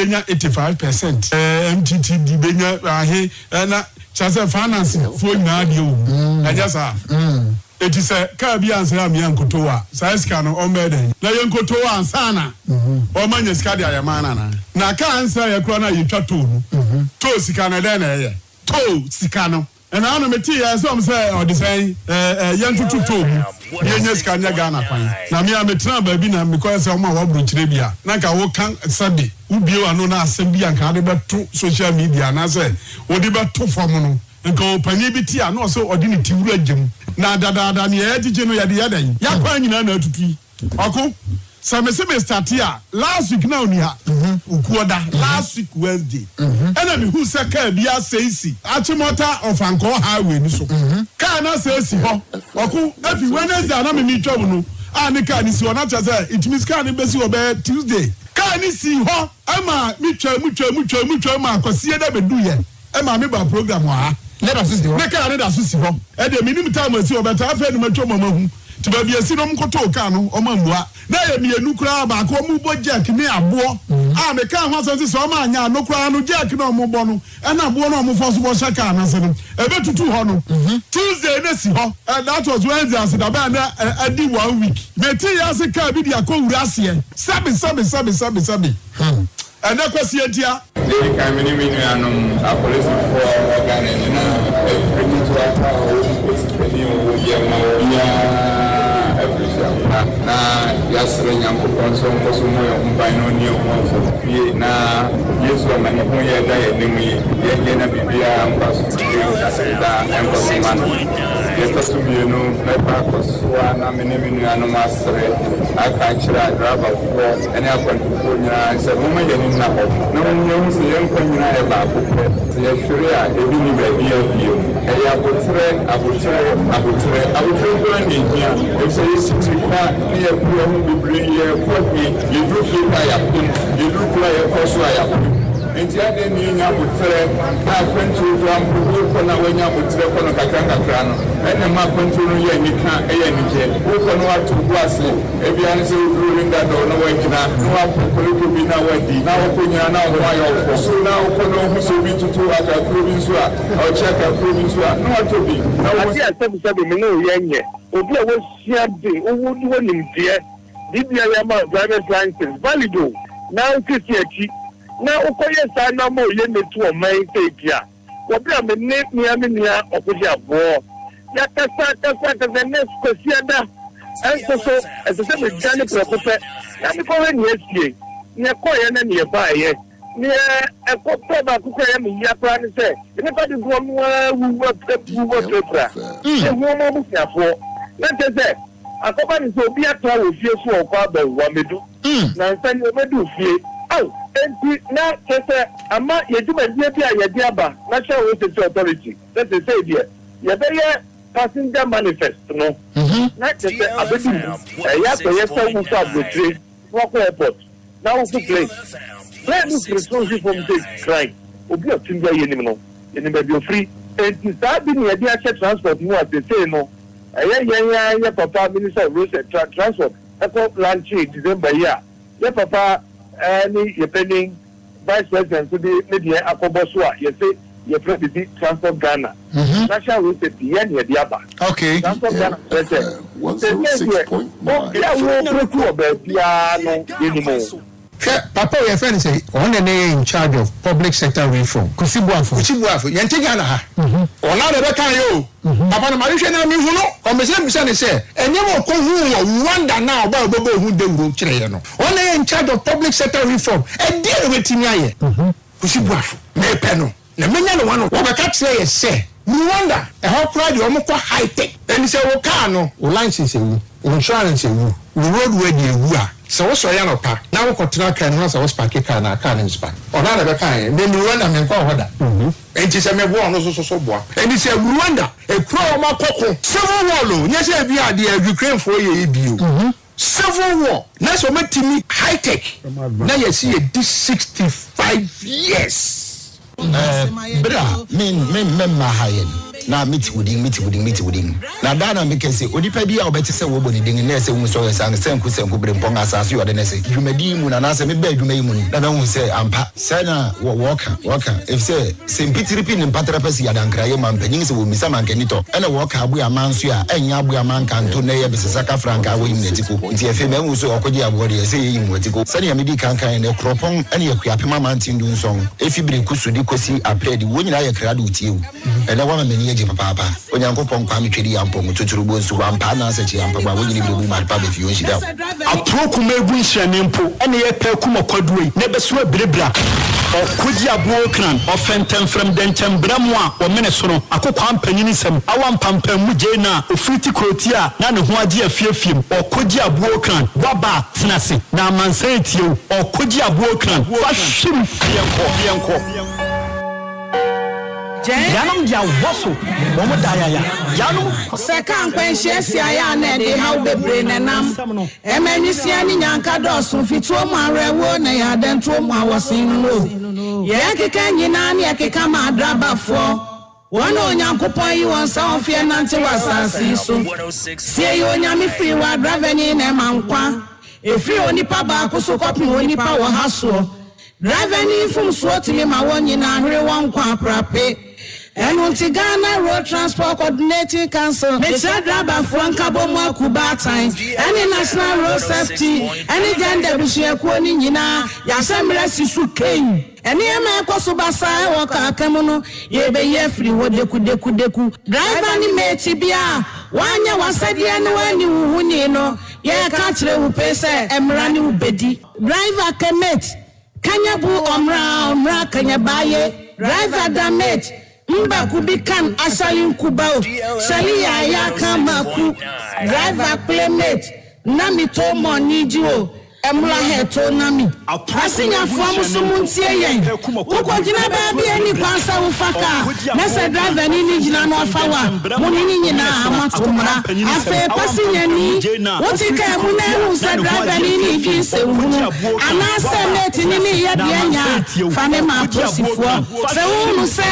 benya 85%. MTT di benya ahe na chase finance for nyina de o. Aja sa. Eti se ka bi ansa am yankoto a sa sika no o meden na yankoto ansa na o manya sika de ayama na ka ansa ya kro na yetwa to no to sika na de na ye to sika no and I meti ya so am say o de say yantutu to mu yenya sika nya Ghana kwan na me ametra ba bi na me ko say o ma wa bro kire bia na ka wo kan sabe ubie wa no na asem bia kan de beto social media na say wo de beto fam no nko pani bi ti a no so odini tiwuru agem na dada ne ejije no yade yadan yakwa nyina na atutu ako sameseme start here last week na oni ha ukuoda last week Wednesday ena me hu se ka bia seisi achimota of Anko highway ni so ka na seisi ho ako every Wednesday na me mitwa no ani ka ni si ona cha say it means ka ni besi obe Tuesday ka ni si ho ama mitwa ma akosie da bedu ye ema me ba program wa let us see. Make a rather see home. At the minimum time, I see about half and much more to be a sinum koto cano or mambua. There be a new crowd back or move jack near a boar. I may come once on this woman, no crown, no jack, no mobono, and a bono move for Shaka and them. A bit to 200. Tuesday, Nessie, and that was Wednesday. I said, I did 1 week. Meti as a car video called Rassian. Sabi. And that was the idea. They came in a police for Ghanaian na yasre nyampo Kwanso kosumo yo mbaino ni o na Yesu amanipo ye da ye nimu ye na bibia mpaso da embassy yesu mienu mepa koswa na menemu anu masre aka chira driver for ene akwanfo nyina se mo ye ni na ho na mo se ye nkonyina e ba akofo ye hwere a ebi ni ba bi abio e ya abotre ko ni hia e se ye sitikwa ni ye ku ho bibire ye ko ni ye dufi pa ya kun ye dufi ya koso ya kun enti ade ni nya abotre na kwentu do ambu ko na wanya abotre ko no kakra no ene ma kwentu no ye nika e ye nije ko no atu buase e bia ni se uduru ringa do no wankina no apokolito bi na wadi na wokonya na ho ayo so na ko no hu so bi tutu aka province a o cheka province a no atobi na wo ati asabi me no ye nye obi a wo sia de owo ni wo nimtie bibia ya ma driver's license valido na ukisi achi na ukoye sana mo ye metu o mai tepia obi a me ni Okogyeabour ya kasa next kwesiada enso ese me jani prekope na mi ko ni esie ni ko ye na ni ba ye ni ekope ba ku ko ye mi ya pra ni se ni pa di go mu wuwo tra e wo mo mu fiafo na tese akoba ni so bi atra wo fie so o kwa ba wa medu na nsan ni medu fie au enti na tese ama yeduma die bia yedi aba National Road Safety Authority that they say there ye be ye passenger manifest no na tese abedu ya to ye so mu so abotre for airport na wo fu plane is responsible for the crime obi o tin ye nim no eni ba bi free enti sa bi ni yedi a transport no as they say no ye papa minister of road transport eco launch December year ye papa any pending vice president to the media akoboswa you say you president transport Ghana National Road Safety ye diaba okay transport Ghana president 106.9 ya wo pro ba bia no yenimo Papa, your friend say, on in charge of public sector reform. Kusibuafo. Yente Ghana ha. Ona de beka yo. Papa na marisha na mi huno. O mese say, enye mo ko hu wonder now ba obobo hu de wuro kire ye no. Ona in charge of public sector reform. E dey wetimi aye. Kusibuafo. Me pe no. Na menya no wano. Wo beka kire ye say. Rwanda, a whole pride of Moko high tech. Then he said, Okano, license you, insurance you, road where you are. So what's your yanopa? Now, Kotraka and once I was packing car and I can't inspire. Or none of a kind, then Rwanda and call her. And she said, me born also so boy. And he said, Rwanda, a pro Mako, several wallow, yes, we are the Ukraine for your EBU. Civil war. That's what made me high tech. Now you see this 65 years. Bra, men mahayen. na meet within. Na dana make say onipa bia obeti say wo boni ding na say wo so san senku bre mpon asase yo de na say dwumadi mu na na say me ba dwumai mu na na hu say ampa say na waka if say sempitiripi ni mpatra pesi ya dankraye mampanyin say wo misa mankanito ena waka abu amanso a enya abu amankanto na ye besesaka franka wo imnetiko nti efe me hu so Okogyeabour de say yi mwetiko say na medi kankan na kropon ena ye kuapema mantindu nson efibire kusudi kosi apredi wo nyina ye krado utie ena wa mani ye papa onyankopon kwa metwedi yampon tuturubo nsu ampa na asachi ampa ba wo nyina bi bu marpa be fi onhida atroku megu nhyiane mpo ene ye pa kuma kwadue ne beso abrebra Okogyeabour Ocran offentam from dentem bramwa o menesono akokwa ampanyini sem awampampam mu jeena ofriti krotia na ne ho age afiafiem Okogyeabour Ocran waba tenase na amansan tio Okogyeabour Ocran fashim yenko yanum dia woso womo dayaya yanum sekan kwenhyesia ya na de haw bebre nenam emanisia ni nyanka doso fituo mu arewo na ya dento mu awosin no ye keka nyina ne keka ma drabafo wono onyankopon yi won sa ofie nante wasasi so sie yo nyame free wa draveni na mankwa efri onipa ba koso kopin onipa wo haso draveni fum so timi ma wonyina hre won kwa prape Enunti Ghana Road Transport Coordinating Council, Mr. Draba Franka Bomo Kubatan, any National Road Safety, any gender Bushiakwoni Nina, Yasamra Sisu Kane, any America Subasa or Kakamono, Yebe Yefri, what they could. Driver ni Metibia, 1 year was said, and you know, yeah, catch who pays Emrani Ubedi. Driver Kemet, Kanyabu Omra, Kanyabaye, driver Damet. Mba kubikan asalin kubao Shalia ya kamaku driver playmate Nami to monijiwo Emla heto nami Asinya fuamu sumuntie yen Uko jina babi eni kwansa ufaka Nese driver nini jina nofawa Munini nina amatumra Afe pasinya ni Utike munehu se driver nini jise uhunu Anase neti nini yedienya Fane maposifua Se unu se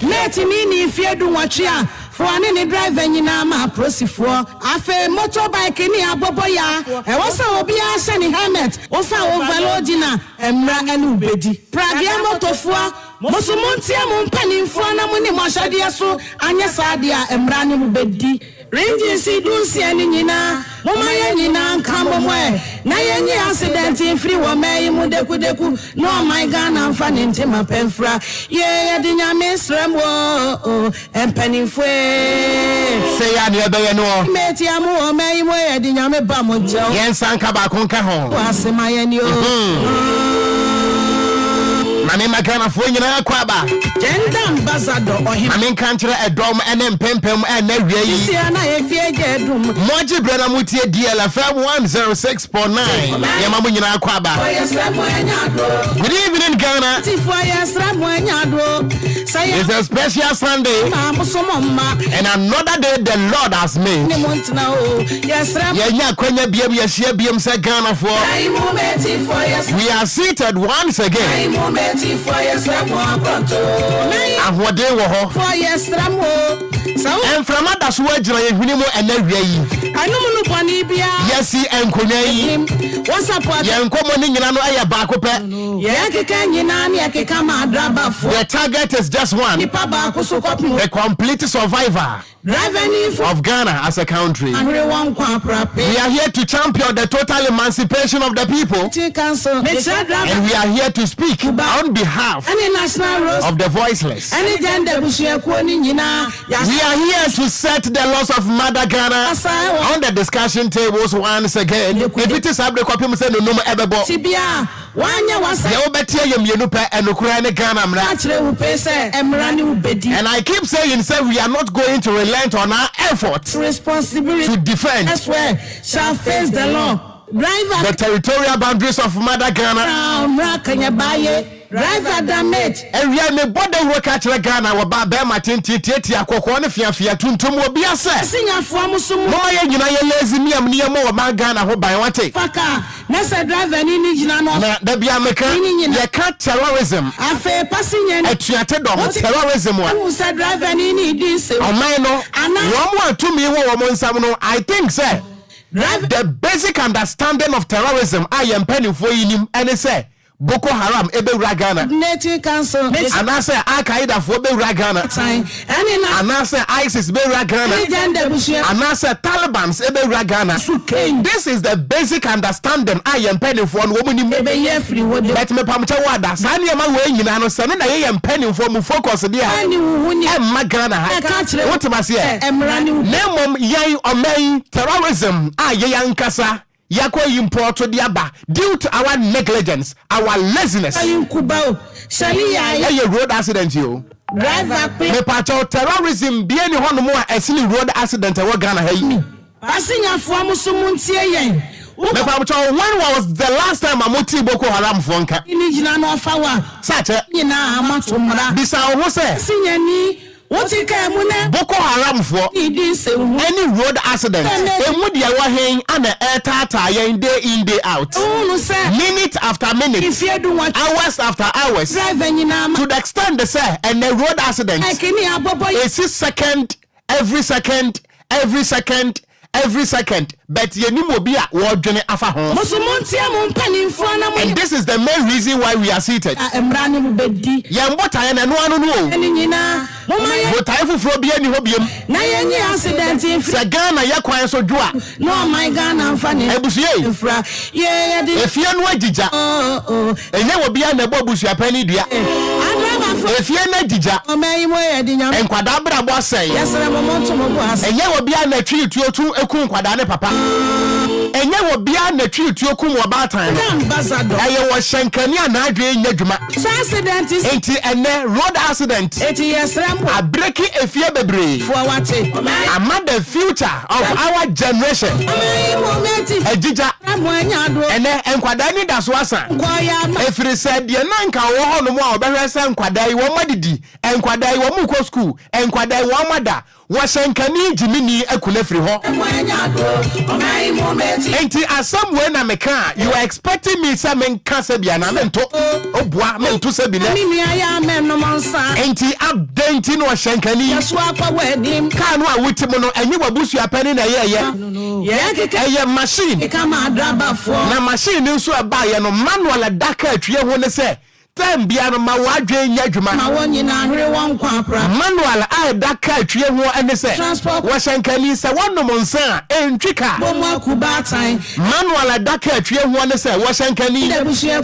neti nini fiedu wachia Fwani ni driver nyina ma prosifo afe motorbike ni abobo ya e wosa obi ase ni helmet ofa overloadina emra enu bedi pragia motofua mosumuntie mu mpanimfo na mu ni mwashade so anya sadia emra ni mu bedi range si dunsi ani nyina mama ye nyina nkambo mwe na yenyi accident free wo mai mu deku no my Ghana mfa ne ntema pemfra ye de nyame srem wo empanimfo say ya ne be no meti amu o mai mo ye de nyame ba mo je yen sanka ba konka ho wasema ye ni o Mami makana fo nyina kwaba gender ambassador ohim mami kantre edom ene mpempem ene wie yi si ana ye fie gedum moji brana mutie DLFM 106.9 ya mamu nyina kwaba good evening Ghana it's a special Sunday and another day the Lord has made ya kwenya biem ya hia biem se Ghana for we are seated once again ahode wo ho and from other so agyina ye hwini mu enawia yi anum no boni bia yesi enkonya yi whatsapp ye nkomo ni nyina no aye baako pe ye keka nyina na ye keka ma draba fo the target is just one the complete survivor of Ghana as a country. We are here to champion the total emancipation of the people. And we are here to speak on behalf of the voiceless. We are here to set the laws of Mother Ghana on the discussion tables once again. If it is up the copy, we say no more ever. And I keep saying, say we are not going to relent on our efforts responsibility to defend shall face the law. driver the territorial boundaries of Mother Ghana. Driver damage. And we are me body work at Ghana wa ba be matin titi akoko ne fia tuntum obi ase. Sinyafo musumu. No ye nyina ye lazy me am ne mo ma Ghana ho ban wate. Faka, na se driver ni gyina no. Na da bia meka ye ka terrorism. Afa pasinye. Atuate dom terrorism wa. Who said driver ni di se. O man no. Wo mo atumi wo mo nsam no, I think say the basic understanding of terrorism I am penny for yinim and say Boko Haram ebewura Ghana. Native Council. And I say Al-Qaeda for ebewura Ghana. And I say ISIS ebewura Ghana. And I say Taliban's ebewura Ghana. This is the basic understanding I am penny for woman in let me pamcha wada. Sani ama we nyina no sani na ye am penny for mu focus there. Ma Ghana. What am I say? Name yai omei terrorism ye yankasa. Yako import to diaba due to our negligence, our laziness. Road accident you. Me pacho terrorism be any one more a silly road accident I Ghana hey. Passing a form of someone saying. When was the last time I moti Boko Haram fonka? Such a Bisa who say Boko Haram for any road accident. Emudia wa hen and air tata day in day out. Minute after minute, hours after hours. To the extent they say and the road accident. It's second, every second, every second. Every second, but ye ni mobia wo dwene afa ho. And this is the main reason why we are seated. Ye mbota na no anu no. Botai fufuro bia ni hobiem. Na ye nyi accident in Se Ghana ye kwan so dwoa. No my Ghana mfane. Ebusuye. Ye de. Efie no agija. Enye wo bia na bobusu apani dua. Efie na agija. Omeyi mo ye di nyam. Enkwada bra bo asai. Yesere mo monto mo bo asai. Enye wo bia na twi tuotu ekun kwada ne papa. Enye wo bia na twi tuoku mo ba tan. Ambassador. Aye wo hyenkani anadwe nya dwuma. Accident is. Enti ene road accident. Eti yesere mo. A breaking efie bebre. For what? Ama the future of our generation. Ejija. Ene enkwada ni da so asa. Efiri said ye na nka wo ho no mo a obehwe se enkwada yi wo madidi. Enkwada yi wo mu ko school. Enkwada yi wo mada. Washankani jimini ekule free ho. Enti asam we na meka you are expecting me say men kase bia na mento obua mento se bi ne. Enti update no washankani. Ka no a wutimo no enyi wabusu apani na ye machine. Na machine nso aba ye no manual daka atwie ho ne se time bia no ma wadwe nya dwuma ma wonyina hwere won kwa pra manual a daka atwie ho ene se washankani se wonom nsa entwika bomu akuba tan manual daka atwie ho ene se washankani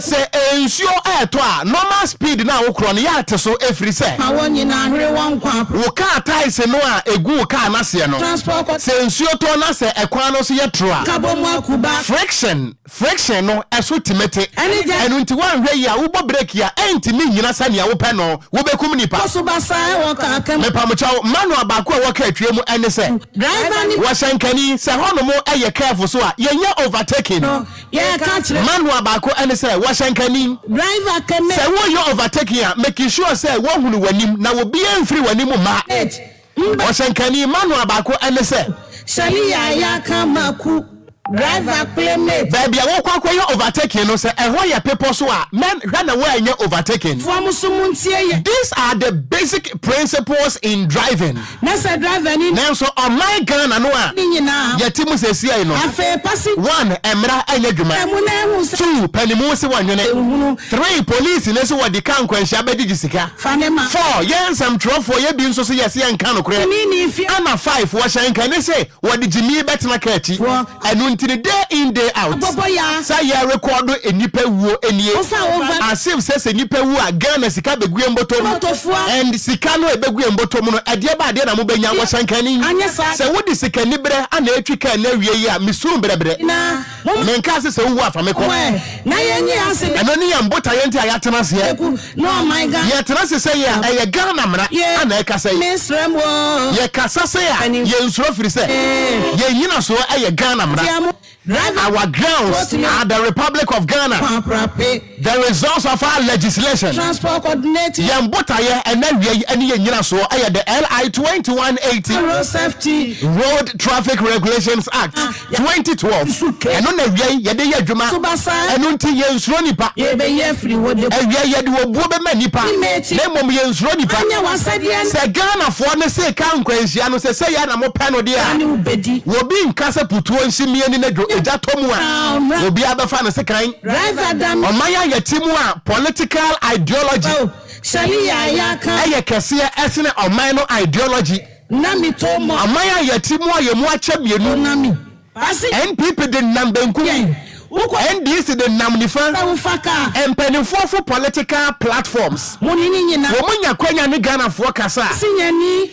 se ensuo eto a normal speed na wokro no ya teso efiri se ma wonyina hwere won kwa pra wo ka tais no a egu ka na se no se ensuo to na se ekwan no so ye troa ka bomu akuba friction no eso timete enu nti wan hwe ya wo bo break ya enti mi nyina sania wo pɛ no wo bekum nipa so basa wo ka kam me pamochaw manual ba ko wo ka atwie mu ene se driver ni wo shankani se hono mo eye careful so a yenye overtaking no ye ka kire manual ba ko ene se wo shankani driver keme se wo ye overtaking a make sure se wo hunu wanim na wo bia mfiri wanim ma wo shankani manual ba ko ene se shalia ya kama ku driver claimant baby I walk your overtaking no say ehwo ye people so a men na we anya overtaking these are the basic principles in driving na say driver ni na so on my Ghana no a yetimu sesia no one emra anya dwuma 2 panimu se wonwene 3 police ne so wodi kan kwanhia bedigi sika 4 yensam trofo ye bi nso so yesi enka no kure ana 5 wo hyanka ne say wodi jimi betena ka achi anu day in day out say ya record enipa wuo enie asif say nipa wu a Ghana sika begue mboto and sika no ebegue mboto mu no ade ba ade na mo benya wo shankani say wodi sika ni bre ana etwika na wie yi a misuru brebre menka se wu afa meko na yenyi ase eno ni ya mbota yenti ayatena se no my God ye tena se say ya eye Ghana mra ana eka say misrem wo ye kasa say ya ye nsuro firi say ye nyina so eye Ghana mra Our grounds are the Republic of Ghana. The results of our legislation. Transport coordinating. Yambotaye and then the LI 2180 Road Safety Road Traffic Regulations Act 2012. And on the way, Yade Juma, and until Yensronipa, Yadiwobomanipa, Lemom Yensronipa, said Ghana for the sake Enquires, say Yanamo Panodia, will be in Casa Putu and Simian in the Jatomua, will be other fan second. On Maya Yatimua, political ideology. Aya Kasia Essene or minor ideology. Nami Tomo. Amaya Yatimua Yamuacha Yenu. NPP the Nambenku. NDC the Namnifa. And Penifo for political platforms. Womunya Kwenya ni Ghana for Kasa.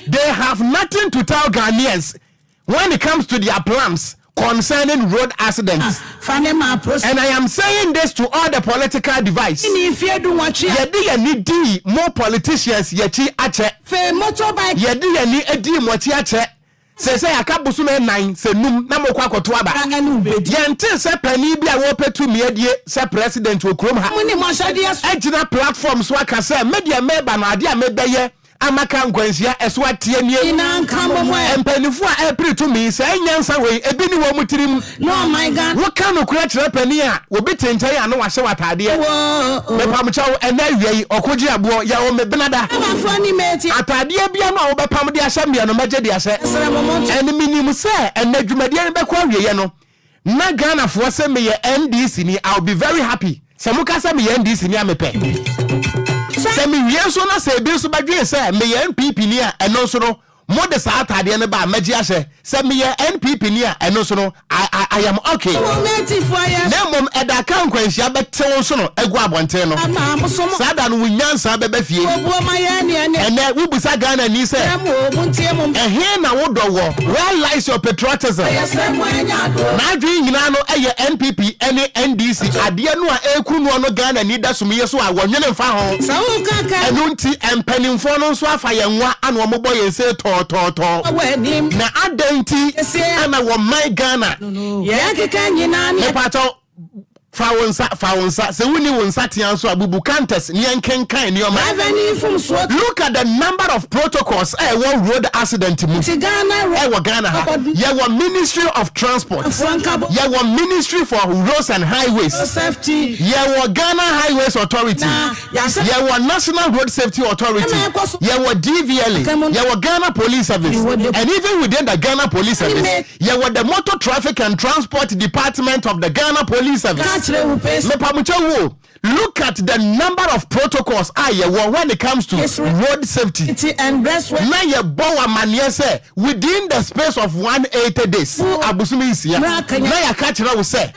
They have nothing to tell Ghanaians when it comes to their plans concerning road accidents. And I am saying this to all the political device. Yedi need more politicians yeti ache. Yedi edi moti ache. Say akabusume 9 se num na mokwa koto aba. Yente se pani bia wo petu miedie se president okrom ha. Ejina platforms wa ka se media meba na ade a mebeye amaka nkwansia eso atie nie empanifu a april to me say nyansa we ebi ni wo mutirim no my god wo kan okura kire pani a wo betentan ya no wahye watade me pamchaw ena wiei Okogyeabour ya wo mebenada atade bia no wo bepam de ahye me no magye de ahye eni minim se ena dwumade ne bekwa wiei no na Ghana fo se me ye NDC ni I'll be very happy se muka se me ye NDC ni amepe se mi wie so na se bi so badwe se me ye NPP ni a eno so no mo de sa atade ne ba magye ahye se me ye NPP ni a eno so no I am okay na mom eda kan kwanhia betewo so no egu abonten no sada no wunyansa beba fie ene wubusa Ghana ni se ehe na wodowo where lies your patriotism na adwi nyina no eye NPP ene NDC ade no a ekru no Ghana ni da somiye so a wonwene mfa ho enu nti empanimfo no so afa yenwa ana omobo yense to na adenti ana wo my Ghana ye keka nyina ne pato Fawonsa se wuni wonsa tianso abubu contest ni enkenkan ni oma look at the number of protocols road accident mu Ghana ha Ministry of Transport Ministry for Roads and Highways Ghana Highways Authority National Road Safety Authority DVLA Ghana Police Service and even within the Ghana Police Service the Motor Traffic and Transport Department of the Ghana Police Service. Look at the number of protocols when it comes to road safety. Now you bow mania say within the space of 180 days. Abusumi isia. Now you catch will say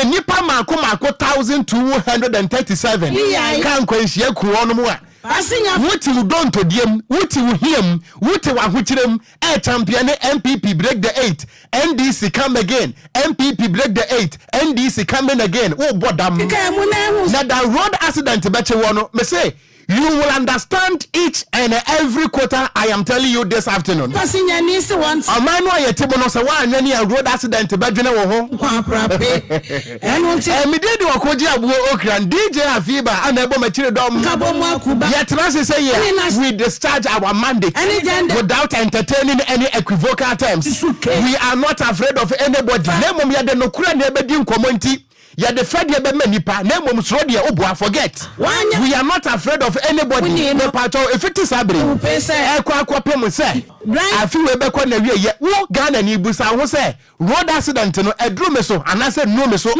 nipa mako 1237. Kan kwenshie kurono mu a. What you don't to them, what you him, what you are champion MPP break the 8, NDC come again, MPP break the 8, NDC coming again. Oh, bodam. Now the road accident, bet you want me say. You will understand each and every quarter I am telling you this afternoon. A man who is a road accident, Okogyeabour Ocran, DJ Afiba, and yet say we discharge our mandate without entertaining any equivocal terms. We are not afraid of anybody. Ya the Fed nipa na mom sro de obua forget we are not afraid of anybody no pato if it is abre akwapem say afi we be ko na wie ye wo Ghana ni busa ho say road accident no edru me so anase no me so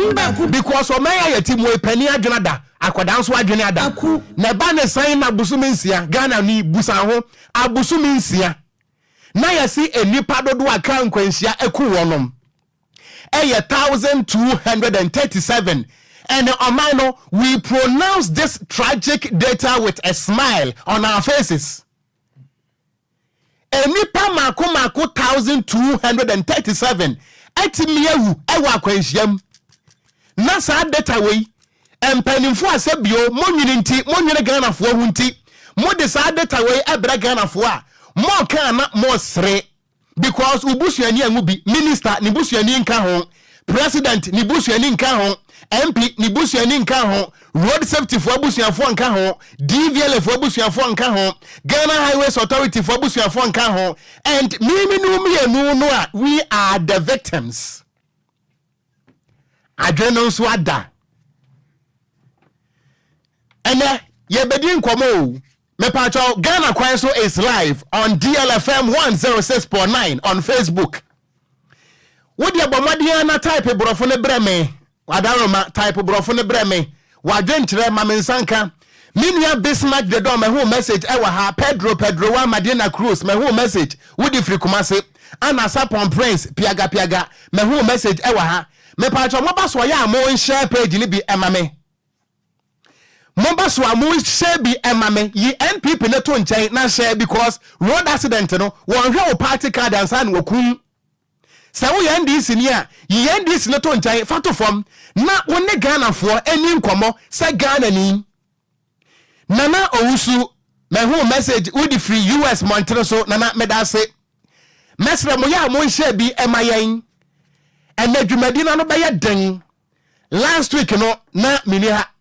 because o man ya ti mo pani adwena da akodan so adwene ada na ba ne san na busumi nsia Ghana ni busa ho abusumi nsia na ya si enipa dodo aka nkwanhia eku wonom 1237 and Omano we pronounce this tragic data with a smile on our faces. Enipa mako 1237 etimiawu ewa kwanhyiam na sa data we empanimfo asebio monwene Ghana fo hunti mo de sa data we ebra Ghana fo a mo kan na mo sre because ubusuani anwu bi minister ni busuani nka ho president ni busuani nka ho MP ni busuani nka ho road safety for busuafo nka ho DLFM for busuafo nka ho Ghana Highways Authority for busuafo nka ho and me we are the victims adrenon so ada ene ye bedin komo me pacho Ghana Kwanso is live on DLFM 106.9 on Facebook. Wodi abomadian na type brofo ne breme wadaroma type brofo ne breme wadwenkyere mamensanka minia Bismarck the do me hu message ewa ha Pedro wa Madina Cruz me hu message wodi free Kumase ana Sapon Prince piaga me hu message ewa ha me pacho mo baso ya mo share page ni bi emame mo baso mo share bi emame yi NPP ne to nchen na share because road accident no won hwe o party card ansa na okum sa wo yandi sinia yandi sine to nchai fato form na wonne Ghana for eni nkomo sa Ghana ni nana owusu me hu message udi free US Montreal so nana medase mesra mo ya mo share bi emayen enadwumadi na no be den last week no na mini ha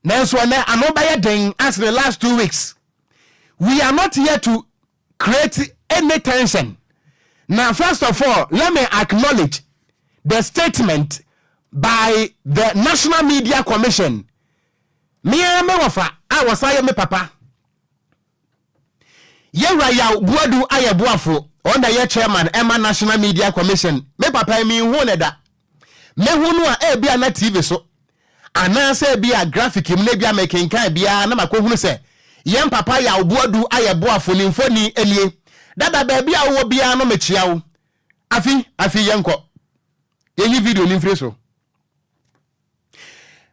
nanso na ano be den as the last 2 weeks we are not here to create any tension. Now, first of all, let me acknowledge the statement by the National Media Commission. Me wafa, I was me papa. Yera ya buadu ayabuafo under your chairman Emma National Media Commission. Me papa mi hone da. Me hunu a bia na TV so. Ana se bia graphic im na bia making kan bia na makohunu se. Yem papa ya buadu ayabuafo ni mfoni elie. Dada baby a wo bia no mechia wo afi yenko yeyi video ni mfreso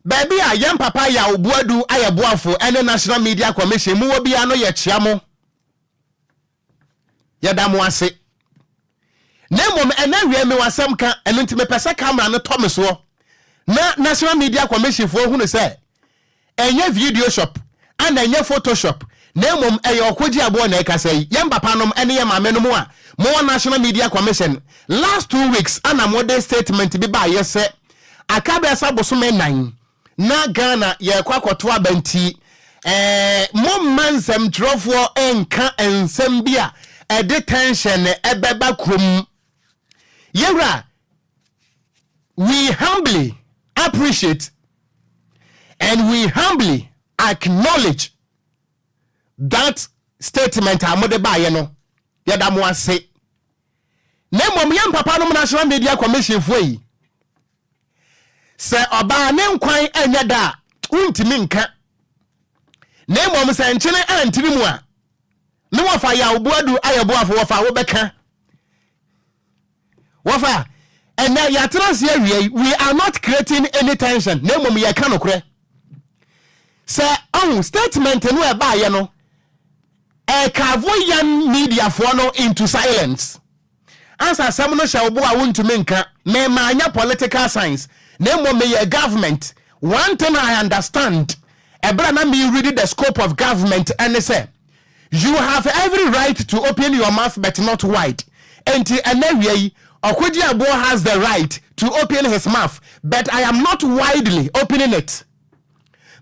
baby a yem papa ya obuadu ayeboafo ene National Media Commission mu wo bia no ye chia mo yedamo ase nemom ena wie me wasam ka eno ntime pese camera no tomeso na National Media Commission fo hunu se enye video shop and enye photoshop nemom Okogyeabour na ekasai yem papa nom ene ye mame no mo a mo National Media Commission last 2 weeks ana model statement bi ba yese akabe asabosome nan na Ghana ye kwakoto abanti mo mansem trofo enka ensem bia detention ebeba krom yewra we humbly appreciate and we humbly acknowledge that statement amode ba ye no yedamo ase nemom yam papa no National Media Commission foi se oba ne nkwan anya da untimi nka nemom se nchene antiri mu a ne wofa ya obuadu ayeboafo wofa wo beka wofa ena ya trans here we are not creating any tension nemom ye ka nokre se on statement no e ba ye no Kavoyan media for no into silence. Answer some no shall bo want to make me manya political science. Name me a government. One thing I understand. Ebrana me read the scope of government and they say you have every right to open your mouth but not wide. Until anyway, Okogyeabour has the right to open his mouth, but I am not widely opening it.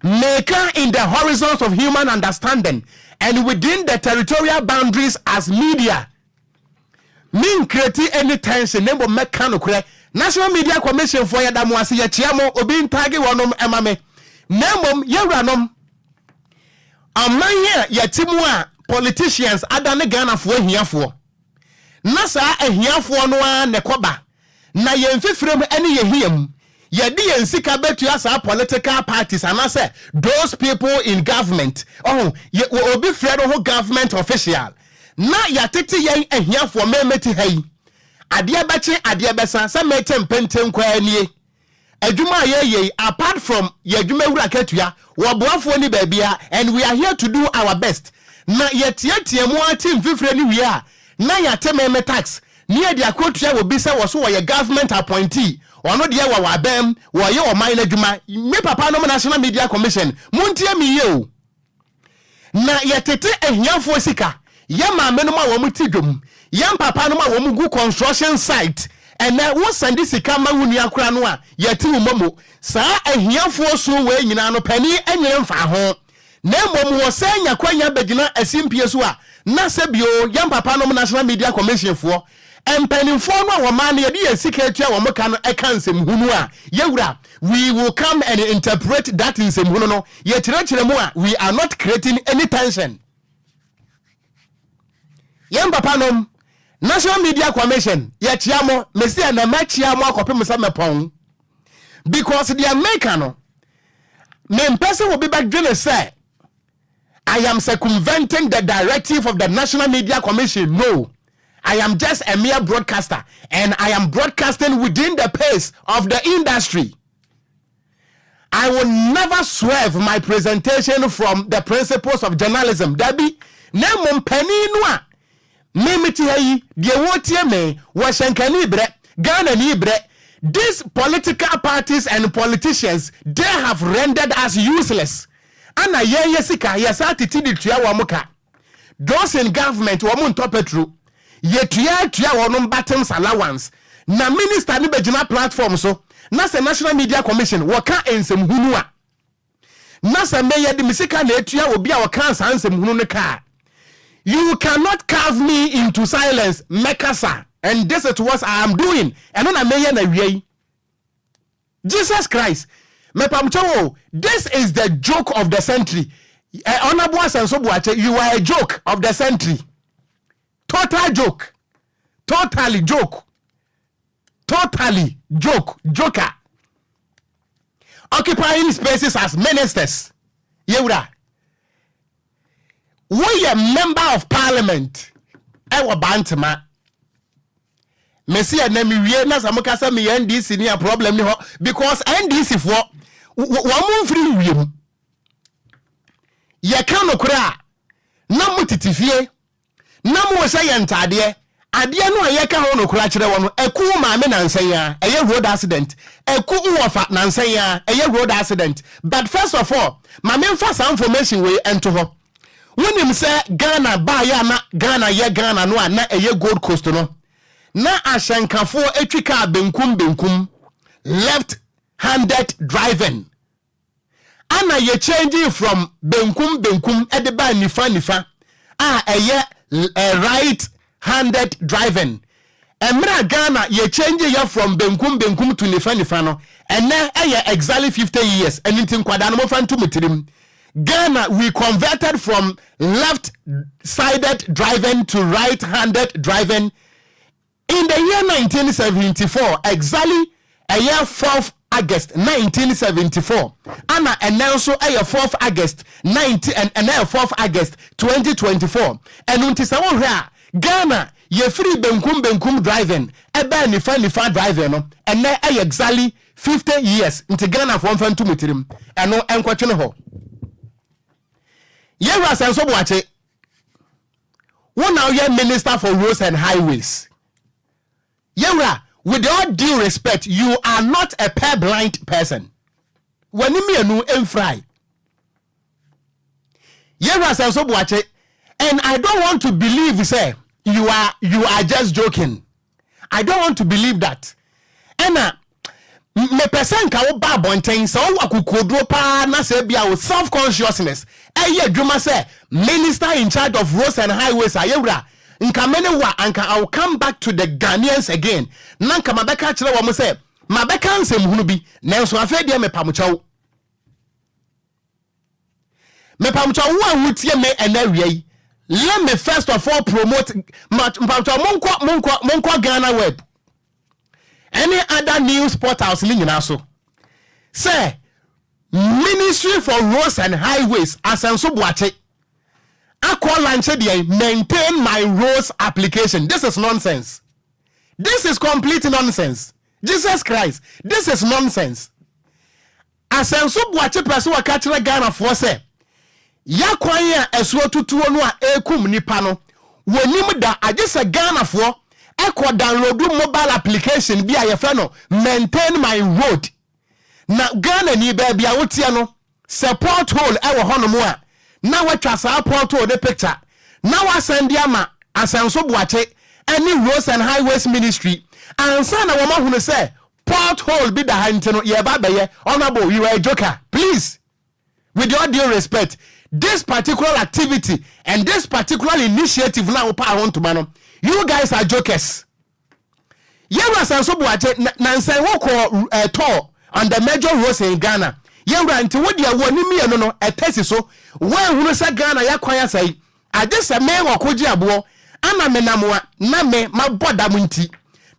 Maker in the horizons of human understanding and within the territorial boundaries as media. Mean creating any tension, name of mechanical National Media Commission for Yadamuasi Yachiamo, Obin Tagi Wanum Emame, Nemum Yaranum. Amaya Yatimua, politicians, Adane Ghana for here for. Nasa a here for no Nekoba. Na Yenfi from any him. Yedi ensika betu asa political parties and I say those people in government ye obi fredo ho government official na yatete yen ehia for memeti hai ade beche ade besa se metem pentem kwa anie adwuma ye apart from ye adwuma wura katua wo boafo ni babia and we are here to do our best na yetiatie mu atim fifre ni wi a na yatememe tax ni ade akotua wo bi se wo so wo ye government appointee ono de wa wabem wo ye o man adwuma me papa no National Media Commission muntie mi ye o na yetete ehiafo sika ye maame no ma wo muti dwom ye papa no ma wo mugu construction site and na wo send sika ma wunu akora no a yeti wo momo saa ahiafo so we nyina no pani enwere mfa ho na mmom wo sanya kwanya begina asimpie so a na sebio yam papa no National Media Commission fo empanimfo no wo ma na ye di sika atua wo moka no eka nsem hunu a yewura we will come and interpret that nsem hunu no ye kire mu a we are not creating any tension. Yam papa no National Media Commission ye chiamo mesia na ma chiamo akopem sa mepon because the American no me person will be back dwene say I am circumventing the directive of the National Media Commission. No, I am just a mere broadcaster and I am broadcasting within the pace of the industry. I will never swerve my presentation from the principles of journalism. Dabi na mompani no a me meti hayi de wotie me wo shankani bre Ghana ni bre. These political parties and politicians, they have rendered us useless. Ana ye sika yesa titidi tuya wa muka. Those in government wa mun topetru. Ye tuya wa no bottoms allowance. Na minister ni bejina platform so. Na se National Media Commission waka ensem hunu a. Na se meye de misika na tuya obi a waka ensem hunu ne ka. You cannot carve me into silence, Mekasa. And this is what I am doing. And on a mayor na way. Jesus Christ. This is the joke of the century. Honorable Sansobuache, you are a joke of the century. Total joke. Totally joke. Totally joke. Joker. Occupying spaces as ministers. Yewra. We a member of parliament. Ewa bantama. Messi and me we na samukasa me NDC ni a problem ni ho because NDC for one free wiem ye kan okura na mutitifie na mo se ye ntade ade no ye ka ho nokura kire wo no eku maame na nsanya eye road accident eku uwofa na nsanya eye road accident but first of all maame mfa some information we ento ho wonim se Ghana ba ya na Ghana ye Ghana no na eye Gold Coast no na ashankafo etwika benkum left-handed driving ana ye changing from benkum edeba nifa right-handed driving emra Ghana ye change ya from benkum to nifa no ene exactly 50 years anything kwada no fantu mutirim Ghana we converted from left-sided driving to right-handed driving in the year 1974, exactly a year 4th August 1974, Anna announced a year 4th August 4th August 2024. And until someone here, Ghana, ye free benkum driving, a ban nifa driving, and now exactly 50 years into Ghana from to Mitirim, and no unquestioned ho. Ye was and so watch it. One now ye minister for roads and highways. Yewra, with all due respect, you are not a purblind person. When you mean fry. Yewra says so watch it, and I don't want to believe say you are just joking. I don't want to believe that. And me person ka wo ba bonten so akukodro pa na se bia with self consciousness. Eye dwuma say minister in charge of roads and highways ayewra. I will come back to the Ghanaians again. Nanka mabeka chile wa muse. Mabeka nsem hunu bi. Nenso afedia me pamuchaw. Me pamuchaw wa wutie me enawiei. Let me first of all promote pamuchaw monko Ghana web. Any other news portals ni nyina so. Say Ministry for Roads and Highways asanso buache. I call maintain my roads application. This is nonsense. This is complete nonsense. Jesus Christ, this is nonsense. Asenso buache person wa catch Ghana for say. Ya kwanya esuo tutuo no a ekum nipa no. Wonim da agese Ghana for ekọ download mobile application bi a ye fe no maintain my road. Na Ghana ni ba bia wotia no support hole e wo hono mo a na watwa sa porto the picture na wasend ama asanso buache any roads and highways ministry and son na woman who say pothole be the hantino ye ba be honorable you are a joker please with all due respect this particular activity and this particular initiative now pa want to man you guys are jokers yewra sanso buache nansan woko tour on the major roads in Ghana yewra nti wo dia woni mi no etesi so wen hunu se Ghana yakwaya sai agese me Okogyeabour ana menamwa na me maboda munti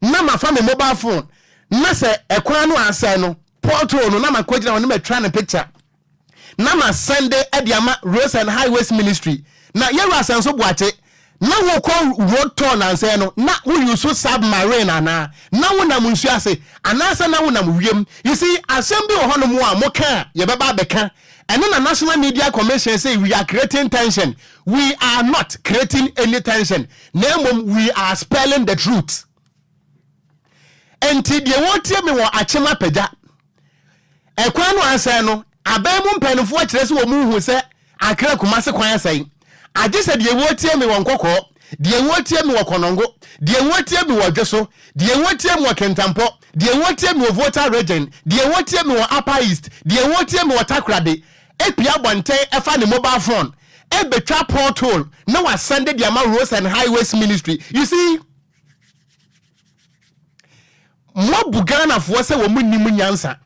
na mafa me mobile phone na se ekwan no ansan no portal no na makogyina woni metwa na picture na ma Sunday ediama roads and highways ministry na yewra sanso buache na wo ko road tour na say no na wo use submarine ana na wo na munsu ase ana say na wo na wiem you see assembly ho no mo a mo ka ye beba beka and na National Media Commission say we are creating tension. We are not creating any tension. We are spelling the truth. Enti de wotie me wo achema pagya ekwan no ansan no abemu mpanifo kyerese wo mu hu se akra kumase kwan asan age se de wotie me wo nkokɔ de wotie me wo konongo de wotie me wo dweso de wotie me wo kentampo de wotie me wo voter region de wotie me wo upper east de wotie me wo takrade epia bonten efa ne mobile phone e betwa portal na wa send the roads and highways ministry you see mo bugana fo se wo munnim nyansa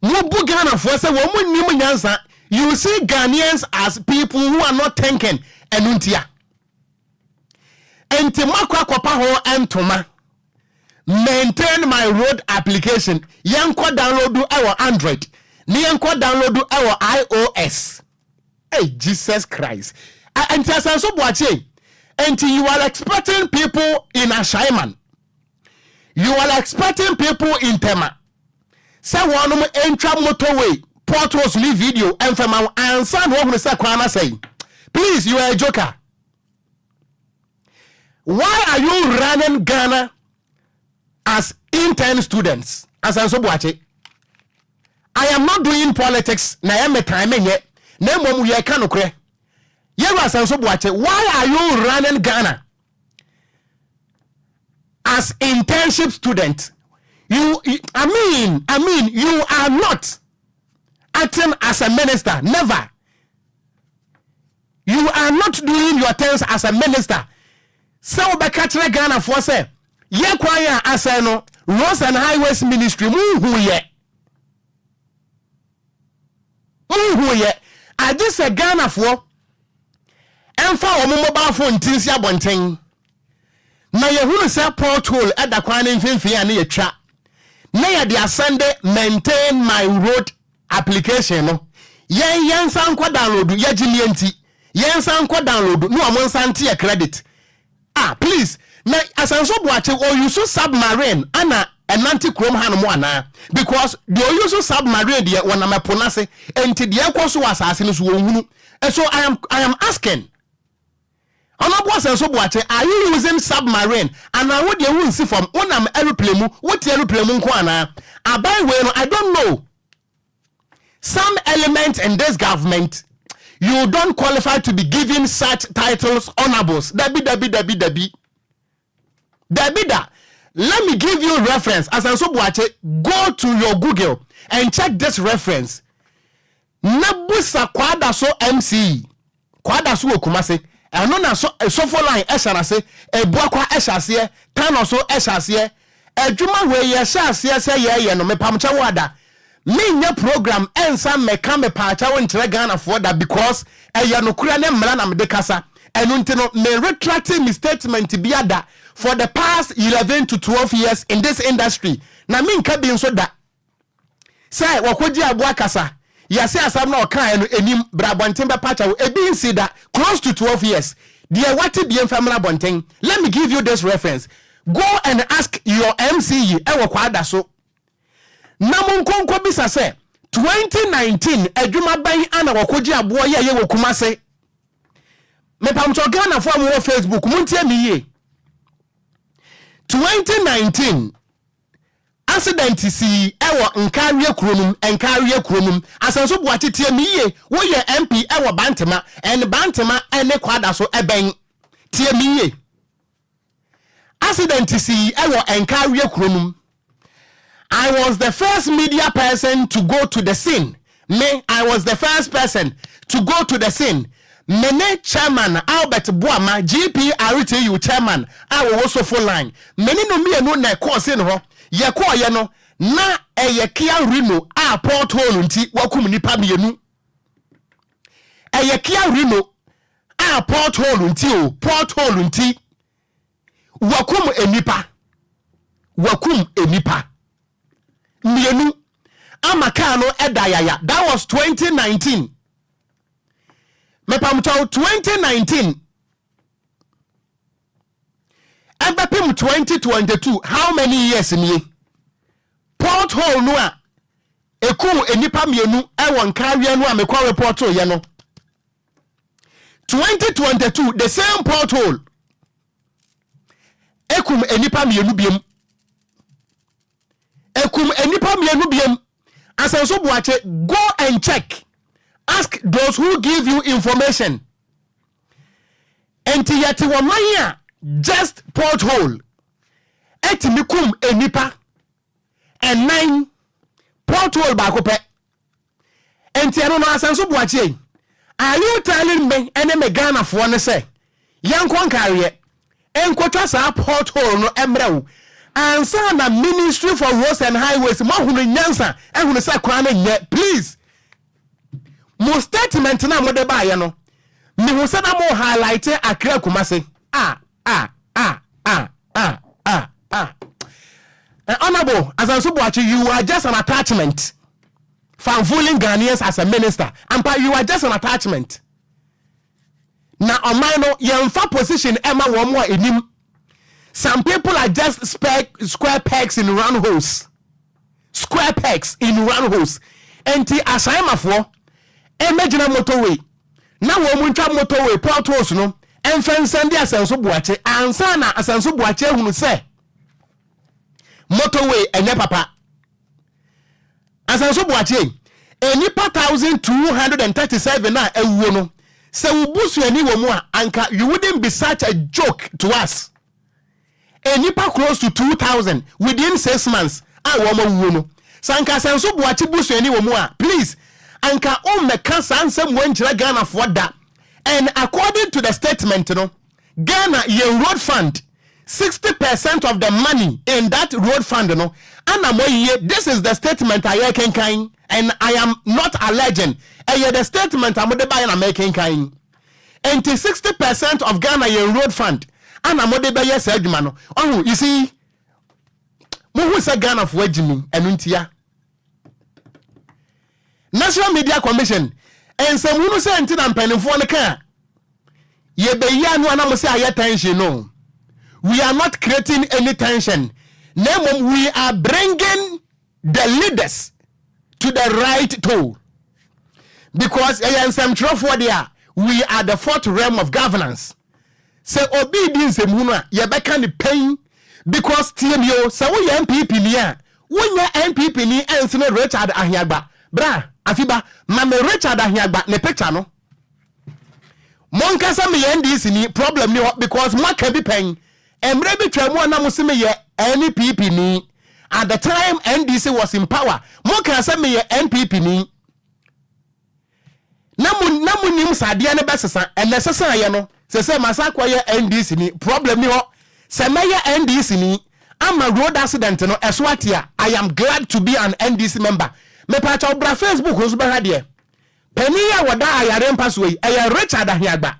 mo bugana fo se wo munnim nyansa you see Ghanaians as people who are not thinking enuntia enti makwa kopa ho entoma maintain my road application yanko download our Android ni yanko download our iOS hey Jesus Christ and so boache until you are expecting people in Ashaiman you are expecting people in Tema say one enter motorway portals leave video and from our answer what say kwana say please you are a joker why are you running Ghana as intern students as I am not doing politics na I am time yet na mom we can okre why are you running Ghana as internship student I mean you are not acting as a minister never you are not doing your things as a minister so be catch Ghana for say ye kwaya aseno roads and highways ministry mu ye I just say Ghana for emfa o mobile phone tinsi abonten na ye hunu say portal e da kwan mfimfin ane ye twa na ye dia Sunday maintain my road application no yen san kwa download ye gilienti yen san kwa download no amon san tie credit please na asanso boache o use submarine ana enanti chrome han mo ana because the use submarine de wona meponase enti de ekoso asase no so ohunu so I am asking honorable asanso boache are you using submarine and I would you won see from onam aeroplane mu what aeroplane mu nko ana abai we no I don't know some elements in this government you don't qualify to be given such titles honorables dabi Dabida, let me give you reference. As I'm so boache, go to your Google and check this reference. Nabusa kwadaso MC. Kwadaso okumase. Eno na so for line eshanase, ebuakwa eshase, tanoso eshase, ejuma we ye shase se ye no mepamcha wada. Me nye program ensa meka me pacha won kire Ghana for that because eya no kura ne mra na me de kasa. Eno ntino me retracting my statement biada for the past 11 to 12 years in this industry. Na me nka bi nso da. Say Okogyeabour akasa. Ya say asam na okan eno enim brabonten be pacha wo ebi nsi da close to 12 years. Dear what be family bonten. Let me give you this reference. Go and ask your MCE ewo kwada so. Na monkonko bisa say 2019 adwuma ban ana Okogyeabour ye wo Kumase. Me pamcho Ghana for mo Facebook muntie mi ye 2019 accident si ewo Enquires kronum asanso boache tie mi ye wo ye MP ewo Bantema and Bantema ene kwada so eben tie me accident si ewo Enquiries kronum. I was the first media person to go to the scene. I was the first person to go to the scene. Mene chairman Albert Boama GPRTU chairman I was also full line. Many no me no na call scene ho. Ye call ye no na eye Kia Reno a porthole nti wakum nipa mienu. Eye Kia Reno a porthole nti wakum enipa mienu amakano edayaya. That was 2019. Mepamto 2019 ebepim 2022. How many years ni porthole no a ekum enipa mienu ewo Enquiries no a mekwa report ye no 2022 the same porthole ekum enipa mienu biem asenso buache go and check. Ask those who give you information. Enti yati wamanya just porthole etimikum enipa and 9 porthole bakope. Enti ano na asenso buache. Are you telling me ene Ghana for ne say yankon carrier enkotwa sa porthole no emrew ansa na Ministry for Roads and Highways mahunu nyansa ehunu sa kwa na nye please mo statement na mo de ba ye no me hu se na mo highlight Accra Kumase honorable Asanso Boachi, you are just an attachment for fooling Ghanaians as a minister and you are just an attachment na omano yemfa position ema wo mo enim. Some people are just square pegs in round holes. Square pegs in round holes. Enti asaimafo emagina motorway. Na wo muntwa motorway portholes no emfen sende Asanso Boachi ansa na Asanso Boachi hunu se motorway enye papa. Asanso Boachi enipa 1237 na ewuo no. Se wubusu ani wo mu a anka you wouldn't be such a joke to us. Enipa close to 2,000 within 6 months. I woman no. Sanka Asanso Boachi busu ani wo mu a please anka o meka sansem wenchira Ghana for that. And according to the statement Ghana ye road fund 60% of the money in that road fund this is the statement I can kind and I am not alleging. The statement I'm the making kind. And 60% of Ghana ye road fund and I'm the yes man. Oh, you see, who say Ghana for Jimmy and Untia National Media Commission and some who say until I'm penning for the car. Ye be yan one say attention no. We are not creating any tension. We are bringing the leaders to the right tool. Because we are the fourth realm of governance. So obedience you can pain because TMO so we MPP niya. When your MPP ni ensene Richard Ahiagba. Bra, afiba, mame Richard Ahiagba ne picture no. Monkasa me NDC ni problem ni because ma can be pain. Emrebi twemu na musime ye NPP ni. At the time NDC was in power, moka say me ye NPP ni. Namu nim sadia ne besesa enesesa ye no. Se masakwa ye NDC ni problem ni ho. Se me ye NDC ni ama road accident no eswatia. I am glad to be an NDC member. Me pa cha obra Facebook so be ha de. Peniya wada ayare mpaswe eye Richard Ahiagba.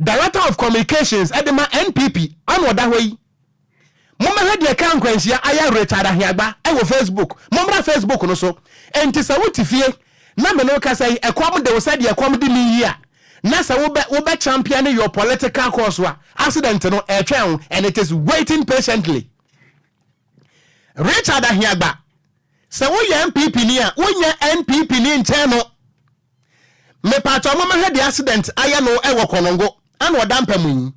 Director of Communications Edema NPP anwada hoyi mama hede kan kwansia aya Richard Ahiagba e wo Facebook momra Facebook no so enti sa wotifie na me no ka sai ekwam de wo sade ekwam de ni yi a na sa wo be champion your political cause wa accident no e twen and it is waiting patiently. Richard Ahiagba sa wo ye NPP ni a wo nya NPP ni nche no me pa to mama hede accident aya no e wo konongo and wadampamu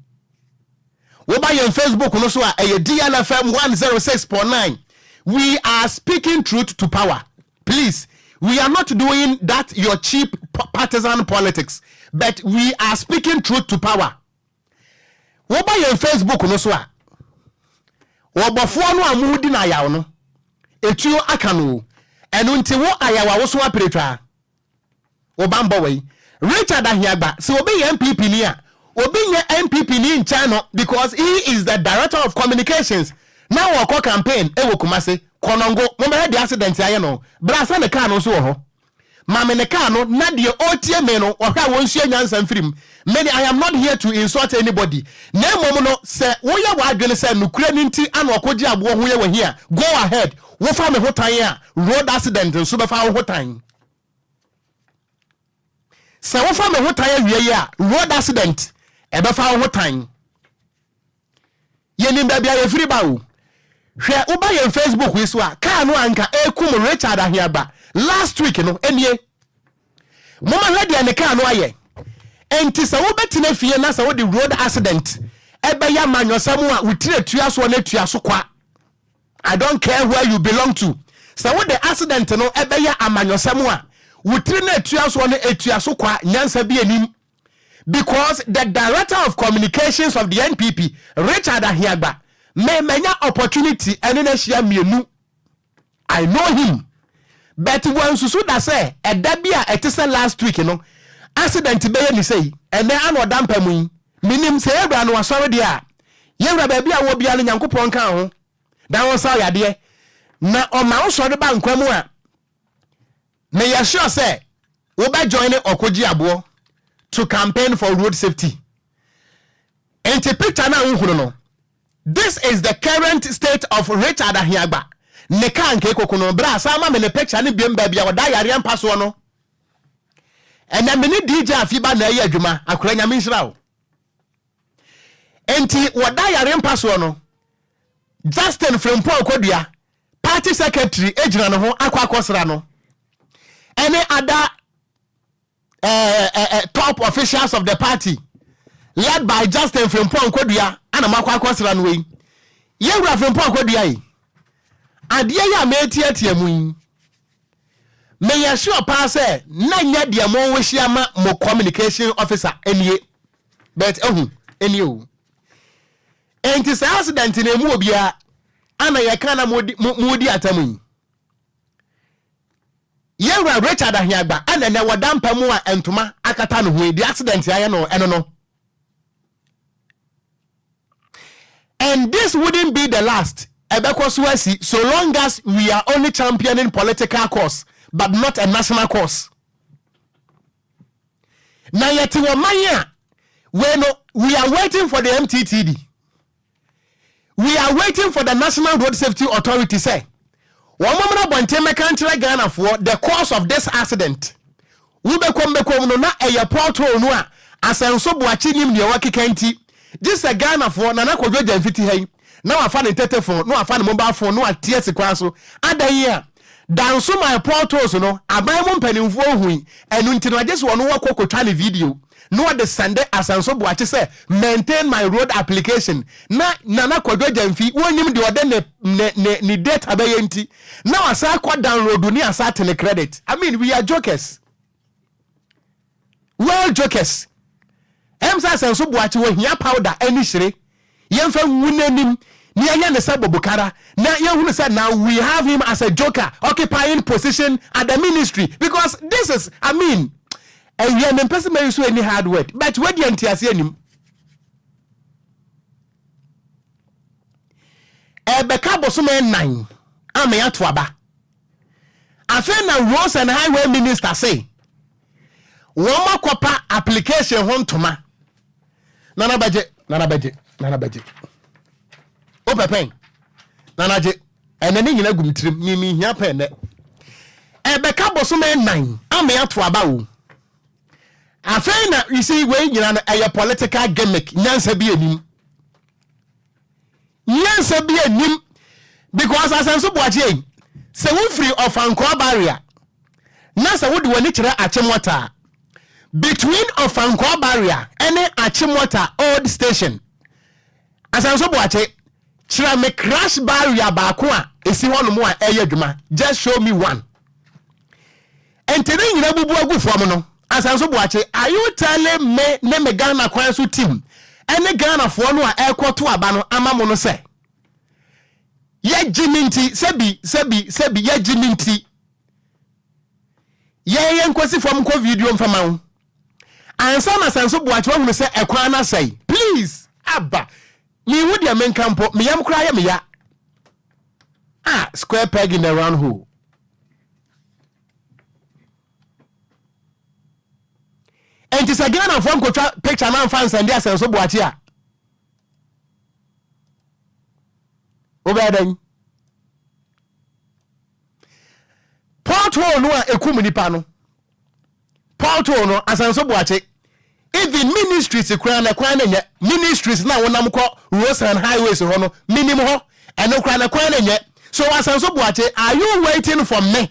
we buy on Facebook no so a DLFM 106.9. We are speaking truth to power. Please, we are not doing that your cheap partisan politics, but we are speaking truth to power. wo ba ye Facebook no so a wo bofo no amudi na yawo no etuo aka no enu nti wo ayawa wo so apiretwa wo bambo we Richard Ahiagba so obi MPP ni a obi nye MPP ni in China because he is the director of communications now wo campaign e wo Kumase Konongo mo me the accident aye no brasa ne car no so ho mame ne car no na de otie me no ohwa won sua nyansa mfirim many I am not here to insult anybody na mom no se wo ye wa adwene se nukura ni nti ana Okogyeabour ho ye wa here go ahead wo fa me hotan a road accident so be fa wo hotan se wo fa me hotan awie a road accident e be fa wo hotan ye ni ba bia ye firi ba wo hwe uba ye Facebook we so a car no anka ekum Richard Ahiagba last week no enie mama hwede ne car no aye enti se wo betine fie na se wo the road accident ebe ya manyosam a wutire tuaso na tuaso kwa I don't care where you belong to se wo the accident no ebe ya amanyosam a wutire na tuaso na tuaso kwa nyansa bi enim because the director of communications of the NPP Richard Ahiagba me manya opportunity ene na hia mienu I know him but when susu da say e da bia etese last week no accident be ye ni say ene an odampa mu minim say ebra no asore de a yewra ba bia wo bia no Nyankopon kan ho dan won sa yade na o ma wo sore ba nkwamu a me ya sure say wo ba join Okogyeabour to campaign for road safety enti picture na nhunu no. This is the current state of Richard Ahiagba. Ne kan ke kokono bra sama me ne picture ne biem ba bia oda yare ampa so no. Ena me ne DJ afiba na ye adwuma akora nyame nhirawo. Enti oda yare ampa so no. Justin Frempo Okodua party secretary ejina no ho akwa no. Any other top officials of the party led by Justin Frempo Okodua ana makwa akosra no we yewura Frempo Okodua yi ade ya metiatia mu yi me ya sure pa say na nya de mo wo hia ma mo communication officer enie but enie o enti sa accident na mu obia ana ya kana modi atamu yi yewura Richard Ahiagba ana na wadampa mu a entoma akata no ho di accident ya no eno no. And this wouldn't be the last. So long as we are only championing political cause, but not a national cause. Now yet we are waiting for the MTTD. We are waiting for the National Road Safety Authority say. One moment Bonteme country Ghana for the cause of this accident. We become no na a portal no asenso boachi nim ne wakikenti. This a Ghana for Nana Okogyeabour fiti hey. Now I find a telephone, no I find a mobile phone, no a TS Kwanso. Ada here. Dan so my portals no, abai mo mpanim fo hui. Enu nti no just won wo kokotwa ne video. No the Sunday asanso boachi say maintain my road application. Na Nana Okogyeabour fi wonim de ode ne date abaye nti. Now asa kwa download ni asa tele credit. I mean we are jokers. Well jokers. Emsa senso boachi wo hia powder ani hire yemfa wunanim ni anya ne sabobukara na yehunu say now we have him as a joker occupying position at the ministry because this is I mean we am person may so any hard word but we dey antiase anim beka bosom 9 ame ato aba afen na roads and highway minister say won makopa application ho ntoma nana baje o pepen nana je enani nyina gumtrim mi hia pen ne beka bosom 9 ame ato aba o afen na you see we nyina na a political gimmick nyansa bi enim because asenso boache se wo free of anchor barrier na se wo de woni kire achemota between Ofankwa barrier and Achimota old station. As I so boache, chira me crash barrier bakwa esi one more eyeduma. Just show me one. And today you never bubu from no. As I so boache, are you telling me Ghana Kwanso team? ene Ghana fo no a ekoto aba no amamo no se ye jiminti sebi ye jiminti ye nkwasi fo mko video mfama wo ansa na sanso boache wo se ekwan na sei please abba me wudi amenkampo me yam kra ya me ya square peg in a round hole. And it's again a phone picture now fans and yes and so watch here. Obeden. Porthole no ekum nipa no. Porthole no asanso boache. Even ministries ekran na kwan na ministries na wonam ko roads and highways ho no minimum ho eno kran na kwan na so asanso boache, are you waiting for me?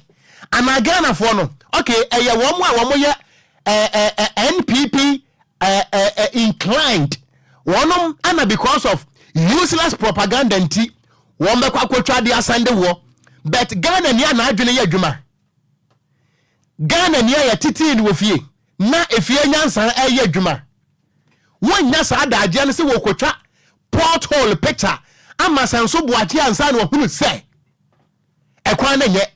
And again for no. Okay, one more NPP inclined. One and because of useless propaganda and tea, one back try the Sunday war. But Ghana near na adwene ya dwuma. Ghana near ya titi in with ye. Na if ye nyansa ya dwuma. One nyasa ada agye se wo kwotwa porthole picture. Ama sanso boache ansa na ohunu se. Ekwan na nye.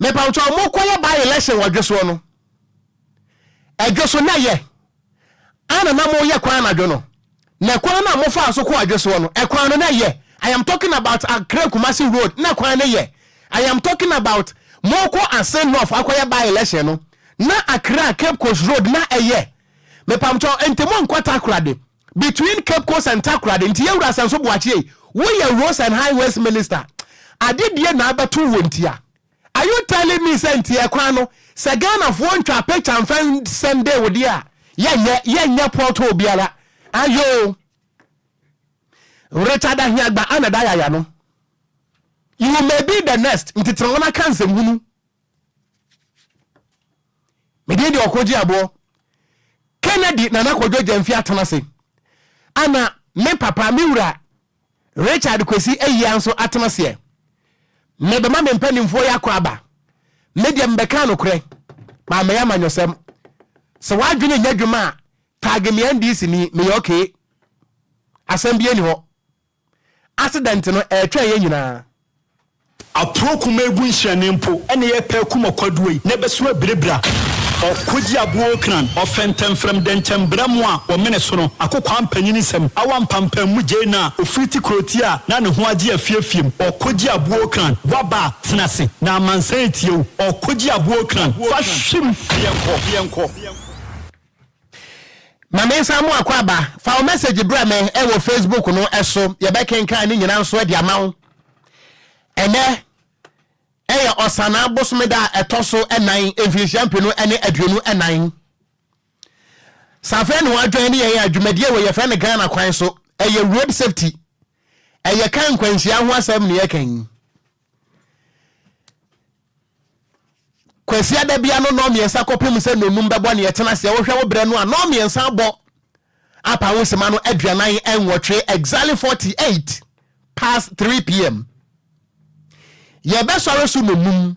Me pa uto mo koye by election wadweso no. Adweso na ye. Ana na mo ye kwan na dwo na kwan na mo fa so ko adweso no. Ekwan no na ye. I am talking about Accra Kumasi Road. Na kwan na ye. I am talking about Moko and Saint North akoye by election no. Na Accra Cape Coast Road na eye. Me pa uto entemo nkwata akrade. Between Cape Coast and Takrade nti yewura sanso boache. We are roads and highways minister. Adidie na abatu wontia. Are you telling me say ntia kwan no se Ghana fo ntwa picture and fan Sunday wo dia ye nya portal biara ayo Richard Ahiagba anada ya no you may be the next ntitronga kanse hunu me dey Okogyeabour Kennedy na nakodwo jamfi atenase ana me papa me wura Richard Kwesi eyianso atenase me be ma me mpanimfo yakwaba me de mbeka no kure ma me yamanyosem se wadwene nyadwuma tag me ndc ni me okay asembie ni ho accident no twa ye nyina aproku megun hyene mpo ene ye pe kuma kwaduoi ne beso abirebra Okogyeabour Ocran offentem from dentem bramwa wo mene so no akokwa ampanyini sem awampampam mu na ofriti krotia na ne ho age afiafiem Okogyeabour Ocran waba tenase na amansan etio Okogyeabour Ocran fashim yenko Mamensa mu akwaba fa o message bra me e wo Facebook no eso ye be kenkan ni nyina nso de amawo ene eya osana bosmeda etoso enan efisiampe no ene aduonu enan safe no adwan ne ye adwumadie we ye fe ne Ghana Kwanso eye road safety eye kan kwansia ho asem ne ye kan kwansia da bia no miensa kopem se nonum bebo ne ye tena se wo hwe wo bre no a no miensa bo apa wo sema no aduanan enwotwe exactly 48 past 3 p.m. ye be sore su nonum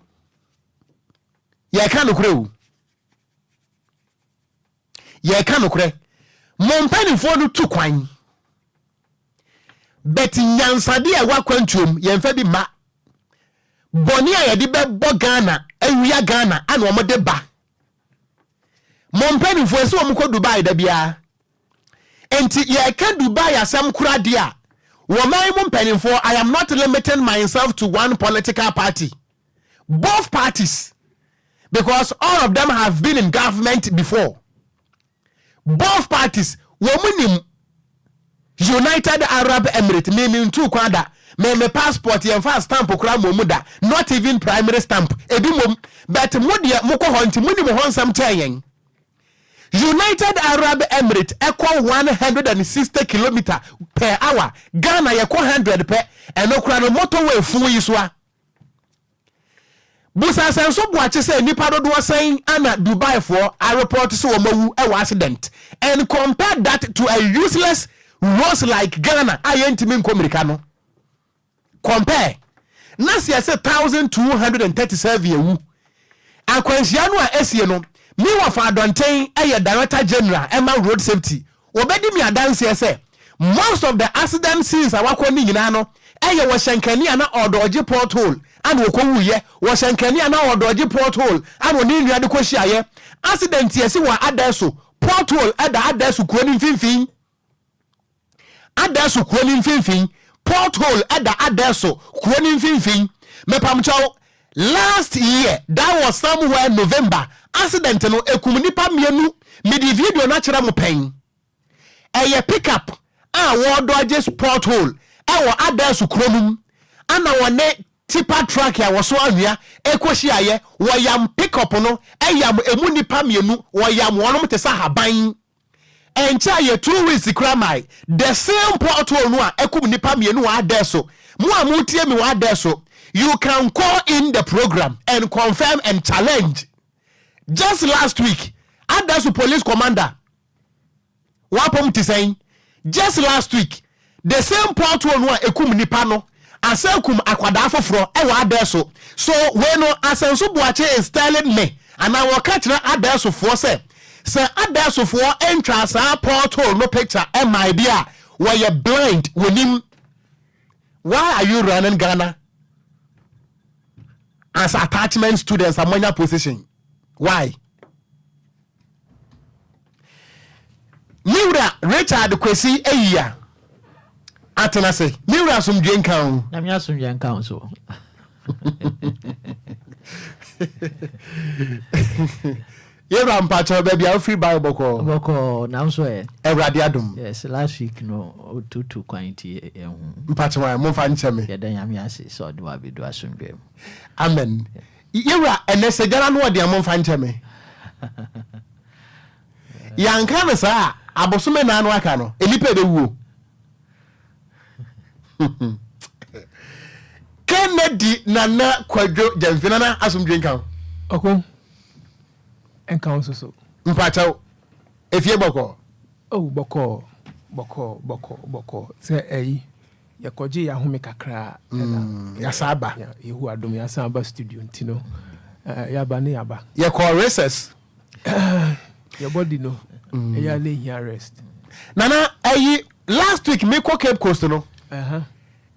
ye ka no kure wu ye ka no kure mompanifo no tu kwan bet nyansade a wakwantuom ye mfa bi ma boni a ye de be bo Ghana awia Ghana ana o mode ba mompanifo ese o mko Dubai da bia enti ye ka Dubai asam kura dia woman mompanifo I am not limiting myself to one political party, both parties, because all of them have been in government before. Both parties womunim United Arab Emirates meaning two kwada me passport yen fa stamp okura momuda not even primary stamp ebi mom but modie moko honti munim honsam chayen United Arab Emirates equal 160 km per hour. Ghana equal 100 per and okra no motorway fu yiswa. Busa senso boache say nipa do saying ana Dubai for a report so omawu e accident and compare that to a useless roads like Ghana ayentimi nkomirika no. Compare. Nasi say 1237 yewu. Akwansia no a esie no me wa fa Adonten director general Emma road safety obedi me adanse say most of the accident scenes awakọ ni nyina no wo shankani ana odoje porthole and wo kowuye wo shankani ana odoje porthole and oni nua de kohyiaye accident yesi wa adeso porthole adeso kuoni mfimfin adeso kuoni mfimfin porthole adeso kuoni mfimfin mepamcho last year that was somewhere November accident no ekumnipa mienu midi video na kire mo pen eye pickup wo dodge porthole wo adeso kuonum ana wone tipper truck ya wo so anua ekohyiaye wo yam pickup no eyam emu nipa mienu wo yam wonom te sa haban encha ye 2 weeks kramai the same porthole no a ekum nipa mienu wa adeso mu amutie mi wa adeso. You can call in the program and confirm and challenge. Just last week, Adasu police commander wapom ti saying just last week the same porthole no ekum nipa no asekum akwada foforo e wa adeso. So when no asenso buache is telling me and I will catch na adeso for say adeso for entrance a porthole no picture and my dear where you blind wonim. Why are you running Ghana as attachment students among your position? Why? Miura Richard Kwesi Eya Atenase Miura sumdwen kan na me asumdwen kan so Yera mpacha baby I free Bible boko na so Ewrade adom. Yes, last week no otutu kwanti mpacha wa mo fa ncheme ye dan yame ase so do abedu asumdwen. Amen. Yera enese jara no de mo fa ncheme. Yanka me sa abosome na anu aka no elipe de wuo. Kennedy nana kwadwo jamfina na asumdwen kan. Okon Enquires so. Mpacha efie boko. Oh boko. Say ya koje ya home kakra ya saba. Ya yehu adom ya saba studio ntino. Ya ba ne ya ba. Ya call races. Your body no. Ya lay here rest. Nana last week me ko Cape Coast no.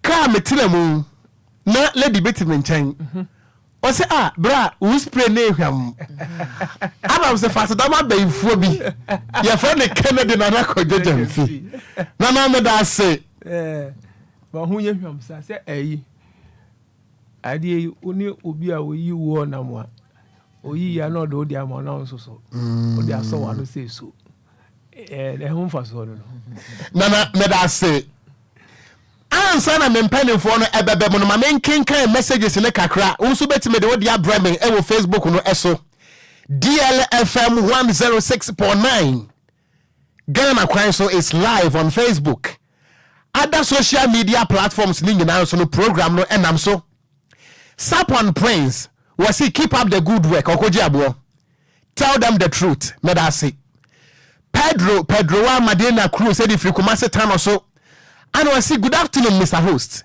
Ka metile mu na lady beti me nchen. O say bra we spray na hwam. Aba se fast dama bayfo bi. Ya for ne Kennedy nana ko jejamfi. Nana me da say ba hu ye hwam sa say ade oni obi a oyi wo na mo a oyi ya no do dia mo na so o dia so wa no say so hu fa so no nana me da say ansa na me mpanimfo no ebebe mo no ma menkenkan messages ne kakra unso betime de wodi abrame e wo Facebook no eso DLFM 106.9 Ghana Kwanso is live on Facebook. Other social media platforms ni nyina so no program no enam so. Sapon Prince was he keep up the good work Okogyeabour. Tell them the truth. Me da say Pedro wa Madina Cruz said if you come say time or so. And I say, good afternoon, Mr. Host.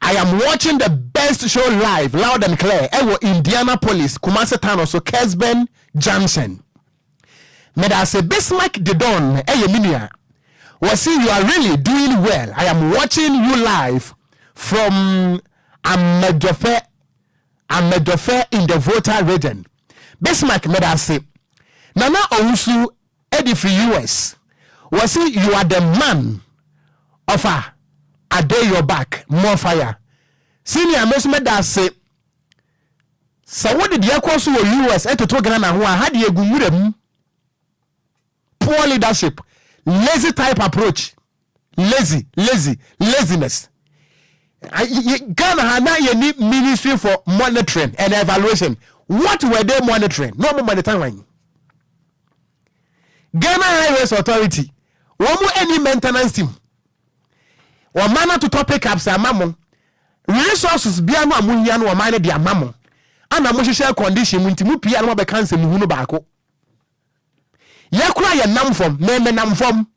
I am watching the best show live, loud and clear. Ewo Indianapolis, Kumasi Town, also Kesben Junction. May I say, Bismarck the Don, Minia. Was see you are really doing well. I am watching you live from Amedofe in the voter region. Bismarck, may I say, Nana Owusu, Eddie for US. Was see you are the man. Offer a day your back, more fire. Senior Mesme that say, so what did you call so US to Ghana who had you good? Poor leadership, lazy type approach, laziness. Ghana had not need ministry for monitoring and evaluation. What were they monitoring? No more monitoring. Ghana Highways Authority, one more any maintenance team. Or manner to topic ups a mammo resources be a mamunian or minor dear mammo and a musician condition when Timu piano be cancer muno bako. Ya cry a num from name num from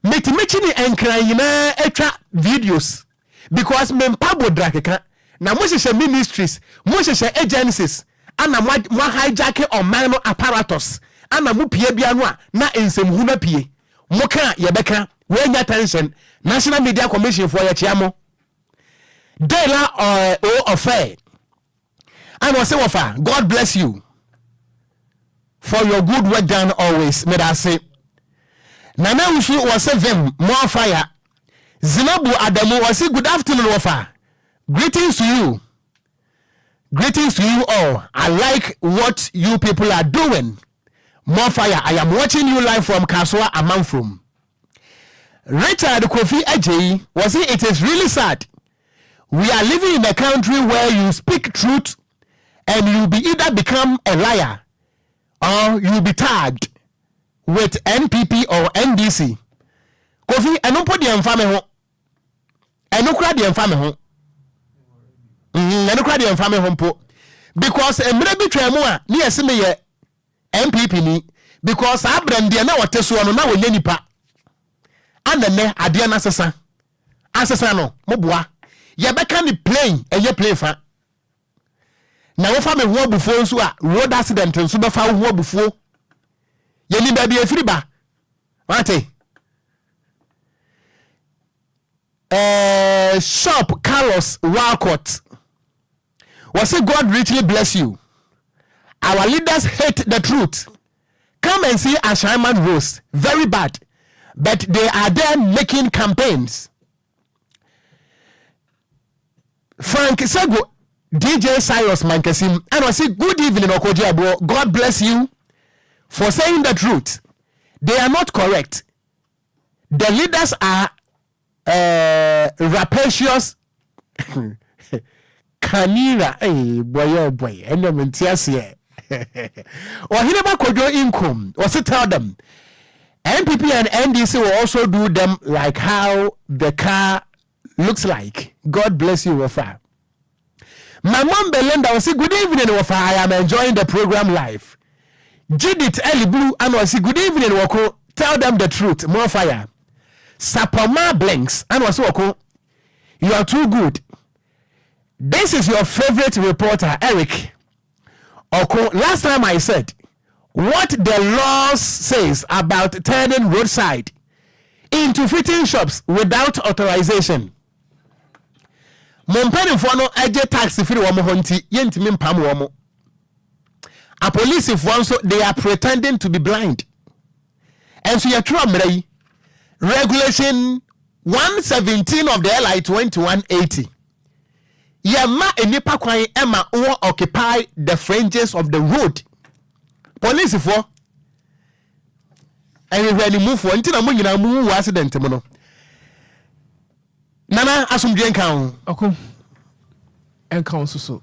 Metimitini and crying extra videos because men pabo drakeka na musician ministries, musician agencies ana mo hijack ɔman no apparatus ana mo pie bia no a na nsɛmhu na pie mo ka yɛbɛka we nya tension National Media Commission for yɛkyia Dela Affair and was say wafa God bless you for your good work done always. May I say Nana Ushu was say them more fire. Zinabu Adamu was say good afternoon wafa. Greetings to you. Greetings to you all. I like what you people are doing. More fire. I am watching you live from Kaswa Amanfrom. Richard Kofi Ajay was saying it is really sad. We are living in a country where you speak truth and you be either become a liar or you be tagged with NPP or NDC. Kofi, I don't put the infamy home. I don't cry the infamy home. I don't cry the infamy home because a maybe tremor near similar MPP ni because I brand the now what one now with any pa. And then Adiana Sasa Asasano Mobwa Yabeka ni plane and ye play fa. Now if I'm a war before so road accident and super foul war before ye need to be a free bar. Mate Shop Carlos Walcott was say God richly bless you. Our leaders hate the truth. Come and see Ashaiman Rose. Very bad. But they are there making campaigns. Frank Sego, DJ Cyrus Mankasim, and I say, good evening, Okogyeabour. God bless you for saying the truth. They are not correct. The leaders are rapacious. Kanira, boy, and the Mentiasia. Or he never could your income, or so tell them. NPP and NDC will also do them like how the car looks like. God bless you, Wafa. My mom Belinda will say, good evening, Wafa. I am enjoying the program live. Judith Ellie Blue and will say, good evening, Wako. Tell them the truth. More fire. Sapoma Blanks and was Wako. You are too good. This is your favorite reporter, Eric. Oko, last time I said, what the law says about turning roadside into fitting shops without authorization. Mompeni fono eje taxi free womo honti yentimi mpam womo. A police if one so they are pretending to be blind. And so you try regulation 117 of the LI 2180. Yema enipa kwan ema who occupy the fringes of the road. Police for and when you move for until I'm going to move accident. Nana asumdien kan Okum and council so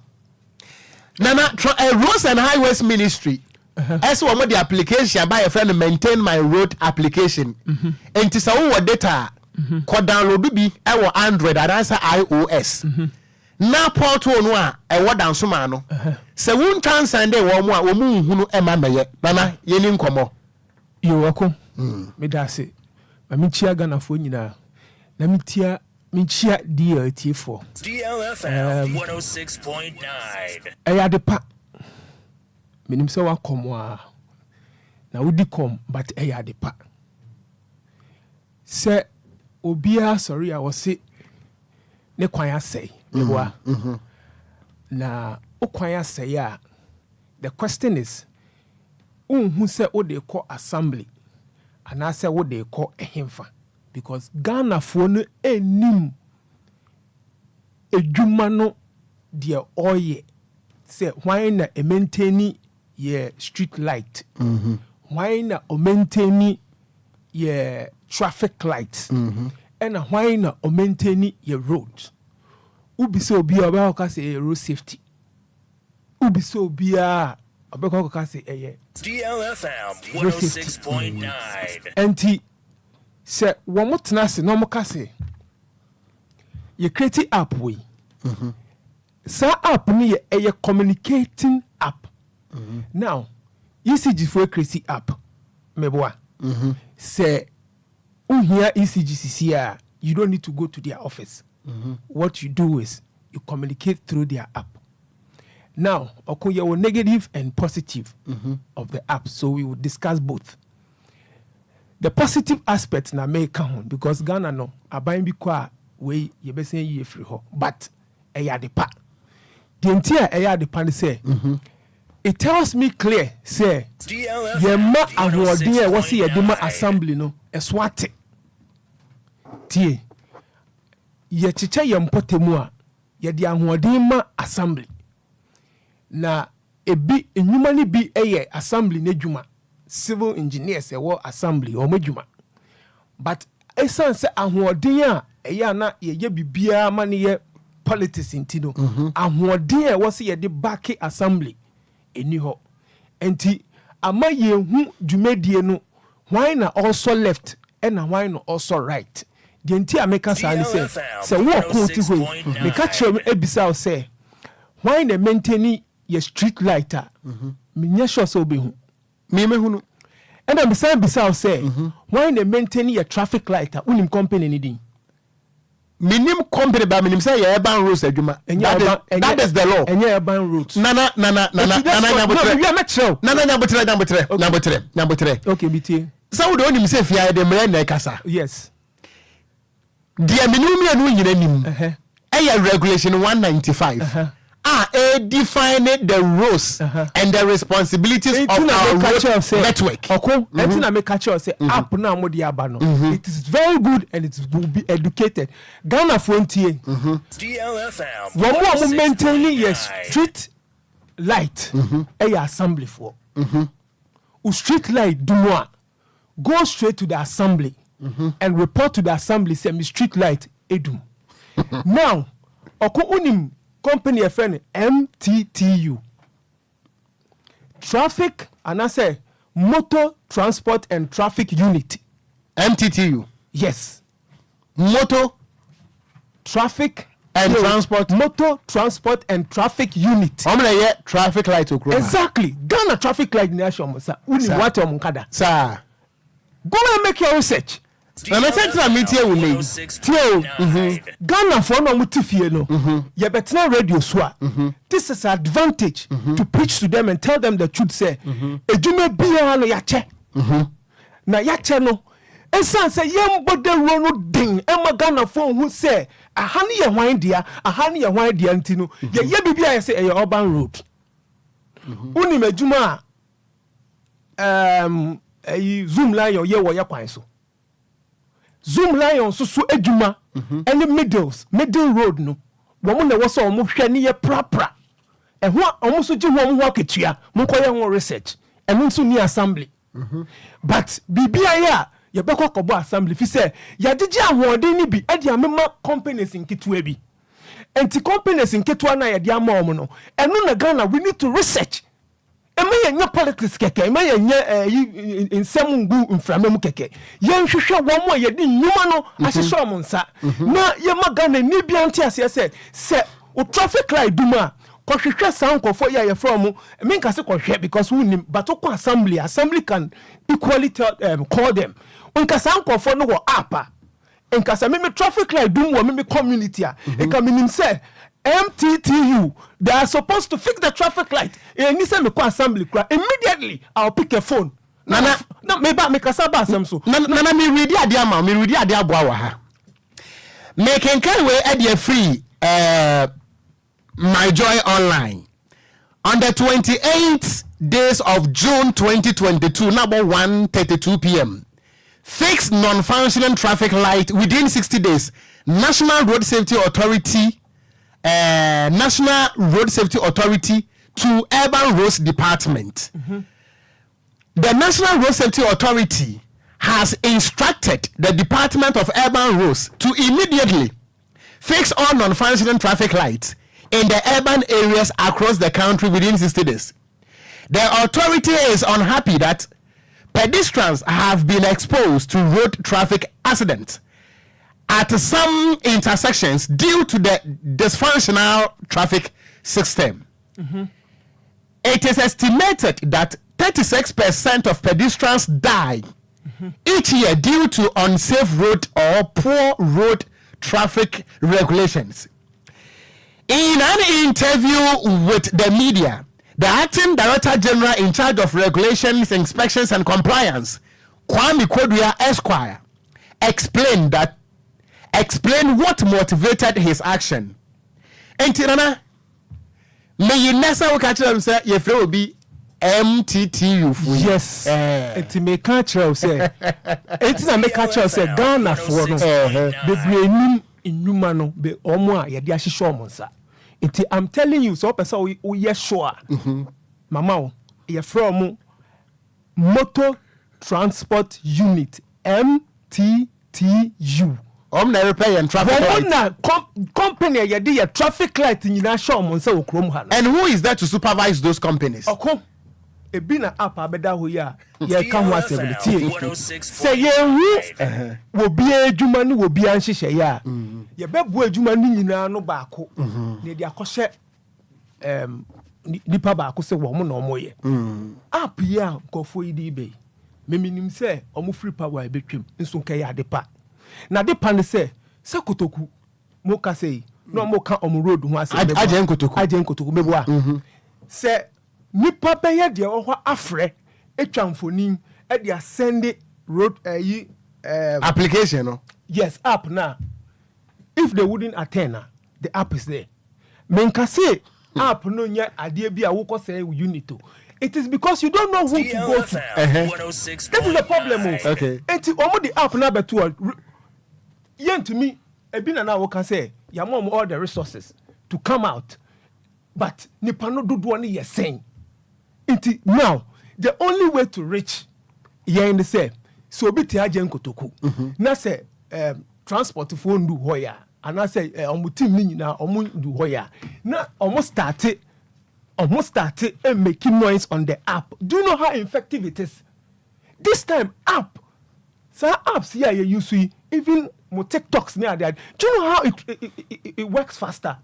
Nana Roads and Highways Ministry as one of the application by a friend maintain my road application and to say what data could download be our Android and answer iOS na portal no a what down soma no se won transcend dey wo mu a wo mu hunu ema meye nana yeni nkomo you welcome me da say ma mi chia Ghana fo nyina na mi chia DLT4 DLFM 106.9 eya de pa minim se wa komo a na wodi kom but eya de pa se obia sorry I was say ne kwan asay mewa na okwan asay a the question is who say o dey call assembly and I say what they call a hemfa because Ghana for no enim edwuma no de oye say why na e maintain ye street light why na o maintain ye traffic lights and why na o maintain ye road ubi so obi oba ka say road safety ubi so obi a oba ka say DLFM 106.9 enti se wo motena se no mo ka say ye create app we sa app ni ye communicating app now ECG for create app meboa say here ECG you don't need to go to their office what you do is you communicate through their app Now, Okogyeabour negative and positive of the app. So we will discuss both. The positive aspect na may count because Ghana no abayin bi kwa we ye be say ye free ho, but eya de pa. The entire eya de pa say it tells me clear say ye ma awarding e was ye dema assembly no eswate tie ye chiche ye mpotemu a ye de awarding ma assembly na ebi enyuma ni bi eye assembly n'edwuma civil engineers ewo assembly o madwuma but esan se ahoɔden a eye na ye bibia ma ne ye politics intino ahoɔden a was ye de back assembly eni ho enti ama ye hu dwumadie no why na also left and why na also right the enti ameka sa ni se wo ko ti ho me ka chere ebisa say why na maintain your street lighter me nya sure so be hu me hunu and I'm beside say why na maintain your traffic lighter unim company ni din minim company ba minim say your urban roads adwuma that is the law and your urban roads nana nyabotre okay bitie so we don't say fia de mre na kasa yes dia minim ya no nyina nim regulation 195 define the roles and the responsibilities of our road network. App na mo di aba no. It is very good and it will be educated. Ghana frontier. DLFM. Wo mo maintaining your street light assembly for. Street light do more. Go straight to the assembly and report to the assembly say me street light edum. Now, oko unim company a friend MTTU traffic and I say motor transport and traffic unit MTTU yes motor traffic and transport motor transport and traffic unit how many year traffic light Okran exactly Ghana traffic light nation sir uni what on kada sir go and make your research na me central media we make Ghana for no mutifie no ye betina radio so this is advantage to preach to them and tell them the truth say ejuma bia no yache na yache no esan say yem bode ro no din e ma Ghana for hu say aha ne ye hwan dia ntino ye bibia ye say e urban road uni majuma zoom line ye wo ye Kwanso zoom line so edwuma any middle road no wo mo na wo so mo hwe ne ye prapra e ho omo so gi ho mo aketua mo koye ho research e no so ni assembly but bibia ya ye bekọ kobo assembly fi say ya digi ahoɔden ni bi e dia mema companies nketua bi enti companies nketua na ye dia ma omo no eno na Ghana we need to research ema ye politics keke ema ye nsem ngu mframem keke ye nhwehwe wo mo ye di nyuma no ahyehye omo nsa na ye magana ni bia ntia se o traffic light duma ko hwehwe sankofo ye from me nka se ko hwe because we nim but ko assembly can equally call them nka sankofo no wo apa nka se me traffic light dum wo me community a e ka minim se MTTU, they are supposed to fix the traffic light. Any say me ko assembly immediately I'll pick a phone. Nana me ba me kasa ba asem so. Nana me ready ade ama, me ready ade aboa wa ha. Me kenkan we ade free My Joy Online. On the 28th days of June 2022, number 1:32 p.m. Fix non-functioning traffic light within 60 days. National Road Safety Authority National Road Safety Authority to Urban Roads Department. The National Road Safety Authority has instructed the Department of Urban Roads to immediately fix all non-functioning traffic lights in the urban areas across the country within 60 days. The authority is unhappy that pedestrians have been exposed to road traffic accidents at some intersections due to the dysfunctional traffic system. It is estimated that 36% of pedestrians die each year due to unsafe road or poor road traffic regulations. In an interview with the media, the acting director general in charge of regulations, inspections, and compliance, Okogyeabour Esquire, explained what motivated his action. And Tirana, may you never catch them say if it will be MTTU. Yes. It may catch us say. It's a make catch us say Ghana for the brain in Numano be Omwa Yadiashi Shomonsa. I'm telling you, so person we yes sure. Mama, you from Motor Transport Unit MTTU. Na repair and traffic light. Company yadi ya traffic light in show monsa okrom ha. And who is there to supervise those companies? Okom. Ebi na app abeda ho ya ka ho asebiti. Say ye hu wo bia adwuma ni wo bia nhihye ya. Ye bebu adwuma ni nyina no baako. Na dia akɔhye nipa baako se wo mo na omo ye. App ya nkofo yi di be. Meminim se omo free power ebetwem nso nka ya adepa. Na de pan se kotoku mo ka sei no mo ka om road ho ase ajen kotoku mebo a se nipa beye de ho afre etwa mfonin e de send road application no. Yes, app na if they wouldn't attend the app is there men ka say app no nya ade bia wo ko say unit. It is because you don't know who to go to. That is the problem. Okay. Enti omo the app na beto yen to me ebina na wo can say ya mom all the resources to come out, but nipa no dodo ni ye saying enti now the only way to reach yen the say so bi ti ajen kotoku na say transport for ndu hoya and I say omo team ni nyina omo ndu hoya na omo started making noise on the app. Do you know how effective it is? This time app apps here you use even more TikToks near that. Do you know how it works faster?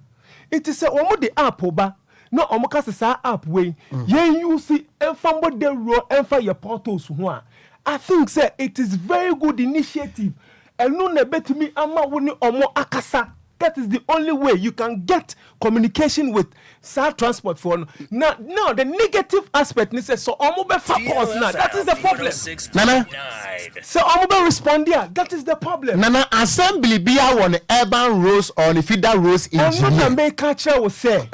It is almost the app oba. No almost sa app way. You see enfambo de ro enfa your portals one. I think say it is very good initiative. And no nebet me ama woni omo akasa. That is the only way you can get communication with SAR transport for now the negative aspect is so omobe focus now. That is the problem. Nana, so omobe respond there. That is the problem. Nana, assembly be on urban roads or the feeder roads in Nigeria. And what make catcher will say,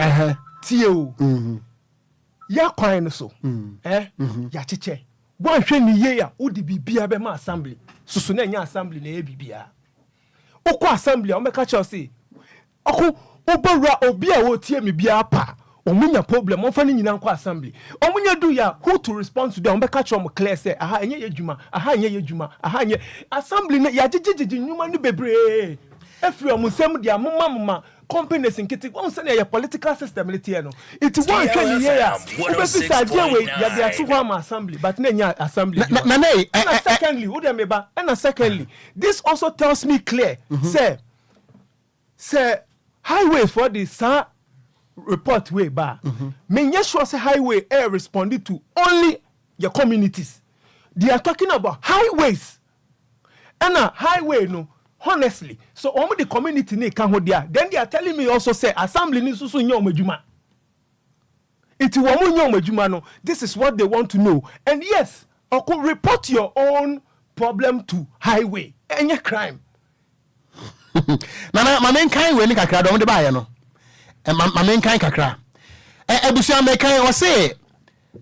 Tio, ya kwan so, ya chiche. One sheni ye ya udi bibia be ma assembly. Susune nya assembly na bibia. Oko assembly o make catcher say. Oko obora obi a wo tie me bia pa omunya problem on fani nyina nko assembly omunya do ya who to respond to them be catch them clear say aha enye yedwuma aha enye assembly na ya gigigigi nyuma no bebre efri omusem dia mama companies nkiti won say na political system le tie no it one hwe ni ya obefi sa dia we ya dia to ho am assembly but na nya assembly na secondly who dem eba and secondly this also tells me clear say highway for the SAR report way ba. Me sure say highway air responded to only your communities. They are talking about highways. And a highway no, honestly. So only the community ne can hold there. Then they are telling me also say assembly ni susu nyo mejuma. Iti wamu nyo mejuma no. This is what they want to know. And yes, Oko report your own problem to highway. Any crime. Nana mamen kan we ni kakra do de baye no mamen kan kakra ebusia me kan o say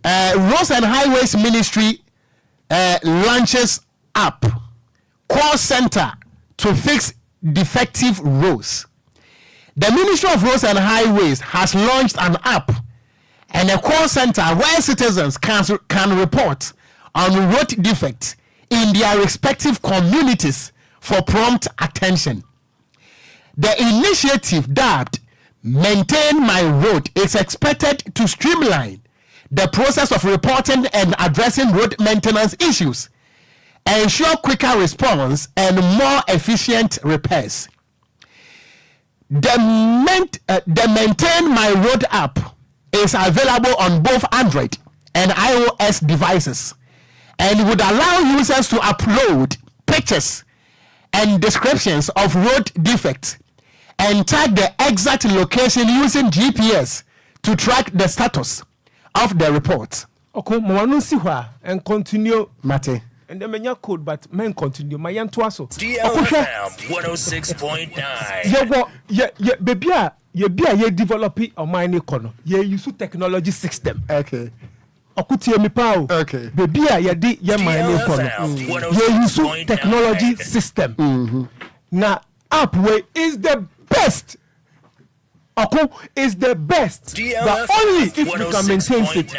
Roads and Highways Ministry launches app call center to fix defective roads. The Ministry of Roads and Highways has launched an app and a call center where citizens can report on road defects in their respective communities for prompt attention. The initiative dubbed Maintain My Road is expected to streamline the process of reporting and addressing road maintenance issues, ensure quicker response and more efficient repairs. The Maintain My Road app is available on both Android and iOS devices and would allow users to upload pictures and descriptions of road defects and tag the exact location using GPS to track the status of the report. Okay, Mawanu Siwa and continue. Mate. And then menya code, but men continue. My young twaso. DLFM 106.9. Yeah, baby, ye develop a mine econo. Ye use technology system. Okay. Okutie mi pao. Okay. Baby, ye di ye mine econo. Ye use technology system. Now, app way is the best. Oko is the best. But only if we can maintain it.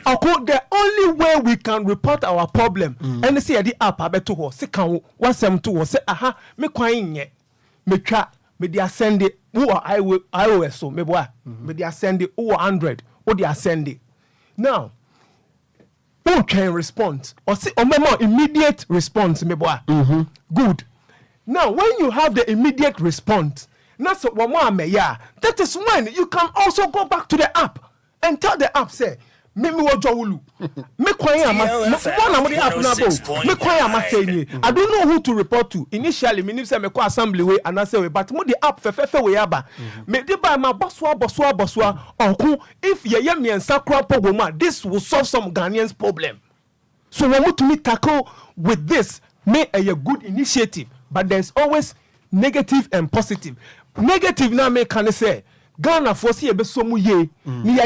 Oko, the only way we can report our problem. And see the app abeto ho. Se kan what sem to ho. Say aha me kwan nye. Me twa me dia send it. Who are iOS so me boa. Me dia send it. Who are Android. Who dia send it. Now, who can respond? Or see or more immediate response me boa. Good. Now, when you have the immediate response, that is when you can also go back to the app and tell the app, say, I don't know who to report to. Initially, me say me ko assembly way and I say but mo the app fe way aba. Me dey buy my boswa. If ye me and sakra pogoma, this will solve some Ghanaians problem. So we want to tackle with this, make a good initiative. But there's always negative and positive. Negative now make can say Ghana foresee a besomu ye ni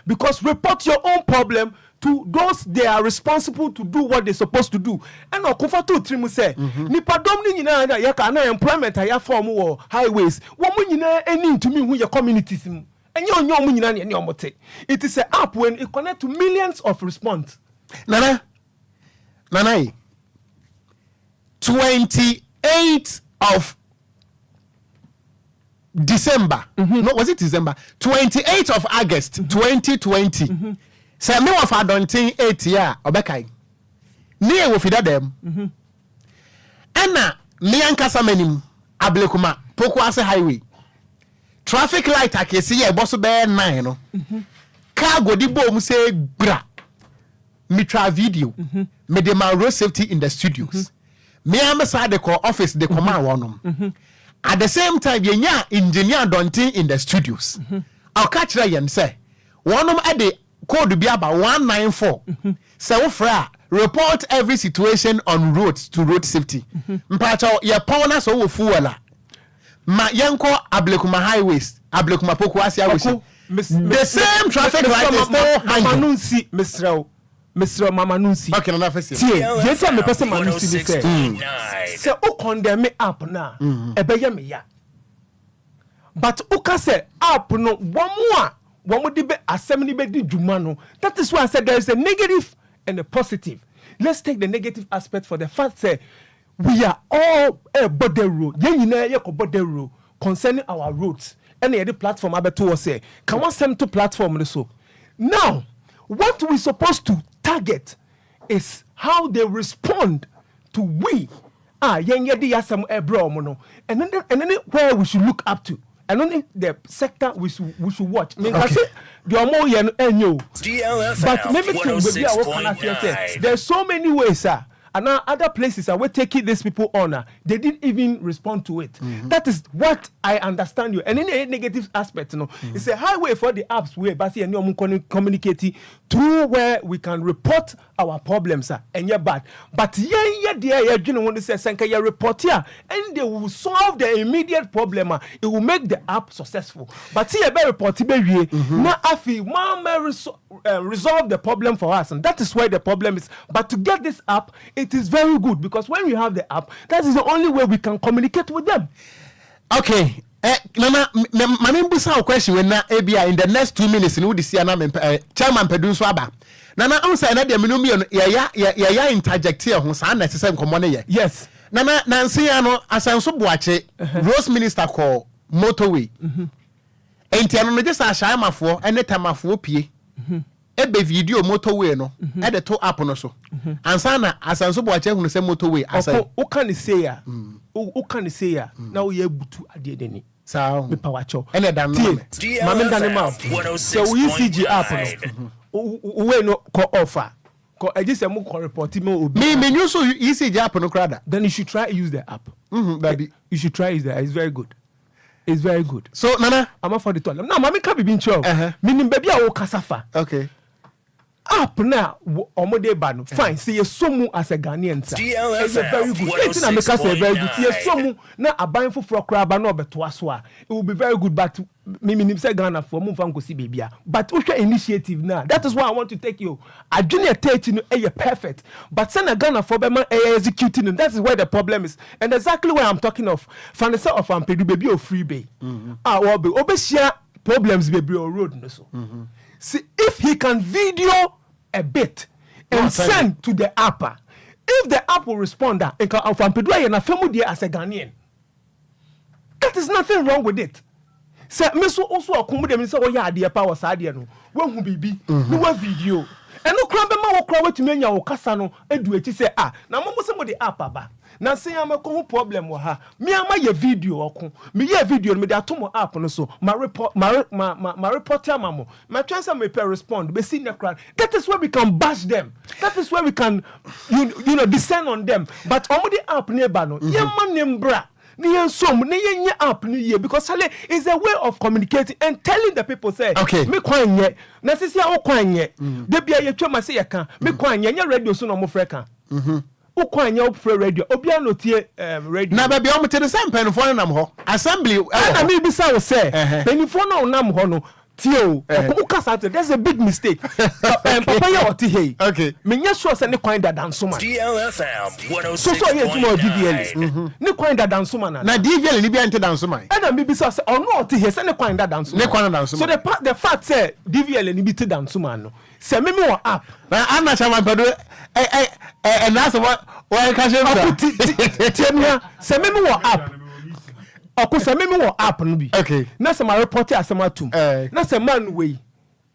because report your own problem to those they are responsible to do what they're supposed to do. And okufa to trimu say nipa dom ni nyina ya ka na employment ya form wo highways wo mu nyina any to me who your communities mu enye onyo mu nyina ne omote. It is an app when it connect to millions of response. Nana 28th of December. No, was it December? 28th of August 2020. Say me of adontin 8 year obekai. Niye wo fida dem. Ana me ankasa manim ablekuma poko ase highway. Traffic light akesi ye boso be 9 no. Car go di bom say bra. Me try video. Me dey my road safety in the studios. Me am side the office the command one. At the same time, yenya engineer Dontin in the studios. I'll catch that and say, one of the code be about 194. So fra report every situation on roads to road safety. Mpacho ya pona so wo fuela. Ma yanko ablekuma highways, ablekuma pokuasi highways. The same traffic light is still hanging. Mr. Mama Nunsi. Okay, no face. Yes, I'm a person Manusi say. Say o condemn app na ebeye me ya. But o ka say app no one mo de be asem ni be di dwuma no. That is why I said there is a negative and a positive. Let's take the negative aspect for the fact say we are all a border road. Yen nyina ye ko border road concerning our roads. And the platform abeto was say can one send to platform so. Now, what we supposed to target is how they respond to we. And then where we should look up to. And only the sector we should watch. I mean, I say the more but maybe there's so many ways, sir. And now other places are we taking these people on. They didn't even respond to it. That is what I understand you. And any negative aspect, you know, it's a highway for the apps where Basi and communicating through where we can report our problems, and you're bad. But you know, when they say Sanka, you report here, and they will solve the immediate problem. It will make the app successful. But see, a very report, now I feel resolve the problem for us, and that is where the problem is. But to get this app, it is very good because when we have the app, that is the only way we can communicate with them. Okay. Nana, my member question when ABI in the next 2 minutes in Udisia chairman Pedun Swaba. Nana, I'm saying that the minimum ya interject here on San necessary common. Yes. Nana, Nancy, as I'm so watching, Rose Minister call motorway. And Tiano just a shama for any time of whoopie. Ebe video motorway no e the to app no so ansana asanso bo ache hunu se motorway asa o kan say ya o kan say ya na o ye butu ade de ni sa me pawacho ene dan no mame dan ma so we CG app no we no ko offer ko eji se mo ko report me obi me new so ECG app no krada then you should try use the app baby you should try use that. It's very good. It's very good. So Nana, I'm for the toilet. Now, mommy can't be being sure. Meaning, baby, I will casafa. Okay. Up now, omode ban. Fine. See, you somu as a Ghanaian. DLFM. It's very good. It's in America. Very good. See, you somu now a buying for crab no but waswa. It will be very good. But me say Ghana for move and go see baby. But what's your initiative now? That is why I want to take you. A junior teaching you perfect. But send a Ghana for them executing them. That is where the problem is. And exactly where I'm talking of. From the side of Ampedu baby or free bay. Well be obeshare problems baby or road no so. See, if he can video a bit and send to the app, if the app will respond that and can as a Ghanaian, that is nothing wrong with it. Say, me so also accommodate me say, oh yeah, the power side no. When will be no video. And no crab ma wo crowd to me nya wo kasa no edu echi say na mo say mo the app aba. Na say am ko problem wo ha. Me ama ye video okun. Me ye video me dey atom app no so. My report am mo. My chance me per respond. Be see na crowd. That is where we can bash them. That is where we can you know descend on them. But omo the app nearby no. Ye man nembra. App because it's a way of communicating and telling the people say okay me kwanye na sisi a kwanye de bia ye twema say ye kan me kwanye nya radio so no mo freka o kwanye o frɛ radio obia no tie radio na ba bia o mte the same penfo nam ho assembly na me bisa wo say penfo no nam ho no Tio, there's a big mistake. Papa ya oti hey. Okay. Me nya sure say ne kwan da danso man. DLFM 106.9. So ye tumo DVL. Ne kwan da danso man na DVL ni bia ente danso man. E na me bi say ono oti hey say ne kwan da danso. Ne kwan da danso. So the fact say DVL ni bi te danso man no. Say me wo app. Na ana chama pedo na so what ka she bra. Tiemia say me wo app. Okusa me wo app no bi. Okay. Na say my report asema tum. Na say man we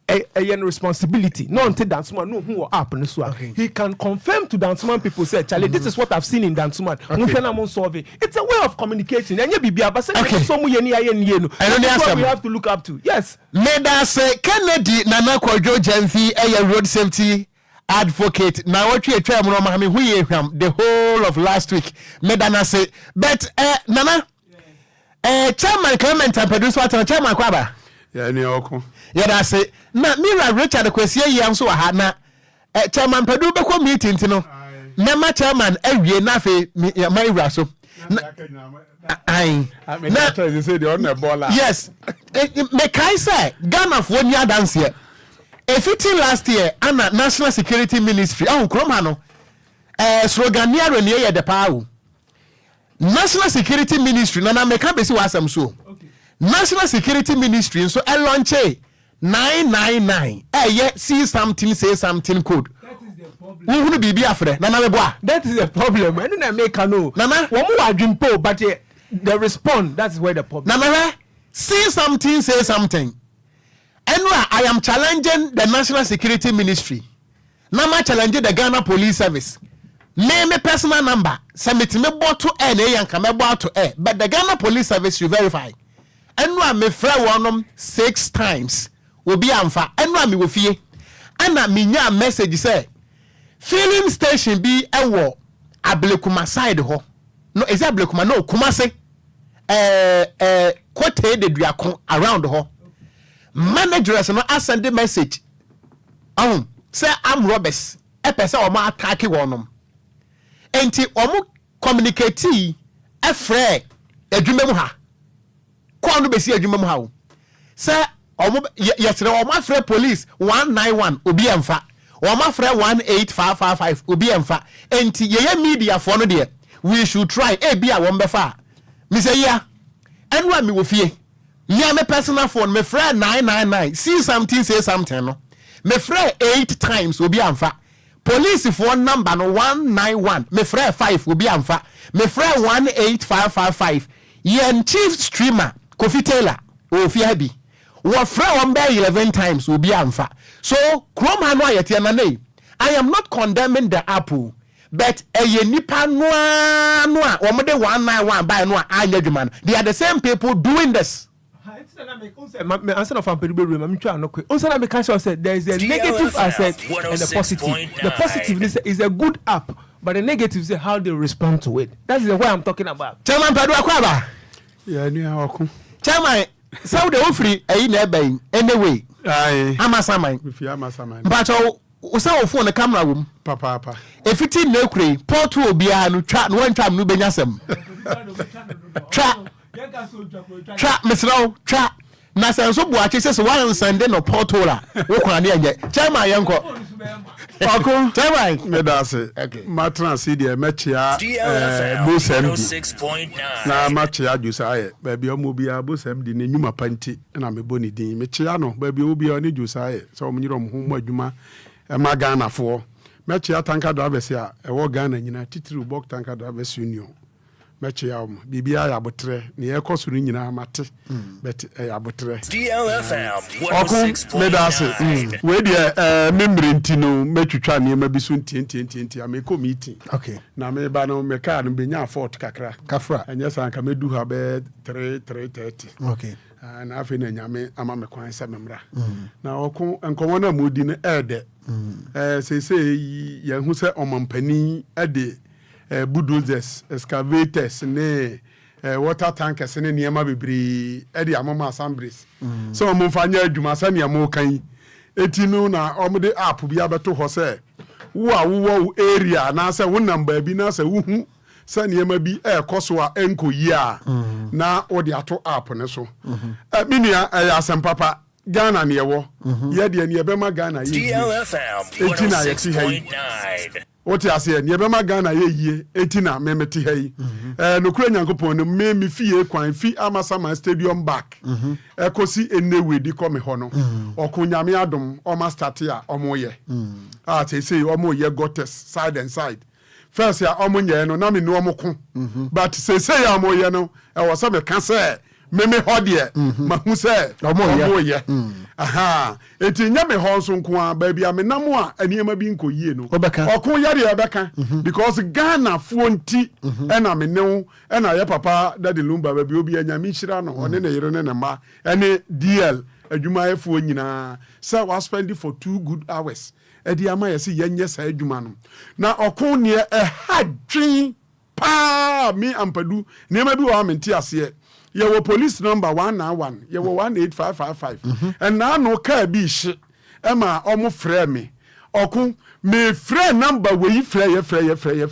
a responsibility. No until dance man no who app no so. He can confirm to dance man people say Charlie this is what I've seen in dance man. It's a way of communicating. And you be but say so mu ye ni aye ni no. That's what we have to look up to. Yes. Meda say Kennedy Nana Kwadwo Jamfi road safety advocate now what you try mo ma me hu ye hwam the whole of last week. Meda na say but Nana chairman Clement and producer chairman kwaba ya ni oko ya da say na Mira Richard Kwesi yi am so ha na chairman Padu be ko meeting no na ma chairman awie na fe ya ma Ira so ai na tell say the on the ball yes me kai say Ghana for nya dance here efiti last year ana National Security Ministry kroma no slogan near ne ye de paawo National Security Ministry na meka besi wasam so National Security Ministry so launch 999 see something say something code. That is the problem. Who bibi afre na me boa. That is the problem. When na make no. Nana wo mu adwimpo but the respond that's where the problem. Nana see something say something. Anyway, I am challenging the National Security Ministry. Nama challenging the Ghana Police Service. Me personal number submit me bottle na yanka me bottle but the Ghana Police Service you verify enwa me frɛ wonom 6 times obi amfa enwa me wo fie ana me nya message say filling station bi ewo Ablekuma side ho no is Ablekuma no Kumase Kote de Duakon around ho managers no send the message say I'm robbers pese o ma attack wonom enti omu communicate efre adwuma mu ha kwa no besi adwuma mu ha o say omu yesere omu afre police 191 obi amfa omu afre 18555 obi amfa enti ye media for no de we should try bia wo mbefa me say ya enwa me wo fie me me personal phone me frɛ 999 see something say something no me frɛ 8 times obi amfa police phone number no 191 me frɛ 5 obi amfa me frɛ 18555 yen chief streamer Kofi Taylor ofia bi wo frɛ on by 11 times obi amfa so chrome ha no ayete na nei I am not condemning the apple but eye nipa no a omode 191 by no anya dwuma they are the same people doing this. My answer of room. I'm trying to there is a negative asset and a positive. The positive is a good app, but the negative is how they respond to it. That's the way I'm talking about. Chairman Padu Akwaba. Yeah, ni oko. chairman so the free na ebe anyway amasaman but o phone the camera room papa if it in ekure port obia no twa no one time no benya sem twa mesro twa na say so buache say one Sunday no portola we kwa na anye chairman yenko Oko chairman me da say matra see the mechia bosem na machia jusaye baby omo bia bosem di n'enwuma panti na me boni din mechia no baby obi oni jusaye so omo nyiro mo ho adwuma e ma Ghana fo mechia tanka drivers a e wo Ghana nyina titiri bok tanka drivers union mechia bibia ya botre ne ekoso no nyina mate but ya botre DLFM 106.9 we dey memory ntino metwitwa ne ma bisu nti ameko meeting okay na me ba no me car no benya fort kakra kafra anya san ka medu ha be 3:30 okay na afi na nyame ama me kwan sa memra na oko enkomo na modi ne ede se ye hu se omampani ade bulldozers, excavators, ne water tankers, ne niema bibiri, edi amama assemblies. So omo fanya adwuma sa ne amo kan. Etinu na omo de app bi abeto ho se wo area na se wo number bi na se wo hu sa niema bi ekoso a enkoyi a na wo de ato app ne so. Minia asempapa Ghana ne yewo. Ye de ne ebema Ghana ye. DLFM 106.9 What you say, Niabema Ghana ye, etina memeti hey. No kura nyankopon no me fie kwan fi Amasama Stadium back. Ekosi enewe di come hono. Okunyame adom o ma start ya omo ye. Say omo ye gottes side and side. First ya omo ye no na me no omo ko. But say ya omo ye no e wo se me kan say meme hodie mahu say omo ye. Aha, eti nya me ho so nko a ba bia me namo a aniema bi nko yie no. Okon yare obeka because Ghana fuonti ena me ne ena ye papa daddy Lumba ba bi obi anya mi hira no one ne yere ne ne ma ene DL adwuma efuo nyina say was spend for 2 good hours. Edi ama ye se yenye sa adwuma no. Na okon ne hadwin pa mi ampadu niema bi wa menti ase. Your police number 191, your 18555. And now no car be shit. Emma almost free me. Oku me free number where you free. Me free bear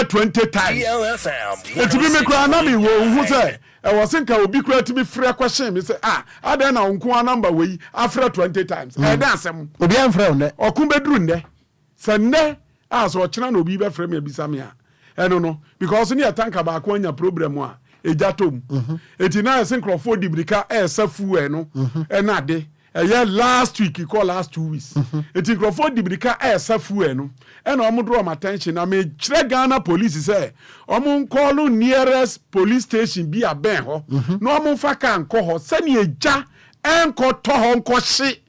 20 times. DLFM. It's be me cry me who say I was think I will be clear to be free question. Me say I then unko number where after 20 times. I dance them. Obi am free Oku bedroom there. Sane as or china no be free me bisamia. No, because ni atanka ba ko anya problem a ejatom eti na synchrophone dibrika safu no na ade last week call last 2 weeks eti synchrophone dibrika safu no na omo draw my attention na me kire Ghana police say omo call nearest police station bi aben ho na omo fa kan ko ho sani eja enko to ho nko hye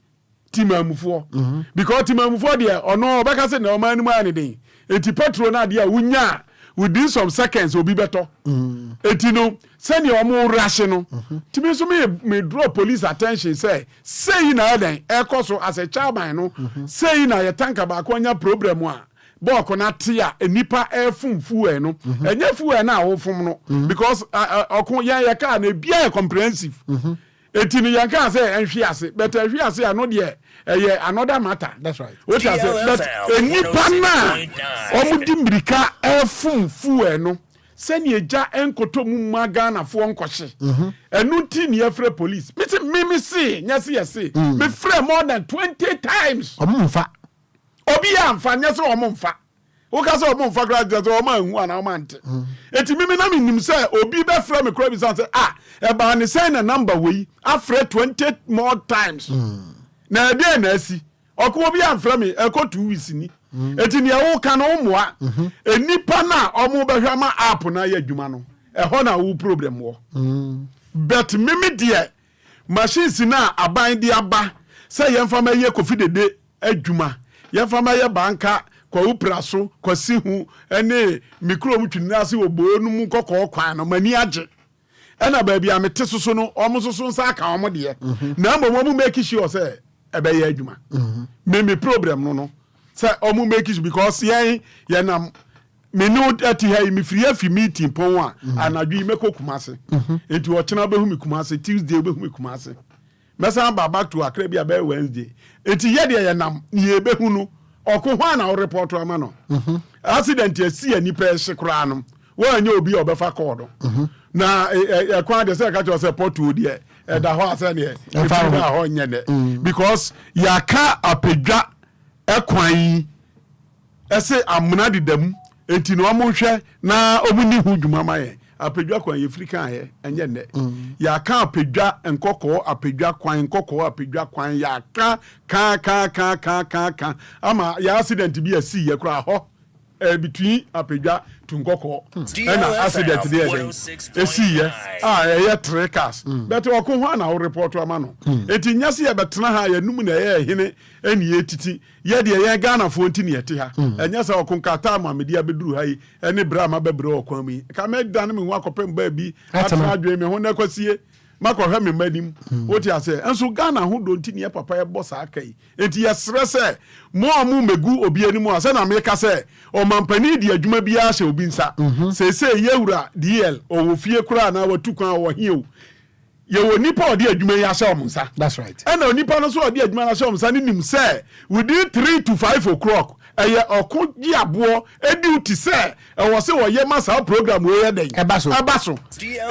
timamufo because timamufo de ono obeka say na omanu ma ne den eti petrol na de a wunya within some seconds will be better. Etino send your more rational. To me, so me draw police attention. Say you know then. So as a child, I know. Say you know you think about when your problem one. Bo kona tia enipa efun fu no. Enye fu na wo fun no because okon ya ka na bia comprehensive. Etino ya ka say enhwe ase, but enhwe ase ano de another matter. That's right. What I say, but enipa na omudi mbirika efun fu no. Seni eja enkoto mu Ghana fo nkohye. Enu ti ne afre police. Me see, nyase yese. Me frɛ more than 20 times. Omumfa. Obi ya mfa nyase omumfa. Wo ka se omumfa graduate o ma hu ana o ma nte. Eti mimi na minim se obi be frɛ me kra bi say e ba ne say na number we afre 20 more times. Na dey na asi. Okwo obi ya mfrɛ me e ko 2 weeks ni. Eti ne wo ka no moa enipa na omo behwa ma app na ya adwuma no e ho na wo problem wo but mimi de machines na aban de aba say yemfa ma ye kofi dede adwuma yemfa ma ye banka kwa upraso kwa sihu ene mikro mutwini ase obo nu mu kokko kwan no mani age ena ba bia mete soso no omo soso nsa aka omo de na mo make sure say e be ye adwuma mimi problem no say omu make it because yen nam menu ati ha mi free afi meeting pon a anadwi meko Kumase enti o chena behu mi Kumase Tuesday behu mi Kumase mesa ba back to Accra bia be Wednesday enti ye de ye nam ye behu no oko ho na report ama no accident ye si ani pe hye kra no wa anya obi obefa call na kwa de say ka cho say portu de da ho ase ne e fa ho nye ne because ya ka apedwa ekwan ese amuna didam enti no mo hwe na omuni hu dwuma maye apedwa kwan ye frika ye enye ne ya ka apedwa enkoko apedwa kwan enkoko apedwa kwan ya ka ama ya accident bi asi ye kura ho between apedwa to nkoko na accident there esi ye ye 3 cars but oko ho na report ama no enti nyase ye betena ha ye num na ye hene eni etiti ye de ye Ghana fo ntini ye te ha enyasa oko nkata ma media beduru ha yi eni bra ma bebre okwan mi ka me dan me ho akopem ba bi atena adwe me ho na kwasie makɔhwɛ me manim woti ase enso Ghana ho do ntini ye papa ye boss akai enti ye sere se mo amu megu obi animu ase na me ka se o mampani di adwuma bia hye obi nsa se yewura DL o wo fie kura na watu kwan wo hie ye wo nipa odi adwuma ya hye omunsa that's right and onipa no so odi adwuma na hye omunsa ni nim se within 3 to 5 o'clock eye Okogyeabour duty se wo se wo ye masa program we ye den ebaso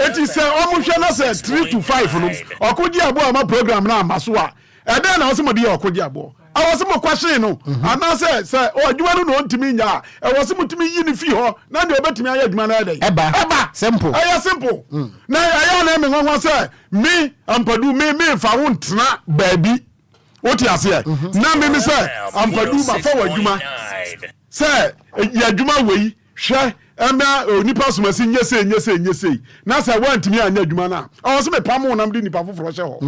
eti se omuhwe na se 3 to 5 no Okogyeabour ama program na amaso a eden na wo se mo di Okogyeabour awose mo kwahye no ana se adwuma no no ntimi nya awose mutimi yi ni fi ho na de obetimi aye adwuma na eden eba simple na aya na me nwanwa se me ampadu me fa wo ntena baabi woti ase na me se ampadu ma fa wadwuma se ya adwuma wei hwe ema onipa somasi nyese na se wantimi anya adwuma na awose me pam wo nam de nipa foforo hye ho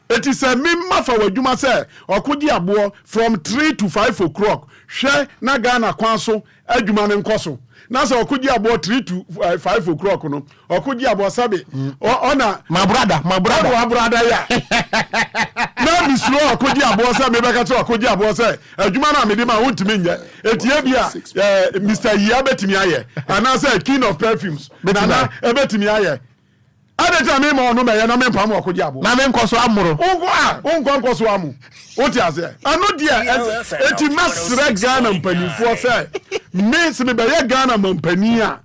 eti se mimma fa wadwuma se Okogyeabour from 3 to 5 o'clock hwe na Ghana Kwanso adwuma ne nkoso na se Okogyeabour 3 to 5 o'clock no Okogyeabour sabe ona my brother ya na misro Okogyeabour se me beka che Okogyeabour se adwuma na me de ma wontimi nya etie bia Mr. Yia betimi aye ana se king of perfumes na ebetimi aye adeta me ma onu me ya na me pam Okogyeabour na me nkoso amuro nkoso amu oti ase anu dia eti masre Ghana mpanifo se me se me be ye Ghana mampani a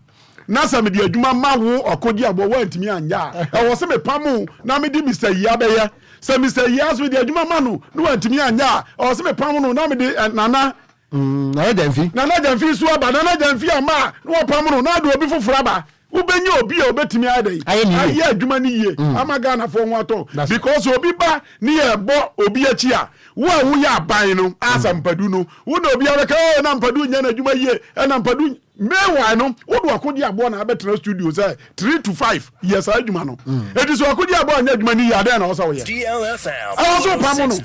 na se me di adwuma ma wo Okogyeabour wantimi anya e wo se me pam na me di Mr. Yia be ye se Mr. Yia so di adwuma ma no wantimi anya e wo se me pam no na me di nana na jamfi so aba nana jamfi ama no pam no na do obi foforo aba ubenye obi obetimi adai aye adwuma ni ye ama Ghana fo ho ato because obi ba ni ye bo obi achi a wo ya aban no asampadu no wo na obi abeka na mpadu nya na adwuma ye na mpadu mewa no wo do Okogyeabour na abetra studio say 3 to 5 yes adwuma no edi so Okogyeabour nya adwuma ni ye adai na wo sa wo ye DLFM also pam no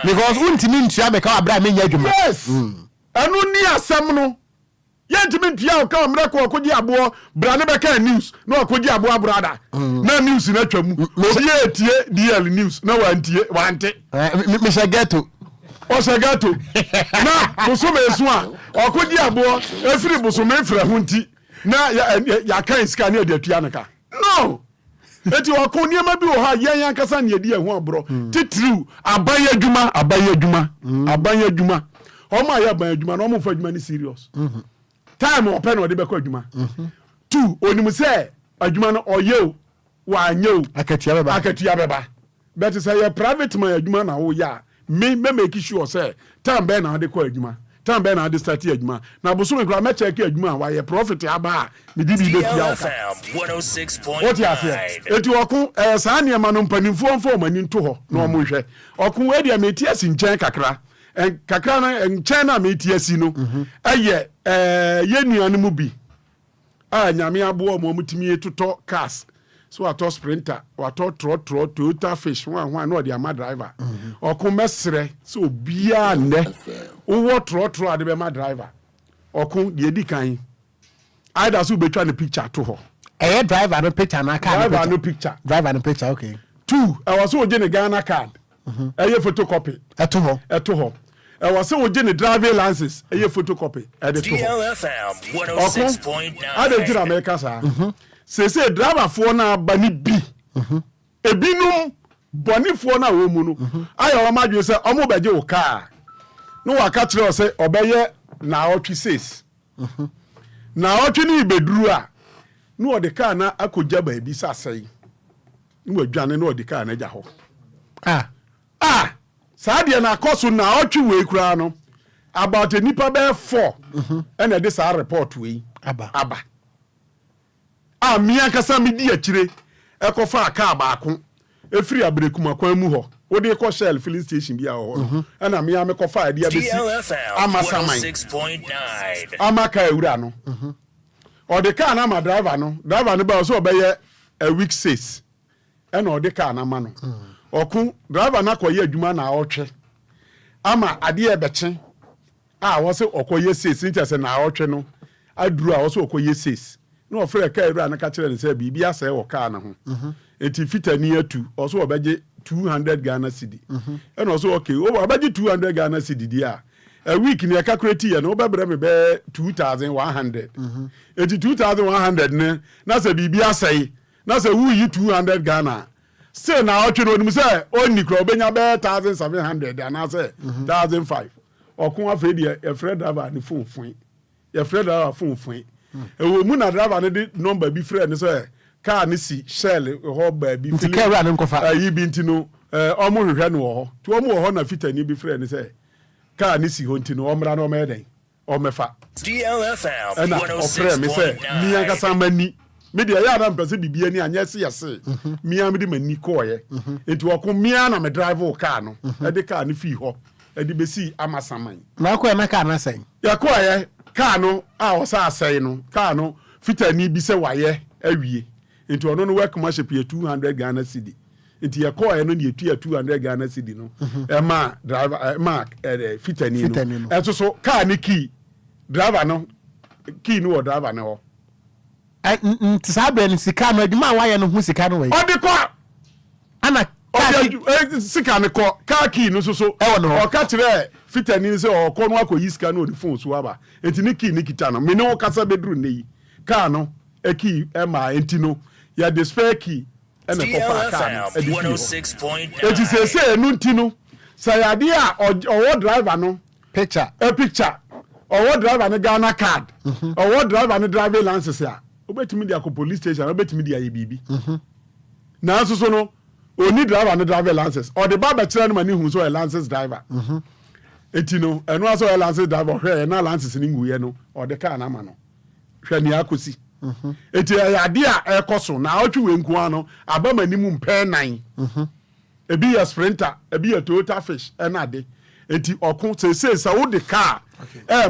because untimi ntua beka abra me nya adwuma yes anu ni asem no yentimi ntua ka omre ko Okogyeabour brane beka news na Okogyeabour brada na news na twamu obi etie DL news na wante me segato na busome esu a Okogyeabour efiri busome efra hunti na ya kan ska na de atua naka no eti okoniema bi wo ha yan kasa na edi ehu abro titru abaye adwuma oma ya ban adwuma na omo fa adwuma ni serious time open no de be ko adwuma 2 onimu se adwuma no oye wa anye akatua beba but say your private man adwuma na wo ya me make sure say time be na de ko adwuma time be na de start adwuma na boso me kra me check adwuma wa ye profit aba me di bi be fia what ya say eti oku saa ne ma no mpanimfo mfo mani nto ho na omo hwe oku we de me tie si nchen kakra kakra na nchen na me tie si no aye ye nuanu mu bi nyame abo mo mutimi toto cars so ato sprinter wato tro Toyota fish one no dey ama driver oku mesre so bia ne wo tro ade be ma driver oku de di kan either so betwa ne picture to ho driver no picture na car driver no picture okay 2 I was so je ne Ghana card photocopy eto ho was so gene driving license a photocopy at the DLFM 106.9. I don't America, sir. Say driver for now, Bunny B. A binum, Bonnie for now, woman. I imagine say, I'm over your car. No, I catch you say, obey now what she says. Now what you need bedrua. No, the car na Okogyeabour be say. No, Johnny, no, the car na jaho. Sadia na koso na otwe we kura no about a nipa be 4 and this our report we aba mi akasa mi di akire ekofa aka baako efiri abrekuma kwan mu ho wo de ko Shell filling station bia ho na mi amekofa ade abesi amasaman 106.9 amaka ewura no o de car na ma driver no ba so obeye a week 6 and o de car na ma no Okun driver na koye adwuma na awotwe ama ade e beche wo se okoye 6 nti se na awotwe no aduru wo se okoye 6 no ofre ka ewura na ka kire ne se bibia ase wo car na ho enti fitani atu wo se obeje 200 Ghana cedi and also okay wo obeje 200 Ghana cedi dia a week ni calculate ye no obebre me be 2100 enti 2100 ne na se bibia sei na se wu yi 200 Ghana say na otwe no nim say oni kro obenya be 1700 and say 1005 okun afa di e friend driver ni phone fun e friend driver phone fun e wo mu na driver ne di number bi friend say car ni si Shell ho ba bi fili car na nkofa ayi bi ntino omo hwehwe no ho to omo ho na fitani bi friend say car ni si ho ntino omra no meden o mefa DLFM 106.9 mi akasa mani media ya na mpese bibia ni anya se yese mia me de mani koye enti woko mia na me drive o car no e de car ni fi ho e de besi amasaman na ko na car na sen ya koye car no a o sa asai no car no fitani bi se waye awie enti ono no work ma ship 200 Ghana cedi enti ya koye no ni etu 200 Ghana cedi no e ma driver ma fitani no e so car ni key driver no key no driver no ho ntisabe ni sika no adwuma waye no hu sika no we odi ko ana sika ne ko car key no so o ka kire fitani se o ko no akoyi sika no odi phone so aba enti ni key ni kita no me no kasa bedru nei car no e key e ma enti no ya the spare key e me ko fa car no e di 106.9 enti se enu enti no sayade a o driver no picture o driver ne Ghana card o driver ne driving license ya obetimi dia ko police station obetimi dia ye bibi na so no oni driver no driver license or the barber kira no mani hu so a license driver etino eno aso a license driver hwe na license ni nguye no or the car na ma no hwe ni akosi eti ya de a ekoso na otwe nku ano abamani mu mpe nan ebi ya sprinter ebi ya Toyota Fish na de eti okun se wo the car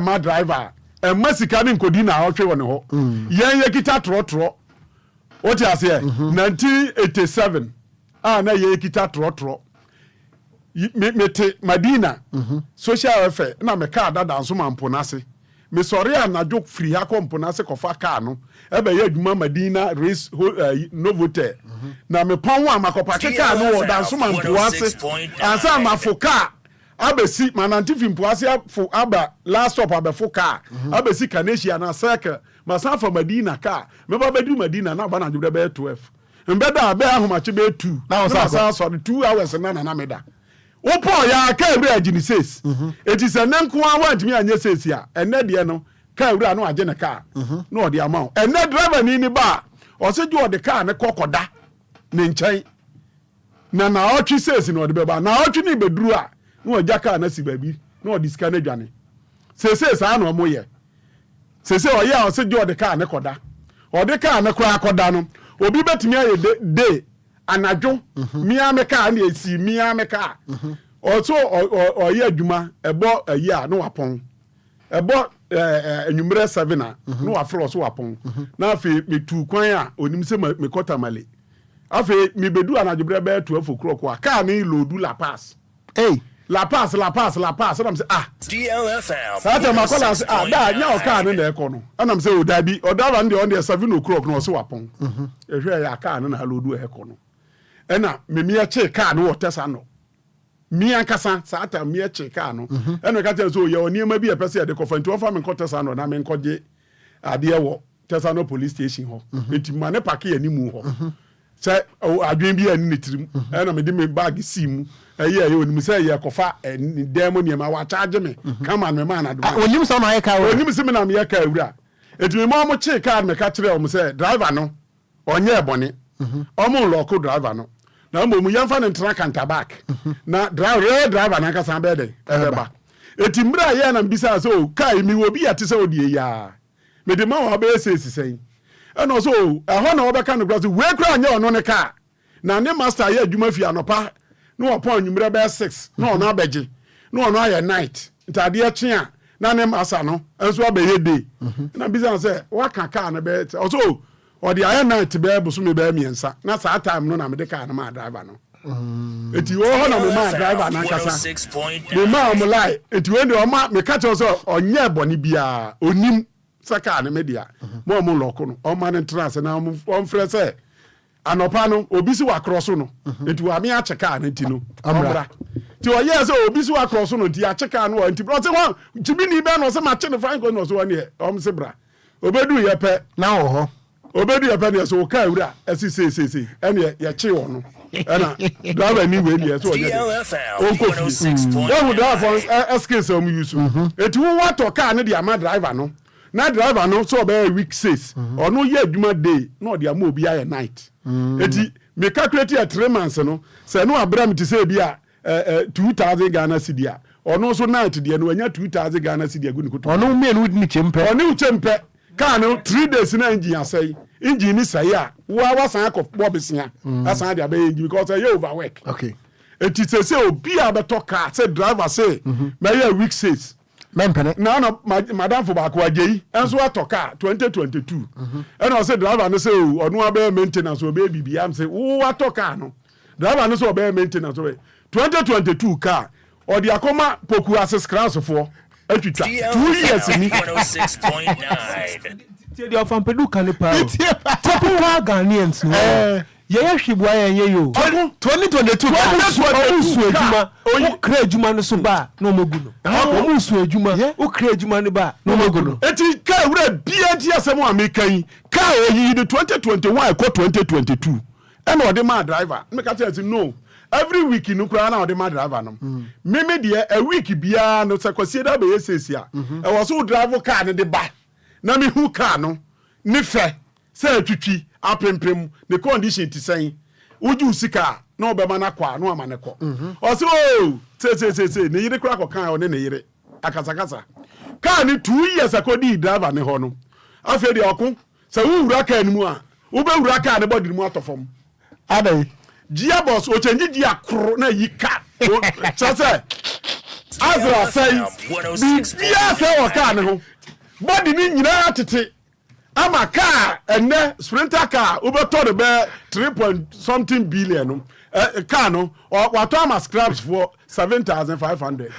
ma driver masika ni nkodi na otwe woni ho yen ye kita trotro what you say 1987 na ye kita trotro mete Madina social welfare na me car dada nso mampo na se me sori anajo free ha kompo na se kofa car no e be ye adwuma Madina race Novotel na me pon wa makopa car no wo dan so mampo ase ansa mafoka abesi manantifi mpoase fo aba last stop abefo car abesi Kanesia na circle masafa Madina car meba bedu Madina na bana jure be 12 mbeda be ahomache be 2 na sa so 2 hours na meda opo ya ka ewura agini says eti se nanko awantimi anye says ya enne de no ka ewura no age ne car no ode amount enne driver ni ba o se ju ode car ne kokoda ne nchen na otwi says no ode be ba na otwi ni beduru a no jaka na si baby no diska na dwane sese sa na omoye sese o ya o se jo de ka ne koda o de ka ne kura koda no obi betimi aye de anajo mia me ka na esi mia me ka o so o ye adwuma ebo ayi a no wapon ebo enumere 7 na no wafro so wapon na afi metu kwan a onim se me kota male afi me bedu anajo bre be 12 o'clock a ka ni lodu la pass La pass. I'm say DLFM. Sata makola say da nya o car na eko no. Anam say o da bi o da van de on the 7 o'clock no so wapon. Ehwe ya car na lodu eko no. Ena me che car no wotesa no. mi ankasa saa ata mi eche car no eno ka tell so ye oniema bi e pese de kofa nti ofa me nkotesa no na me nkoje ade wo tesa no police station ho enti ma ne park ya ni mu ho say adwen bi ani netirim eno me de me bag si mu eye onim say ye kofa demo niema wa charge me come me man adu onim so na ye car onim se me na me ye car wura enti me mo che car me ka kire o mo say driver no onye ebone o mo lock driver no na mo mu yamfa ne tra kanta back na driver na kasa be de eba eti mbra ye na mbisa so kai mi obi ate se odie ya me de ma wa be sesisen eno so ehon na obeka no glass we kra anya ono ne ka na ne master ye adwuma fi anopa no opon anwumre be 6 no ono abeje no ono aye night ntade e twe a na ne master no enso abehe day na mbisa se wa ka ka na be so odi aye night be busu me be miensa na saa time no na me de car na ma driver no eti wo ho na me ma driver na kasa me ma mo lai eti we de o ma me ka cho so onye boni bia onim saka na media mo lokko no o ma ne trance na on frese anopa no obi si wa cross no eti wa me a cheka na ti no amra ti o ye so obi si wa cross no ti a cheka no enti bro se won tibini be no se ma che no fine ko no so won ye o se bra obedu ye pe na wo ho obedu ye pe ne so ka wura asi se ene ye che wo no ena driver ni we ni so onye o driver excuse am use eti wo wato car ne dia ma driver no na driver no so be week 6 ono ye adwuma day no dia ma obi aye night eti me calculate ya 3 months no se no abram ti se bia 2000 Ghana cedi a ono so night dia no anya 2000 Ghana cedi agu ni kuto ono me no ni chempe ono chempe car no 3 days na engine asai engine ni sai a wa san akọ bobisia asan dia be engine because you overwork okay eti se obi abeto car say driver say me ya week 6 mempene na madam for back wagei enso atoka 2022 and I say driver no say onu abe maintenance o be bibia am say wo atoka no driver no say o be maintenance o 2022 car or the akoma poku access class for atwitwa 2 years ni 106.9 the ofan pedu kanipa popular Ghanaians no ye hwebua ye yo 2022 usu ejuma o kra ejuma no so ba no mogu no usu ejuma o kra ejuma no ba no mogu no eti ka wura bia nti asem amekan ka oyi the 2021 ko 2022 and o de ma driver me ka tell you no every week no kra na o de ma driver no me de a week bia no sakwase da be yesesia e wo so drive car ne de ba na me hu car no ne fe say twitwi apempem the condition ti say uju sika na obema na kwa no amane ko o se o se ne yire kra ko kan o ne yire akasakasa car ni 2 years akodi driver ne ho no afi de okun se wu wura car ni mu a wo be wura car ne body mu atofom adai gia boss o change gia kro na yi car se azra say bia se o car ne ho body ni nyina tete ama car ene sprinter car ubeto de be 3 billion no car no wato ama scraps for 7,500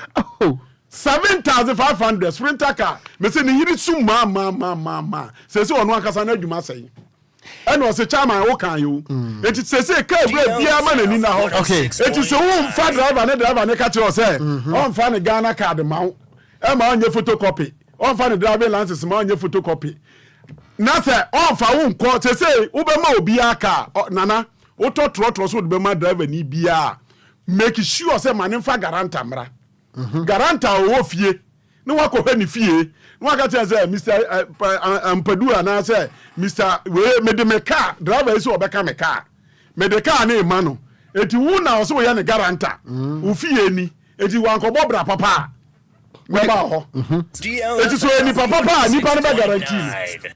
7,500 sprinter car me say ni yiri su ma se onu akasa na adwuma sei ene o se chairman wo kan yo enti se car bra bia ma na ni na ho enti se wo mfa driver ne ka che o se on fa ne Ghana card ma wo e ma onye photocopy on fa ne driving license ma onye photocopy na se on fa wo nko se wo be ma obi aka nana wo to trotro so be ma driver ni bia make sure say man nfa garanta mra garanta wo fie no wa ko ni fie no wa ka say Mr Ampadua na say Mr we me de me car driver is obeka me car me de car na ma no eti wo na so ya ne garanta wo fie ni eti wa nko bobra papa meba ho eti so ni papa ni pa no be guarantee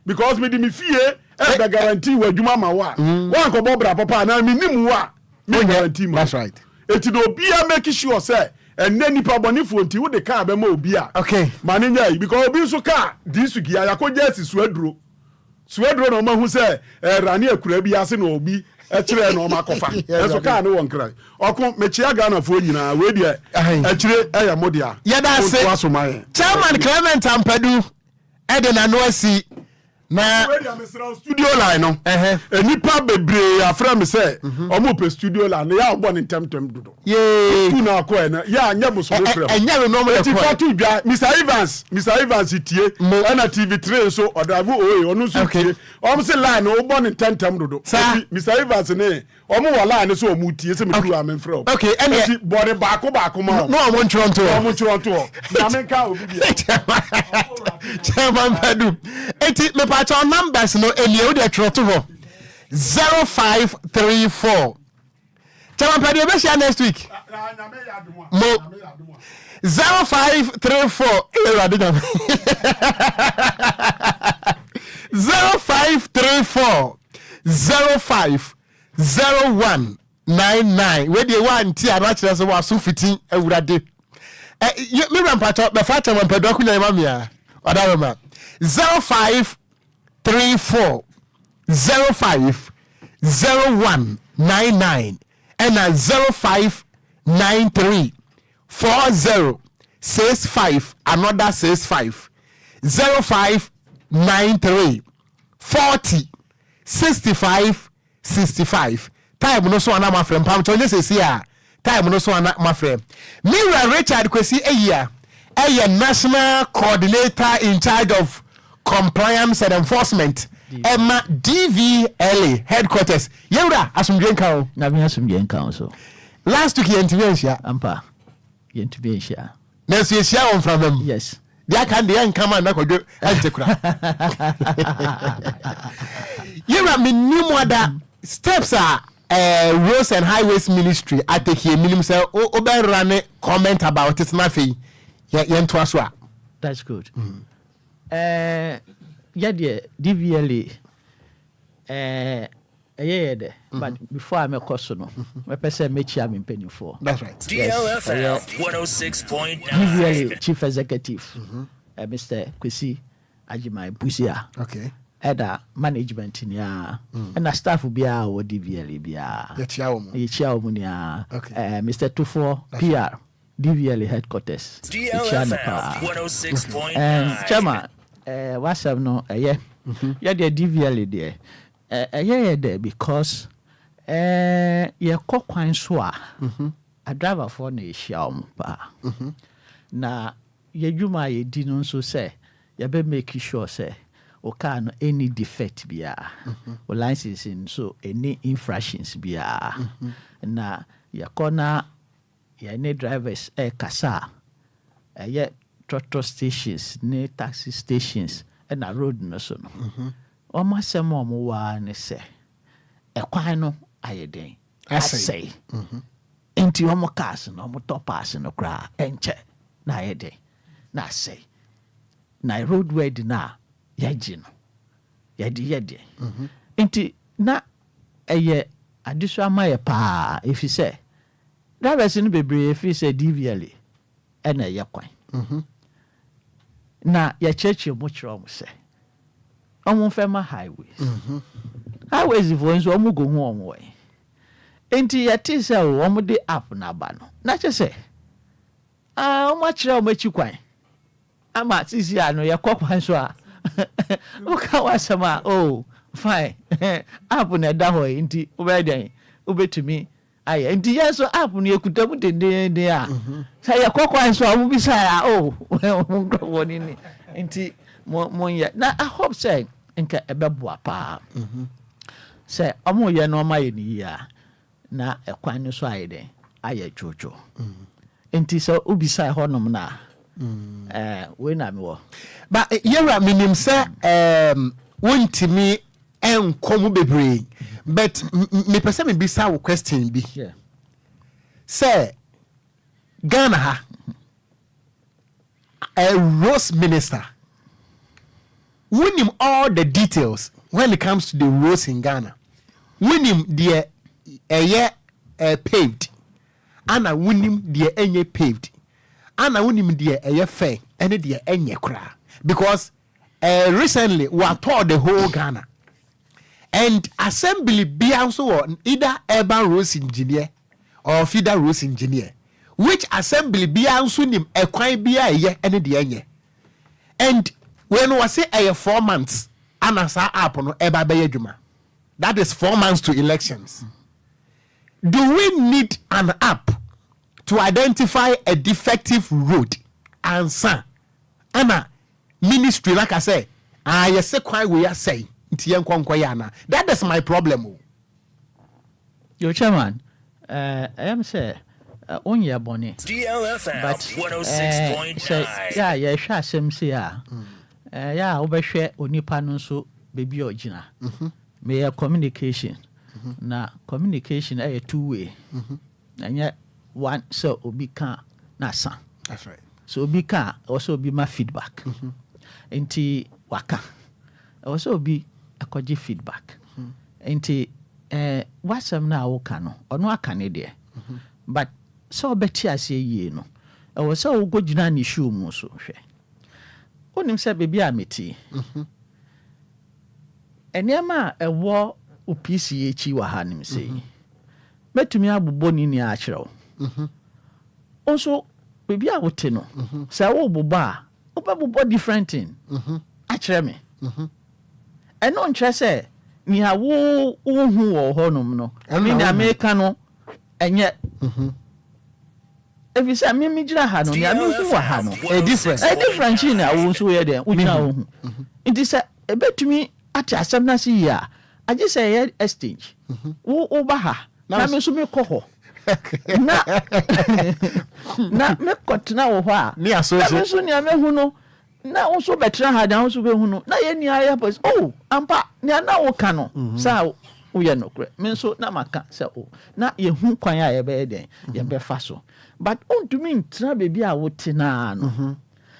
because me di me fie e be guarantee wa adwuma ma wa nko bobra papa na me nim wa me guarantee ma that's right eti do bia make sure say enne nipa bonifo nti wo de car be ma obi a okay manenya because obi so car di su gia yakoja si suadro no ma hu say rani akura bi ase na obi ekire no ma kofa eso car no won kra okun mechia Ghana fo nyina we de ekire eya modia yeda se chairman Clement Ampadu ede na no asi na studio line no nipa bebree afra me say omo pe studio line ya ogbo ni tem dodo ye tu na ko na ya anya boso be frem enya we normal ko fatu dwa Mr Evans tie na TV3 so odavu oye onu so tie omo se line ogbo ni tem dodo Mr Evans ne omo wa line so omo tie se me tu amen frem okay enti body baako ma no omo Toronto na men ka obi bia chairman Padu enti me pa numbers no elie we dey trot ho 0534 chairman Padu e be share next week mo 0534 0534 050199 we dey one ti anachire so waso fitin awurade me rampato be fa chairman Padu akunya ma mia odawema 0534 050199 and 0593 4065 another 65 0593 40 65 time no so ana ma frem pam cho say time no so ana ma frem Mira Richard Kwesi eya national coordinator in charge of compliance and enforcement Emma DVLA headquarters yewra asumdwen kan na me asumdwen kan so last week intervention ampa intervention na so yeshia on from them yes dia kan dia nkama na kodwo antekura yewra minimum other steps are roads and highways ministry at the here minimum say oben run comment about it na fe yento aso. That's good. Yeah, the DVLA. But before I'm a customer, my person make I'm in penny for. That's right. DLFM 106.9. DVLA Chief Executive, Mr. Kwesi Ajimai Busia. Okay. Ada management in ya, and a staff will be our DVLA be Mr. Tufo PR. DVLA headquarters. DLFM 106.9. And Chama, what's up no? Yeah, the DVLA there. There because you cook Kwanso a driver for the Xiaom pa. Na you my didn't so say you be making sure say okay no any defect biya or licensing so any infractions biya na ya corner ya ne drivers kasa ya tractor stations ne taxi stations na road no so no o ma sem o mo wa ne se kwan no ayeden asay enti o mo cars no mo topas no kra enche na ayeden na say na roadway na yaji no yadi enti na eye adisua maye pa if you say drivers no bebre if you say DVLA na ye kwan na ya cheche mo kiro mo say omo fema highways for nso omo go hu omo we enti ya ti say omo de app na ba no na che say omo kiro omo chi kwan ama sisi ano ya kwakwan so a uka wasama fine app na da ho nti obeden obetumi aye nti yeso app na ekutamu dende a say ya kwakwan so omo bi say woni ni nti mo ya na I hope say nka ebeboa pa say omo ye no ma ye ni ya na ekwan so ayede aye jojo nti so obi say honom na we na me wo but yera minim say wontimi enkom bebre but me person me bisa wo question bi say Ghana ha a roads minister winning all the details when it comes to the roads in Ghana winning the paved and winning the enye paved and winning the fair and the enye kra because recently we are told the whole Ghana and assembly be also either urban roads engineer or feeder roads engineer which assembly be also nim ekwan bia ye ene de enye and when we say 4 months anasa app no eba be adwuma. That is 4 months to elections. Do we need an app to identify a defective road? Answer. Anna ministry like I say, I say why we are saying that is my problem. Your chairman, I am say on your bonnet. DLFM But 106.9. Yeah, sure, same say yeah, overshare onipa no so baby original. May communication. Na communication a two-way. And yet one so obi can na san. That's right. So obi can also be my feedback. Enti waka. Also be akoji feedback. Enti wasam na woka no ono aka ne de. But so beti ase yie no. E wo so wo gojina ni show mu so hwe. Onim se baby ameti. Eniama ewo UPCH wa ha nim sei. Metumi abobɔ ni a akyerɛw. Also baby a wote no. Sa wo bobɔ a, wobɛbobɔ different thing. Akyerɛ me. Ɛno nkyerɛ sɛ ni a wo hu wɔ hɔ nom no. Ni na America no ɛnyɛ. If you say me gyina ha no, ni a me hu wɔ ha no. A different thing na wo nso yɛ den. Wo gyina wo hu. Nti sɛ ebetumi ate asɛm na si ya. I just say exchange. Wo ba ha. Na me so me kɔ hɔ. Na me kɔtena wo hɔ a. Ni aso so. Na me so ni me hu no. Na wo so betra ha dan wo so be hu no. Na ye ni aye pos. Oh, ampa ni na wo ka no. Sa wo ye no kre. Me so na maka say oh. Na ye hu kwan a ye be den. Ye be fa so. But ontumi ntra baby a wo te na no.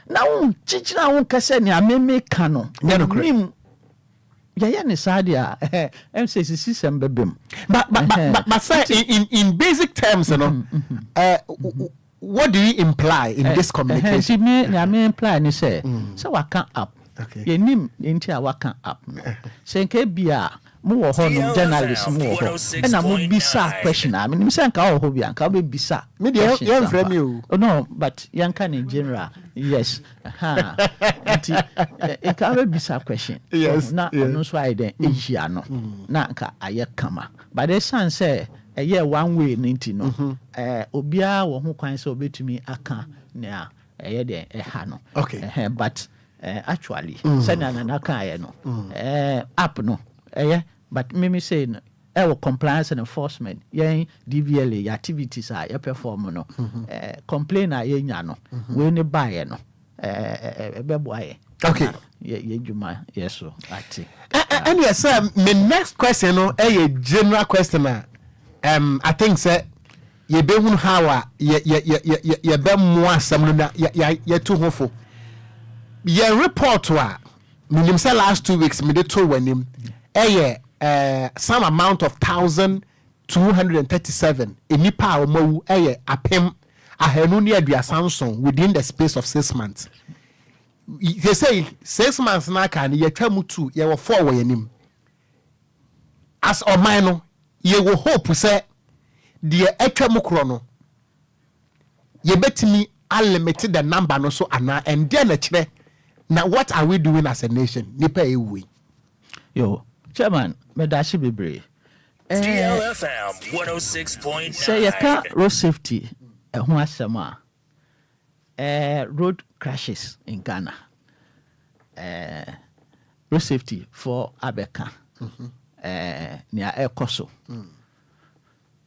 Na wo chichira wo kase ni ameme ka no. Nim yeah, MCC system bebem. But say in basic terms, you know, what do you imply in this communication? See me, I mean imply ni say, so I can up. Ye nim into a waka up. Say ke bia mo wo ho no journalist mo wo ho. E na mo bisa question. I mean, say nka wo ho bia nka wo be bisa. Me dey you frame you. Oh no, but yanka in general. Yes. Ha. Nka wo bisa question. Yes. Na no so I den ehia no. Na nka aye kama. But the san say eye one way ninti no. Obia wo ho kwan say obetumi aka na eye den eha no. Okay. But actually send an aka no. App no. But me say no. Compliance and enforcement. Yeah, DVLA activities are you perform no. Complain a ye nya no. We ne buy no. Okay. Ye juma yes so ati. And yes sir, my next question no a general question I think say ye be hu how ye be mo asem no ye to hofo. Ye report wa minim say last 2 weeks me dey to wanim some amount of 1,237 enipa omawu apem ahenu ne aduasanson within the space of 6 months. They say 6 months na kan ye twa mu 2 ye wo 4 wo yanim. As oman no ye wo hope say de atwa mu kro no ye betimi unlimited the number no so ana and then na kire na what are we doing as a nation nipa ewe yo chairman medashi bebre DLFM 106.9 say yaka road safety ho asema road crashes in Ghana road safety for abeka near ekoso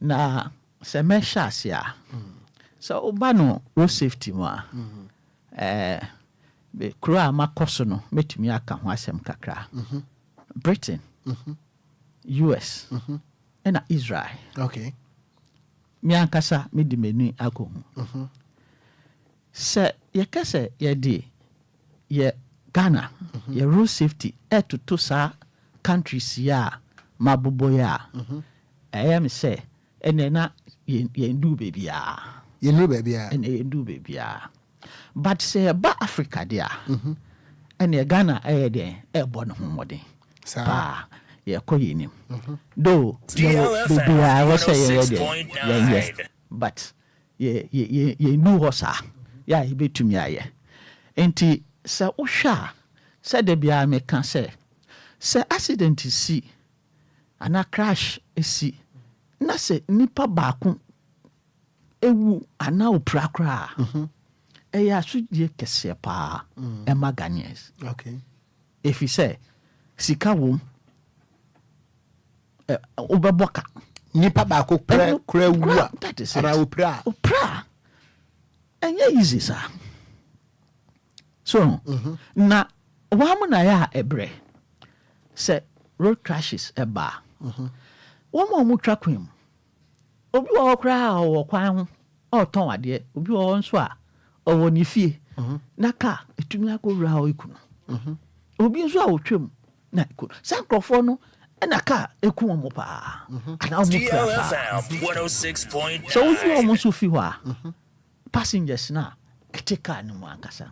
na se mesha asia so obano road safety ma be kura makoso no metumi aka ho asem kakra Britain US and Israel. Okay. Mi ankasa me di menu ago. Se ye kase ye di ye Ghana ye road safety to sa countries ya mabobo ya. Am say ene na ye ndu baby ya. Ye ndu baby ya. Ene ye ndu baby ya. But say ba Africa dia. Ene Ghana de e bon ho modern. Pa ye koyinim do I was say yeah but ye knew hosa ya he betumi aye enti se wo hwa se de bia me kan se sɛ accident si ana crash esi na sɛ nipa baako ewu ana opra kra ɛyɛ asodie kɛseɛ paa ɛma Ghanaians okay if you say sika wom obɛbɔka nipa baako kra wu a ara opra ɛnyɛ easy sir so na wɔn na ya ɛbrɛ sɛ road crashes ɛba wɔn mo twa kwan mu obi wɔ kra wɔ kwan ho ɔtɔn adeɛ obi wɔ nso a ɔwɔ ne fie na ka etumi akɔwura hɔ ekunu obi nso a wotwam na ekunu saa nkurɔfoɔ no ɛna ka eku wɔn paa ana wɔn kra paa so obi wɔn nso fi hɔ a passengers na ɛte kaa no mu ankasa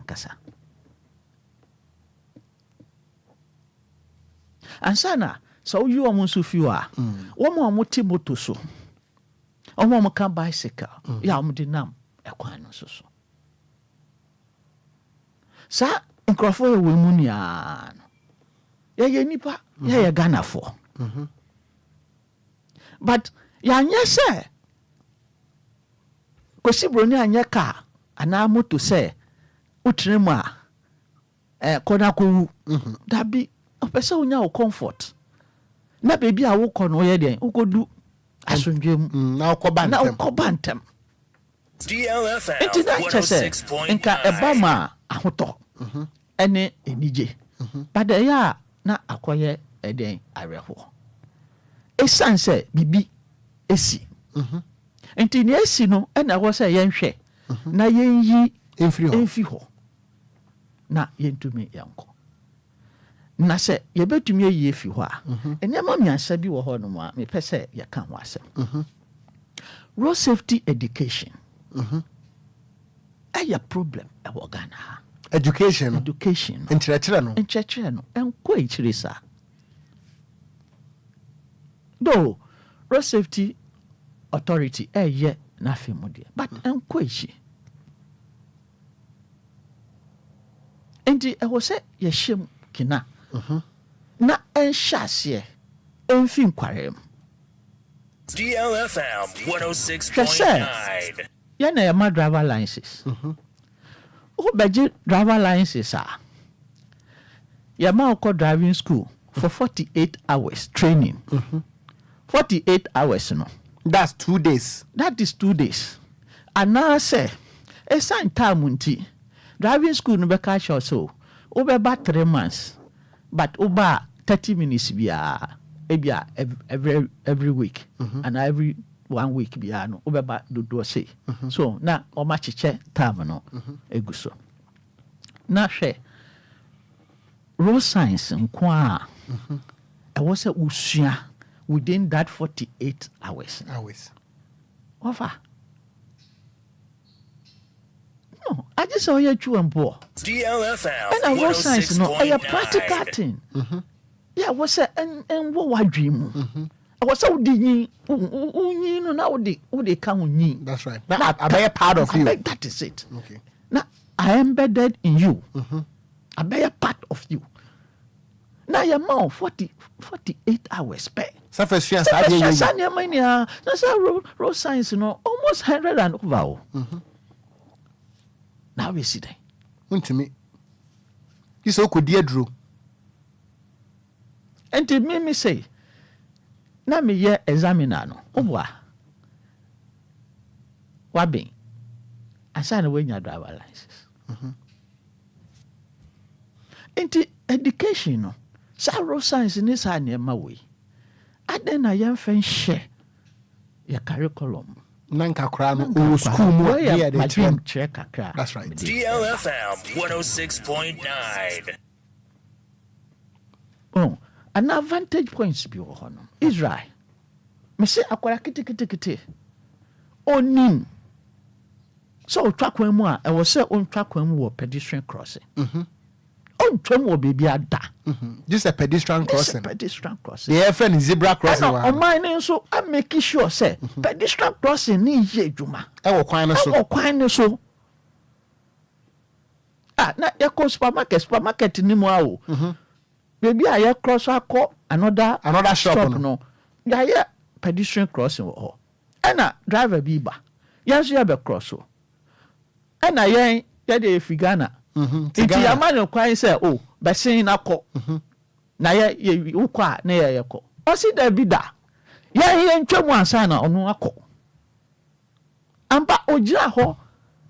ansana so oyi wɔn nso fi hɔ a wɔn te moto so wɔn ka bicycle ya wɔn de nam ɛkwan no so saa nkurɔfoɔ yɛ wɔn mu nyinaa no yɛyɛ nipa yɛyɛ Ghanafoɔ but yɛanyɛ sɛ kwasi broni anyɛ kaa anaa moto sɛ wotene mu a kɔda kɔwu dabi ɔpɛ sɛ wonya wo comfort na baabi a wokɔ no ɔyɛ deɛ wokɔdu asomdwe mu na wokɔba ntɛm DLFM nti na kyɛ sɛ nka ɛba ma ahotɔ ɛne enigye but ɛyɛ a na akɔyɛ ɛdɛn awerɛhoɔ ɛsiane sɛ bibi esi nti ne esi no ɛna ɛwɔ sɛ yɛnhwɛ na yɛnyi ɛmfi hɔ na yɛntumi yɛnkɔ na sɛ yɛbɛtumi ayi efi hɔ a nneɛma mmiɛnsa bi wɔ hɔ nom a mepɛ sɛ yɛka ho asɛm road safety education ɛyɛ problem ɛwɔ Ghana ha education nkyerɛkyerɛ no ɛnkɔ akyire saa though road safety authority ɛyɛ n'afɛ mu deɛ but ɛnkɔ akyi nti ɛwɔ sɛ yɛhyɛ mu kina na ɛnhyɛ aseɛ ɛmfi nkware mu DLFM 106.9 yɛna yɛma driver licenses wobɛgye driver licenses a yɛma wokɔ driving school for 48 hours training 48 hours no that's 2 days that is 2 days anaasɛ ɛsan time nti driving school no bɛka kyerɛ so wobɛba 3 months but woba 30 minutes biara ebia every week and every 1 week biara no wobɛba dodoɔ sei so na ɔma kyekyɛ time no egu so na hwɛ road science nko a ɛwɔ sɛ usua within that 48 hours offer no I just saw you mpo DLFM and road science no a practical thing yeah was say and what wadwim mu was so di unyi no na wo de ka unyi that's right now I be a part of you that is it okay now I embedded in you I be a part of you now your mouth 48 hours pay surface road science no almost 100 and over now we see that untimi is okodi aduro and me say na me ye examiner no obwa waben asana we nya driver license enti education no sa road science ni sa na ma we aden na ye mfa nhye ya curriculum nanka kra no o school mo here dey train check kakra that's right DLFM 106.9 oh an advantage points bi wo hono Israel me say akwara kete onim so twa kwan mu a e wo say on twa kwan mu wo pedestrian crossing on twam wo baby ada just a pedestrian crossing the FN zebra crossing wa on mine nso I make sure say pedestrian crossing ni ye adwuma e wo kwan no so na ya ko supermarket ni mu a wo baby I cross akọ another shop no ya pedestrian crossing ho ana driver bi ba yanso ya be cross o ana yen ya de figana iti amane kwan say oh be sin nakọ na ye ukọ a na ye kọ o si da bi da ye ntwemu ansa na onu akọ ampa ogira ho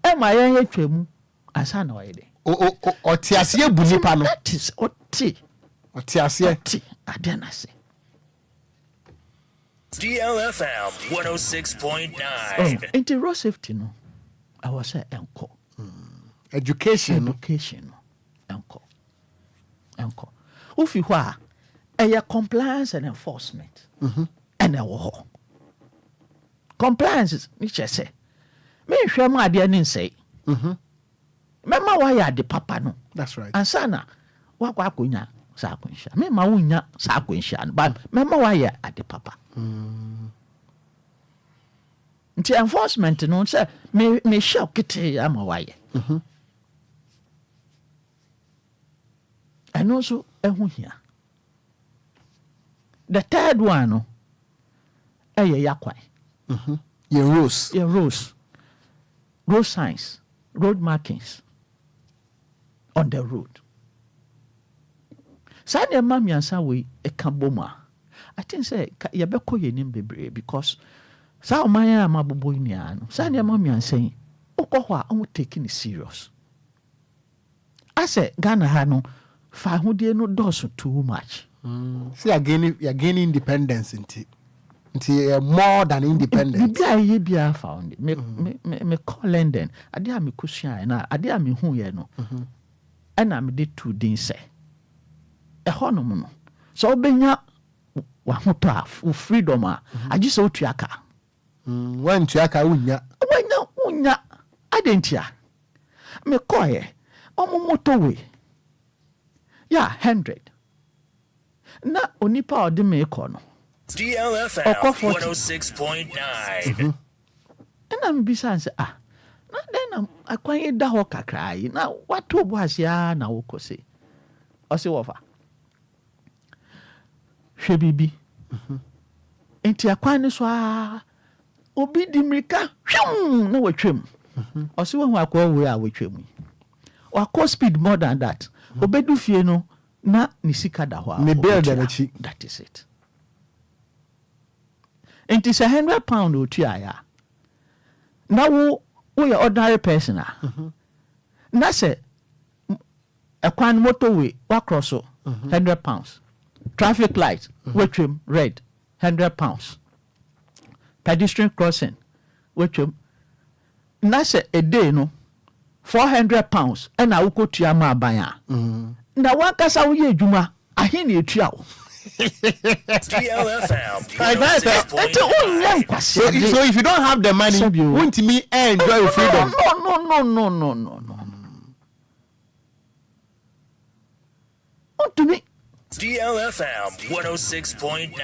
e ma ye twemu ansa na oyede o tiasie bu nipa no that is tiasie adenase DLFM 106.9. Into road safety no I was say enko education no enko ufi hwa e compliance and enforcement and e wo compliance ni chese me hwe ma ade ni nsei mema wa ya de papa no that's right ansana wa kwa akonya sa akonhia mema wonya sa akonhia ba mema wa ya ade papa nti enforcement no say me shock kete ama wa ye and also ehu hia the third one no yakwan your road signs road markings on the road. Sade mami ansa we e kan boma. I think say ye be ko ye nim bebre because sa o man ya mabobo ni ano. Sade mami ansa yi ukọ ho a o taking it serious. I say Ghana ha no fa hodie no doso too much. See you're gaining independence into more than independence. Bia bia found me call London. Ade a me kusua na ade a me hu ye no. Ana me de two din say e honom no so obenya wa hoto freedom a agi so tuaka wan tuaka unya adentia me koye omo motorway ya 100 na onipa ode me ko no DLFM 106.9. Ena mbisa nse na den akwan da ho kakra yi na wato bo asia na wokose ose wofa hwe bibi enti akwan ni so a obi di mrika hwum na watwam ose wo hu akwa wo a watwam wakọ speed more than that obedu fie no na ni sika da ho a me build that is it enti say £100 otua ya na wo we ordinary person na say akwan motorway wa cross £100 traffic light watchim red £100 pedestrian crossing watchim na say a day no £400 and na ukotua ma abanya na wakasa wo ye adwuma ahe na etua wo DLFM. So if you don't have the money, won't me enjoy your freedom? No. To me. DLFM 106.9.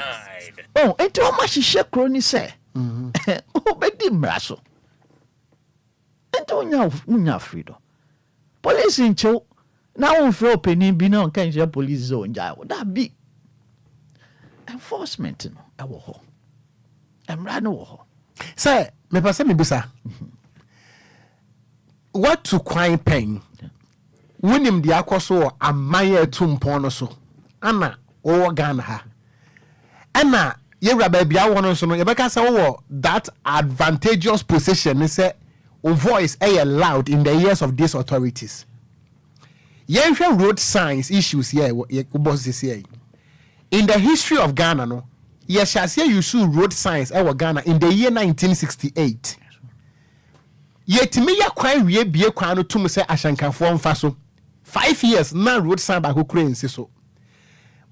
Oh, enti o ma hihye kro ni se. O bedi mraso. Enti unya freedom. Police in cho na won fro opening bi na kan je police zone ja. That be enforcement no ewo ho. Emra no wo ho. Say, me pase me bisa. What to crime pen? Winim di akoso amaye tumpon no so. Ana o Ghana ha. Ana yewra ba bia wono so no ye beka say wo that advantageous position ni say o voice loud in the ears of these authorities. Yenhwe road signs issues here boss this here. In the history of Ghana no, yes shall say you see road signs Ghana in the year 1968. Yet me ya kwan wie bie kwan no tum say ashankafo mfa so. 5 years na road sign ba ko kure nsi so.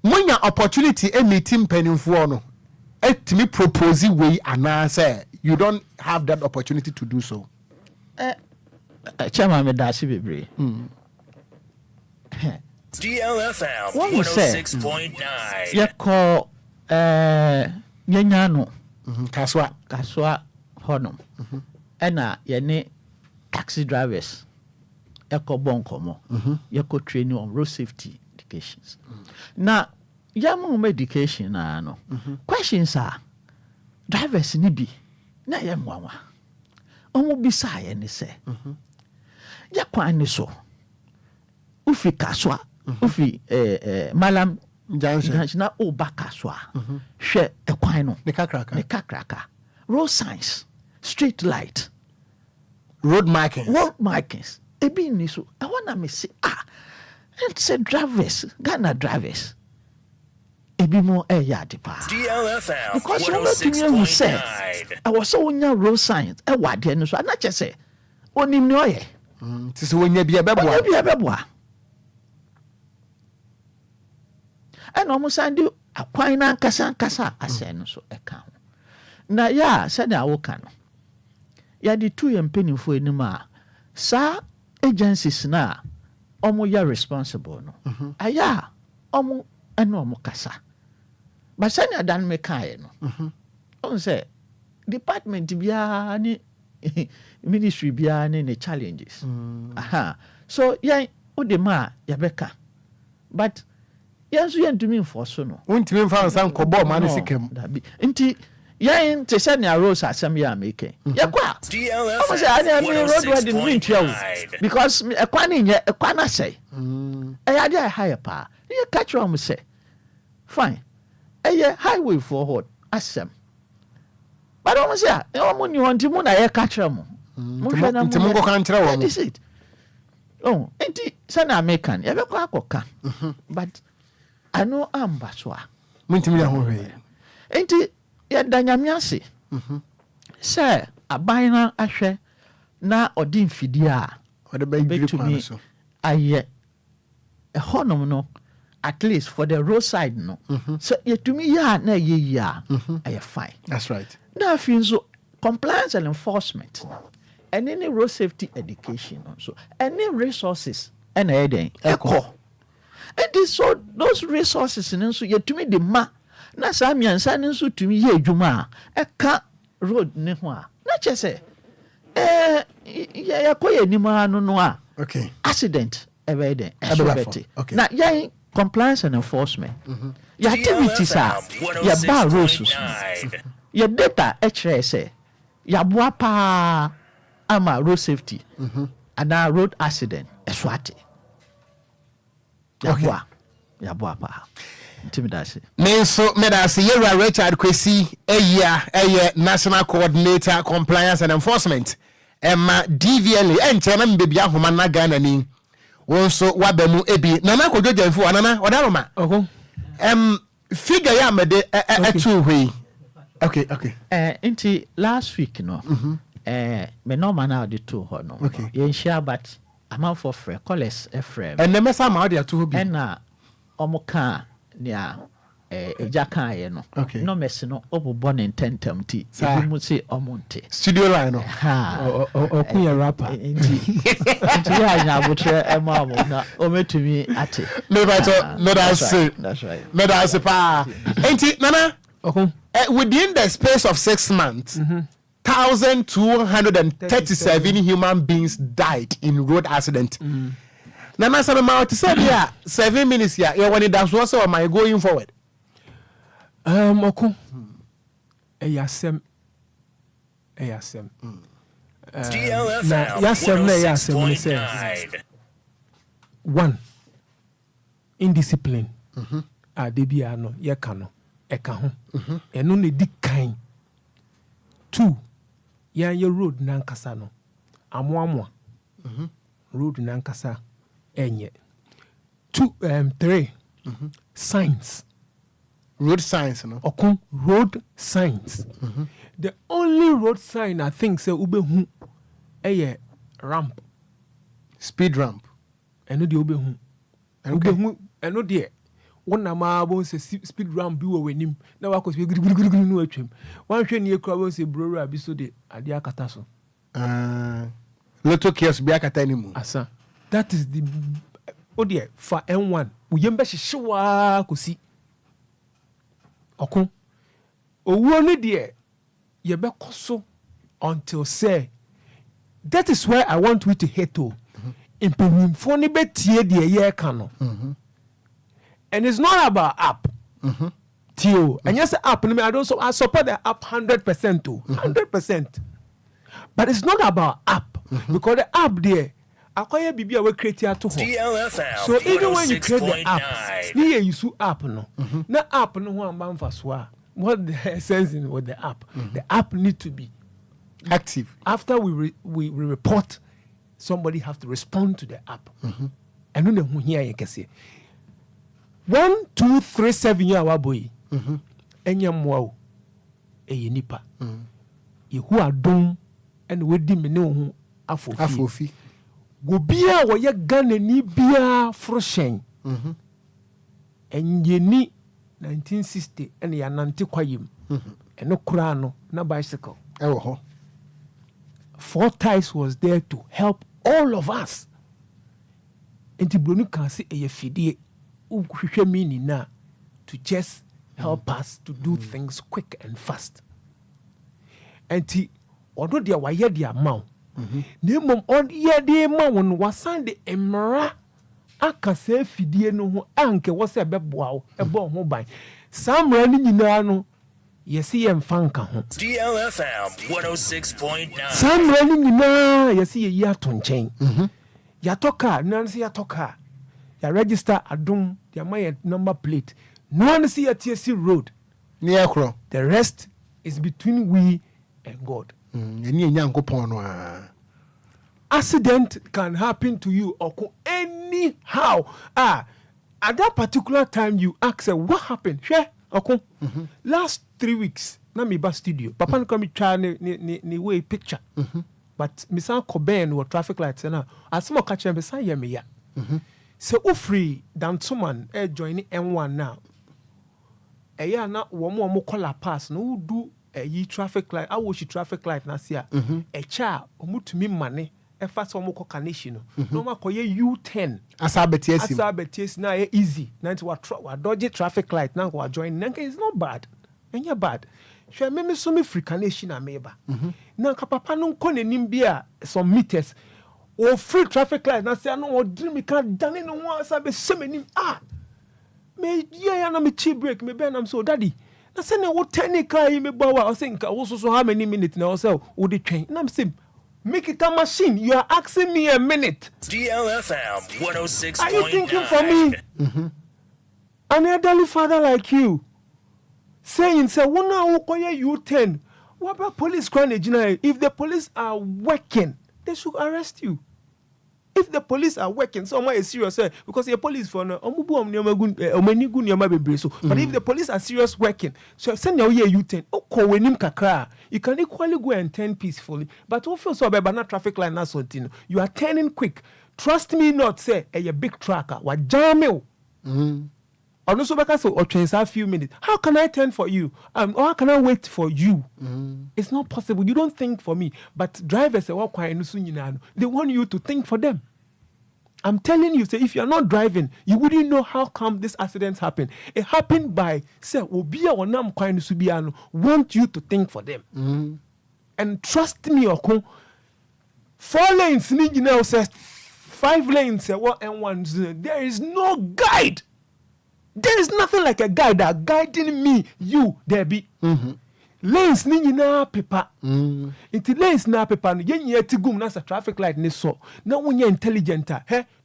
Munya opportunity e meeting penimfo no. Etimi propose way ana say you don't have that opportunity to do so. Chama me dashi bebre. DLFM 106.9. Yako yenyano kaswa honum. Ena yene taxi drivers yako bonkomo. Yako training on road safety medications. Now, yamu medication no. Questions are drivers ni bi na yemwawa. Omo bisa ye ni se. Ya kwan ni so. Ufi kaswa, ufi malam Janshi na oba kaswa. Hwe ekwan no. Ne kakraka. Road signs, street light, road markings. Ebi ni so. I wanna me say it's a drivers, Ghana drivers. Ebi mo yard pa. DLFM because you say I was so on road signs. I wad no so na che say onim ni oye. Tisi wonya bia beboa. And almost andi akwan na nkasa ase no so eka. Na ya said na woka no. Ya di two yempenifo enim a sa agencies na omo ya responsible no. Aya omo eno omo kasa. But sani adan me kai no. On say department bia ni ministry bia ni ne challenges. So ya odema ya beka. But yanso yentumi mfoso no. Wontumi mfa nsan kɔbɔ ma ne sikam. Nti yan te sɛ ne rose asɛm ya make. Ya kwa. Omo sɛ ani road wedding win twa wo. Because ekwa ne nye ekwa na sɛ. Ya dey higher pa. You catch am say. Fine. Highway forward asɛm. But omo sɛ omo ni won ti mu na ye catch am. Nti mo ko kan kyerɛ wo. This it. Oh, nti sɛ na American ya be kwa akoka. But I know ambaswa. Muntimi ya hohwe. Enti ya danyamiase. Sɛ aban na ahwɛ na ɔdi mfidi a ɔde bɛyiri kwan so. Ayɛ ɛhɔnom no at least for the roadside no. So yetumi ya na yɛ ya ayɛ fine. That's right. Na afi nso compliance and enforcement. And any road safety education also. Any resources ɛna ɛden ɛkɔ. And so those resources nso yetumi de ma na saa miansa nso tumi ye adwuma a ɛka road ne ho a na kyɛ sɛ ya koye ni ma no a okay accident ɛbɛden ɛbɛte na yɛn compliance and enforcement your activities are your bar rules your data ɛkyerɛ sɛ ya boa pa ama road safety and road accident ɛsoate Yaboa pa. Intimidasi. Nenso medasi Yera Richard Kwesi eya National Coordinator Compliance and Enforcement. Emma DVLA enchana mbebi ahoma na Ghana ni. Wonso wabemu ebi nana Okogyeabour anana odaroma. Figure ya mede etu hwe. Okay. Inti last week no. Me no man out the two ho no. Yen share but amount for free college frame. And the mesa ma dia to bi. And omoka nia ejaka ye no. No mess no obobon intentam ti. Ebi mu se omonte. Studio line no. Okuya rapper. Nti ya nya abotre ema mo na ometumi ate. No that's right. No that's pa. Enti nana. Within the space of 6 months. 1,237 human beings died in road accident. Nana said, "Ma, to say 7 minutes here. You want it? That's what am I going forward?" Oku. Yasem. DLFM. Yasem. One. Indiscipline. Debi ano yekano eka ho. Eno ne di kan. 2. Your road nankasa no amwa road nankasa enye 3 signs road signs no road signs the only road sign I think say ubehu ramp speed ramp eno de ubehu eno de wona ma bon se speed ramp bi wo wenim na wa ko se guruguru no atwem wan hwe ne ekura bon se broro abi so de ade akata so loto kios bi akata ni mu asa that is the odie fa N1 uyembe hyewa kosi okon owuo ne de ye be koso until say that is where I want we to hit to impemfo ne betie de ye ka no And it's not about app. Tio. And yes, app. I support the app 100% too. 100%. But it's not about app. Because the app there, acquire BB we create here to home. DLFM. So even when you create the app, you use app no. Na app no one man for swa. What the essence in with the app? The app need to be active. After we report, somebody have to respond to the app. And then who here you can say 1, 2, 3, 7 year our boy. Enyamwa e nipa. Who are done and we di me no afofi. Go bia wo ye Ghana ni bia froshen. And ye ni 1960 and ya nanti kwayim. And no kurano na bicycle. Four Ties was there to help all of us. And the Bruni can say a fidie na to just help us to do things quick and fast. And the although there were the amount, the on year the amount was signed the emra. Aka say fidie no anke was a beboa a bon ho ban. Some running in no. Yes, he and Fanka. DLFM 106.9. Some running in yes, see a yaton chain. Yatoka, Nancy Yatoka. Ya register Adum, ya my number plate. No one see a TSC road. Near Cro. The rest is between we and God. Accident can happen to you or anyhow. At that particular time, you ask, what happened? Share. Last 3 weeks, na me ba studio. Papa no come try ni way picture. But me san Coben or traffic lights na asmo catch me say ya me ya. So free dan someone join M1 now. Ya na wo mo call pass no do yi traffic light. I watch traffic light na sia. E cha omutumi mane e fa so mo connection no. No ma koye U10. Asabetiesi na easy. Na nti wa dodge traffic light na wa join. Na it's not bad. Enya bad. Hwe me so me free connection ameba. Na ka papa no nko nanim bia some meters. O free traffic light na say no o dream me kan dane no ho asabe semenim me ya na me chi break me be na so daddy. Na say na wo technical yi me bawa o say nka wo so how many minutes na o say wo de twen. Na me say make it a machine. You are asking me a minute. DLFM 106.9. Are you thinking for me? An elderly father like you saying, "Say, one now U10. What about police crime? If the police are working, they should arrest you. If the police are working, someone is serious because the police for no. But if the police are serious working, so send your U10. You can equally go and turn peacefully. But also so about not traffic line na something. You are turning quick. Trust me not say a big tracker. What jam also because or trains a few minutes. How can I turn for you? Or how can I wait for you? It's not possible. You don't think for me. But drivers they want you to think for them. I'm telling you, say if you're not driving, you wouldn't know how come these accidents happen. It happened by say Obia or Nam Kwai Subiano want you to think for them. And trust me, Okon, 4 lanes, says 5 lanes, and 1. There is no guide. There is nothing like a guide that guiding me, you, there be. Lanes ni na paper. Iti lanes na paper no yenye tigum na sa traffic light ni so. Na wonye intelligent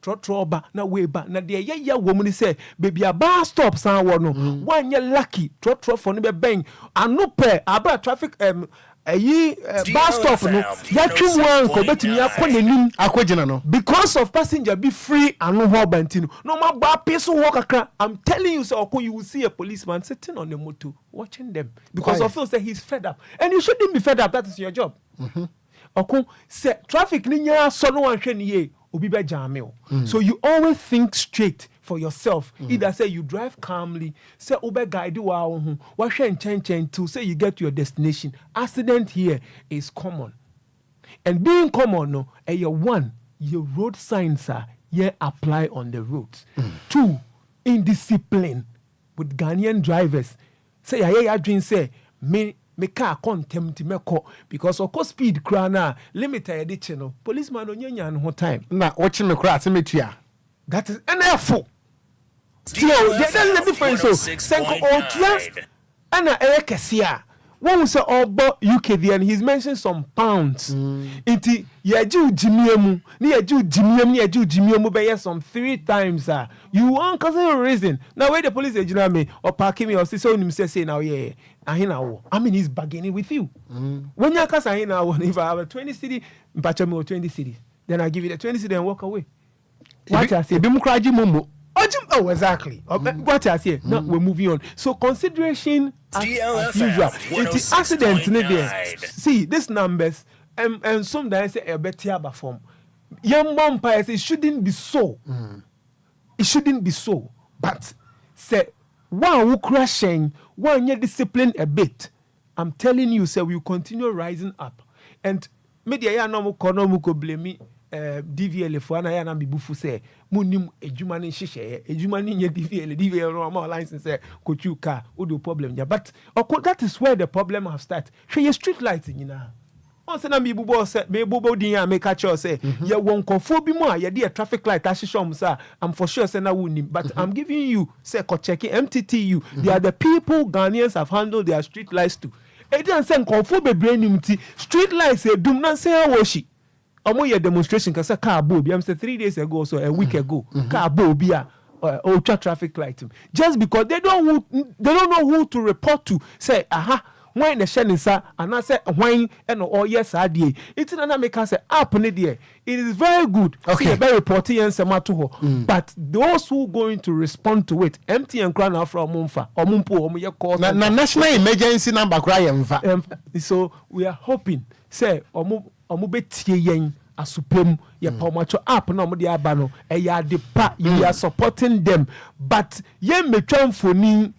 trotro ba na weba na de ye wo mu ni say baby aba stop san wo no. Wanye lucky trotro for no be bang. Anu pe aba traffic bus stop no yatwi wan ko betimi akonenim akogina no because of passenger be free anu ho bantino no ma ba peso ho kakra. I'm telling you, so you will see a policeman sitting on the motor watching them because of say he's fed up, and you shouldn't be fed up. That is your job. Say traffic ni nya so no wan hwe ni ye obi be jam. So you always think straight for yourself. Either say you drive calmly, say ube guide wa chen to say you get to your destination. Accident here is common. And being common, no, one, your road signs are apply on the roads. 2, indiscipline with Ghanaian drivers. Say I dream say me car contempt me ko because of course speed crana limit a channel. Policeman on no time. Na watching me crash me tia. That is enough. There's a difference. So, Senko Otia and Ekesia. One was about UK there, and he's mentioned some pounds. Inti Yaju Jimiemu, near Jimiemu, by some 3 times. You won't consider a reason. Now, where the police agent me or parking me or say so, say now, yeah, I mean, he's bargaining with you. When you cast if I have 20 city, Bachamo or 20 cities, then I give you the 20 city and walk away. What I say, Bimukraji Mumbo. Oh, exactly. What I say. Now we're moving on. So consideration as usual. It's accident there. See these numbers and sometimes say a better form. Young vampires, it shouldn't be so. It shouldn't be so. But say one who crashing, one year discipline a bit. I'm telling you, sir, we'll continue rising up. And media ya no ko blame me. DVLF na ya na bibufu say munim ejuma ni hihye ejuma ni nye DVL no ma license say kochu car odo problem ya but that is where the problem have started. Hwe street lights nyina on say na me bubo say me bubo din ya me catch us say ya won konfo bi mu a ya de traffic light ahihye say I'm for sure say na wunim but I'm giving you say ko checking MTTU they are the people Ghanaians have handled their street lights to e dey say konfo bebre nim ti street lights e dum na say awoshi your demonstration because a car bob. I'm saying 3 days ago, so a week ago, car bob ultra traffic light. Just because they don't know who to report to. Say, when the shelling sir, and I say wine and yes, I did. It's an make us say up in the It is very good. Okay, very reporting and samato. But those who going to respond to it, empty and crown from Mumfa or Mumpo or Muyako. National emergency number cry. So we are hoping, say, omubetie yen asupem ye pomacho app no mo de abano e ya de pa you are supporting them but ye metwa mfoni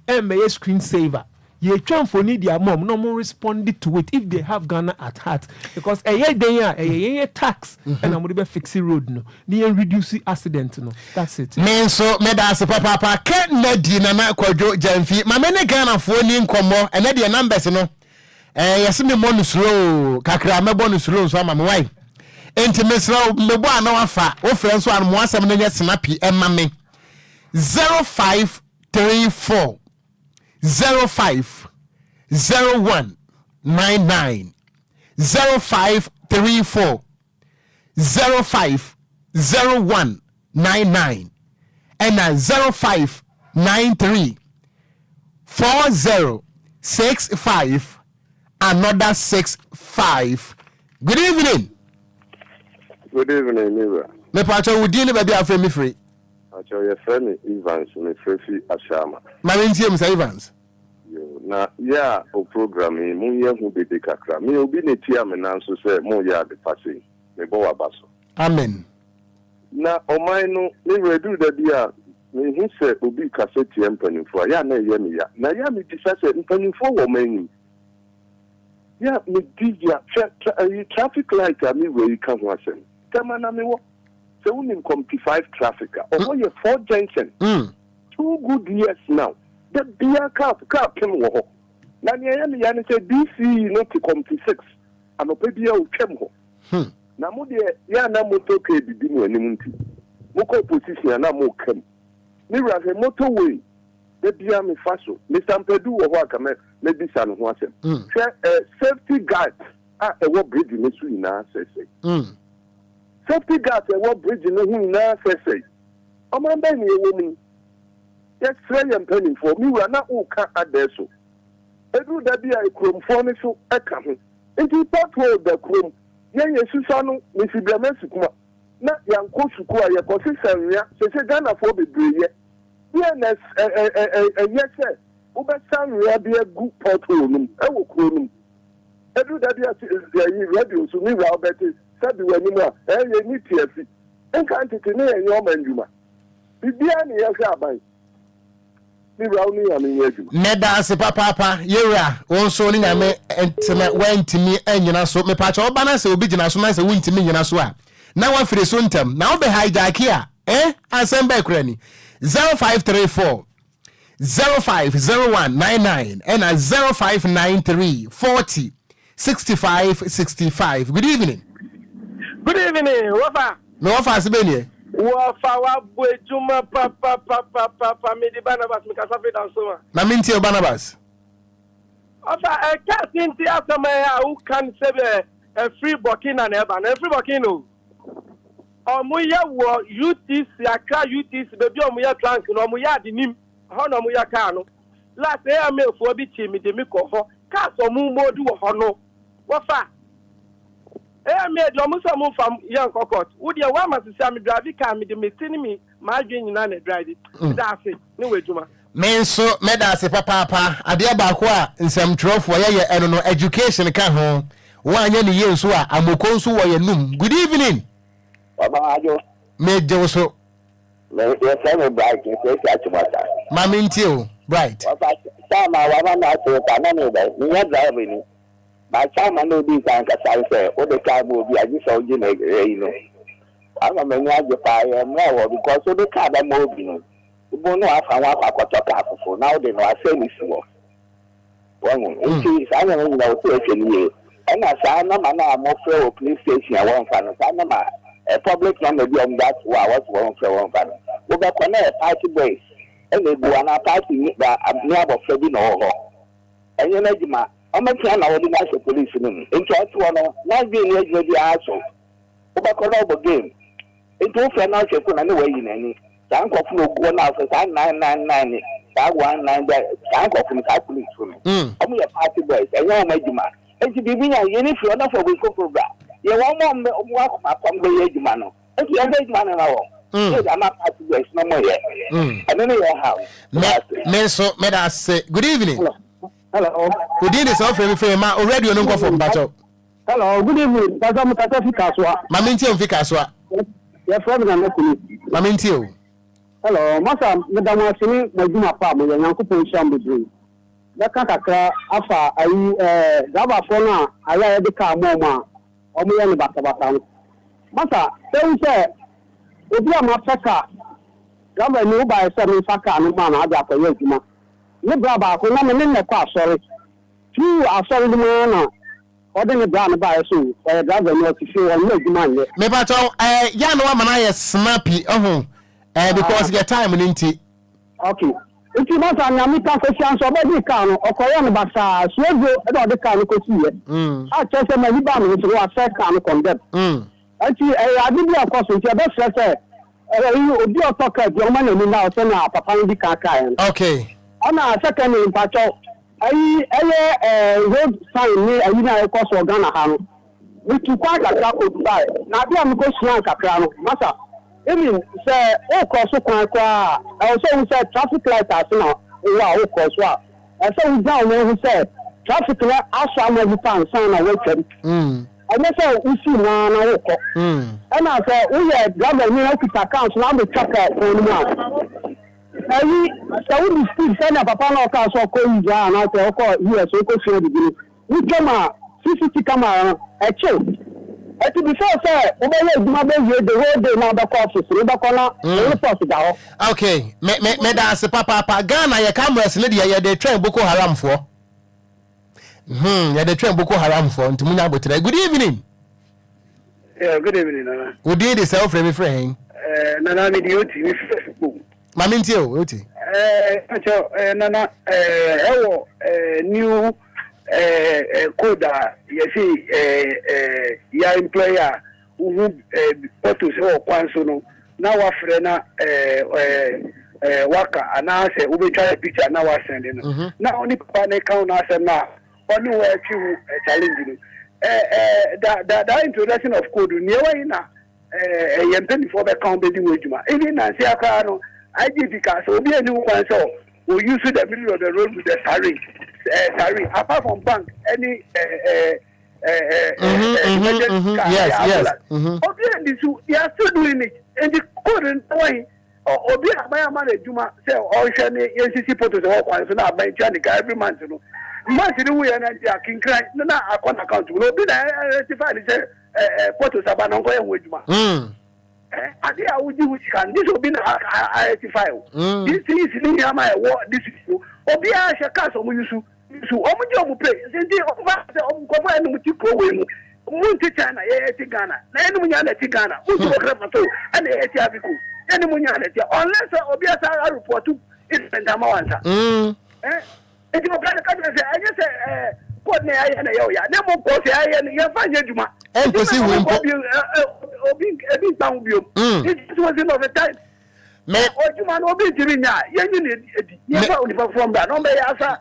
e me screen saver ye twa mfoni dia mom no mo respond to it if they have Ghana at heart because ye den ye tax and am be fix road no ni reduce accident no that's it me so me da se papa ke na di na na kwadwo jamfi ma me ne Ghana fo ni nkomo e na de numbers no yes me bonus slow kakra me bonus slow so ama me why enti me slow me bo ana wafa wo frɛ so an mo asɛm no nya snappy emma me 0534 05 01 99 0534 05 01 99 and 0593 40 65 another 65. Good evening. Good evening, neighbor. Me pacho we deal baby afre me free. Pacho your friend Evans me free Ashama. My name is Mr. Evans. Yo na ya o program mu ye hu bebe kakra. Me obi ne tia me nan so say mo ya de passing. Me bo wabaso. Amen. Na o man no me redu da bia me hu say obi cassette empanifo ya na ye me ya. Na ya me disa say empanifo wo man. Yeah, me DJ traffic light I mean where you can watch them. Tamana me wo. So we need 5 traffic. Or you 4 junction. 2 good years now. The beer car came wo. Na ya me say DC not to come to 6. And obedi o came ho. Na mo de ya na moto ke bibi mo anim nti. Mo ko position na mo kam. Me ra he motorway. The beer me faso. Mr. Mpedu wo ho aka me maybe san ho asem. Safety guard a wo bridge me su ina sese. Safety guard a wo bridge me hu ina sese. O man ba ni ewo mi. Yes, try am penny for me we na o ka adeso. Edu da bia ekrom fo ni so eka ho. Enti patrol the chrome. Yen yesusa no me si blame sukuma. Na yanko suku a ye ko sesanwia sese Ghana fo bebreye. Yes, yes, sir. Ubesan radio good portal. I will call him. Every day, radio, so me, Robert, said you anymore. You need TFC. And can't it in your man, Bibiani, yes, I buy. Me, Rowney, I mean, Neda, se papa, Yera, also in a me, and went to me, and you know, so me patch all banners will be generous, nice, win to me, and as well. Now, one for the Suntam, now be hijack here, I send back, Rennie. 0534 050199 and 0593 40 65 65. Good evening. Good evening. Wafa. No wafa sibeni. Wafa wa bwejuma papa me di Barnabas me kasa fe dan so. Na minti o Barnabas. Ofa e ka tinti asama ya who can say a free Burkina na eba na free Burkina. Omuya wo UTC Accra UTC baby omuya trunk no omuya dinim ho no omuya ka no. Last year me fo bi chi me de me ko ho ka so mu modu wo ho no. Wafa me do mu so mu fam yan kokot wo de wa ma sisi am drive car me de me tini me ma adwen nyina na drive da afi ne wejuma me nso me da ase papa ade ba ko a nsem trofo ye eno no education ka ho wa anya ne ye nso a amoko nso wo ye num. Good evening baba ajo me je so me ye say me bright ye say achumata mama ntio bright baba sama wa na so ta na me da me ya drive ni ba chama no bi kan ka sai se o de ka mo bi aji so ji na no ama me nya je pa ye mo wo because o de ka da mo bi no bo no afa wa akwato ka afofo na o de no ase ni so won nti sa na no na o se se ni e na sa na ma na mo fe o police station won fa no sa na ma public na bi on that wa what won fe won fa no o be ko na party boys e le bu ana party ni ba ni abo fe bi no ho enye na jima amatia na wodi na se police no nti otu ono na bi ni ejuma bi aso obakona obo game nti o fe na se ko na ne wayi na ni sa nkofu no go na so sa 999 sa 19 sa nkofu no sa police no omo ye party boys enye o majuma nti bibi nya ye ni fi ona for we ko program ye wo mo omo akoma pambe ye ejuma no nti ye ejuma na wo ye da ma party boys no mo ye and then your house me so me da say good evening. Hello. Good evening, sir. From ma already on go from Bato. Hello, good evening. That's what I think aswa. Maminti on fikaswa. Yes, from na mekuni. Maminti o. Hello, masa madam asini majuma pa mo yankupo shambudru. Da kan kakra afa ayi gaba fo na aya de ka mo ma omo ye ne bata no. Masa say obi ama feka gaba ni uba ese mi faka no ma na aja ko ye juma. Ne braba ko na me ne kwa asori tu asori mo na ode ne bra ne ba so driver no ti fi won na juma nye me ba ton ya no ma na ye snappy because your time nti okay nti ba sa na mi ka ko sian so ba di ka no okoye ne ba sa suozo e do de ka no ko ti ye a che se ma ni ba no so wa se ka no condemn nti adi bi akoso nti e be frese obi otoka bi o ma na ni na o se na papa ndi ka ka ye okay ana second in pacho road sign ni ayi na e koso Ghana ha no bitu kwa kakra ko Dubai na bia mi ko sian kakra no masa even say o koso kwa kwa so we say traffic light as na wa o koso a so we down we say traffic light aso am pan sign na we twem ana say we see na wo ko ana say we ye driver ni o kita account na be check on ma ayi sawu di speed sana papa na ka so ko nja na te ko US ko fi di ni ni kama CCTV camera e che e to before say o be ye duma be ye the whole day na the office ni ba ko na report da ho okay me da se papa Ghana ye cameras ne de ye de train Boko Haram fo ye de train Boko Haram fo ntumunya abotre. Good evening. Yeah, good evening nana. Odi de self frame friend nana me di oti mi Facebook Maminti o oti acho nana ewo new code yesi ya employer who photos o Kwanso no na wa frɛ na waka ana se ube try picture na wa send no na oni papa ne count na se na oni wa achieve challenge no that introduction of code ni wa ina yempeni for be count be di wejuma even na se aka no IGP can so be any one so we use the middle of the road with the sari apart from bank any yes okay they are still doing it and the current way obi abaya man ejuma say o hwe ne NCC photos o Kwanso na aban chanika every month no month ni we na dia kinkran na account no obi na rectify say photos aba na nko ye ejuma ade a wuji wuji kan this obi na identify this is ni ama this is obi a she ka so mu yusu omu je omu pay say dey over say omu ko fa enu ti ko we mu munti China ti Ghana na enu munya ti Ghana munti okra mato ana ti Africa enu munya ti unless obi asa report incident amawansa enti mo kana ka say anya say code na ya na yo ya na mo ko say ya ya fanya juma emposi we mpo obi ebi tan bio it was in of the time me ojuma no obi jirinya yenyi ne edi ye fa onipa from that no be ya asa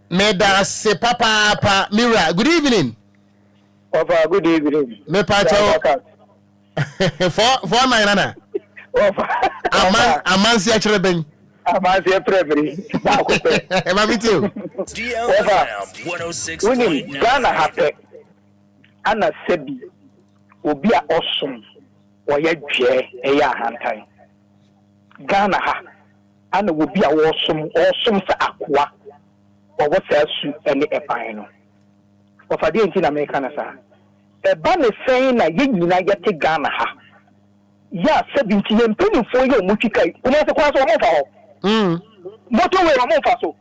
me da se papa Mira good evening Ofa good evening me pacho for my nana aman si akere ben Amasi Prevri. DLFM 106.9. Ghana happy. Ana sebi obi a awesome oya dwe eya hantan. Ghana ha ana obi a awesome sa akwa. Owo sa su ene epan no. Ofade nti na America na sa. Eba ne sen na ye nyina yete Ghana ha. Ya sebi nti ye mpenifo ye omutwika. Kuma se kwa so mo fa ho. Moto we mo fa so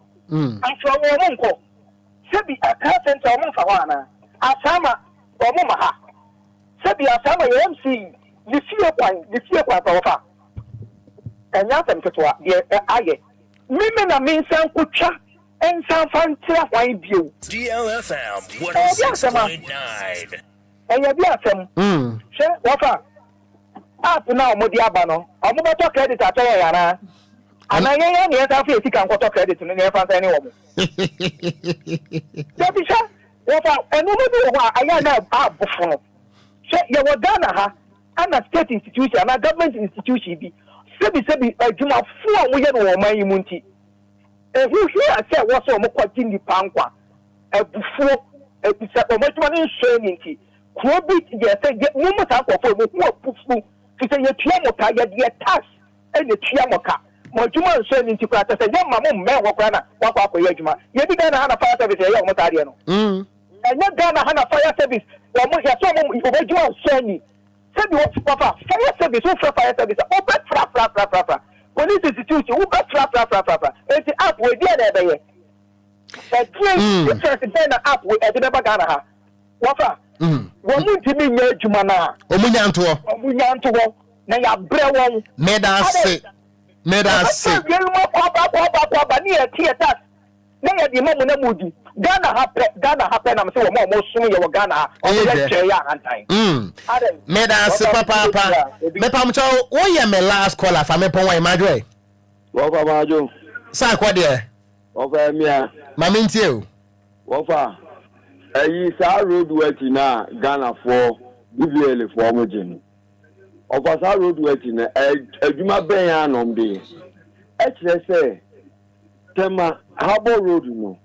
afro wo mo nko sebi aka center mo fa wana asama o mo ma ha sebi asama ye MC ni fie kwa fa fa enya sem ketwa ye aye mimi na minsan kutwa ensan fantira hwan bio DLFM 106.9 enya bi asem she wo fa app na o mo di aba no o mo beto credit atọ ya na ana yeye ni esa fi kan ko to credit ni e fa ni wo mo ya bi sha wo fa enu mo bi wo aya na abufo no se ye wo Ghana ha ana state institution ana government institution bi sebi adwuma fu a wo ye no wo man yi mu nti hu se wo so mo kwati ni pankwa abufuo ebisa o mo tuma ni so ni nti ko bi ye se mo mo ta ko fo mo ku abufu fi se ye tua mo ta ye de tax e ne tua mo ka mo tuma so ni nti kwa ta se ye ma mo me wo kwa na kwa akoye adwuma ye bi Ghana na fire service ye mo ta de no enya Ghana na fire service wo mo ya so mo wo adwuma so ni se bi wo fa fire service wo fire service o be fra police institution wo be fra enti app we dia na be ye difference na app we e de be Ghana ha wo fa wo mu ntimi nya adwuma na omunyanto na ya bre won meda se ye mo kwa ba ni e theater na ya di mamu na mudi Ghana happen na me se wo mo sunu ye wo Ghana o ye che ya antai meda se papa me pam cho wo ye me last caller fa me pon wa imajo wo fa majo sa kwa de wo fa mia ma me ntie o wo fa ayi sa road weti na Ghana for DVL for mo jenu o fa sa road weti na adwuma ben ya nom de e kire se tema habo road no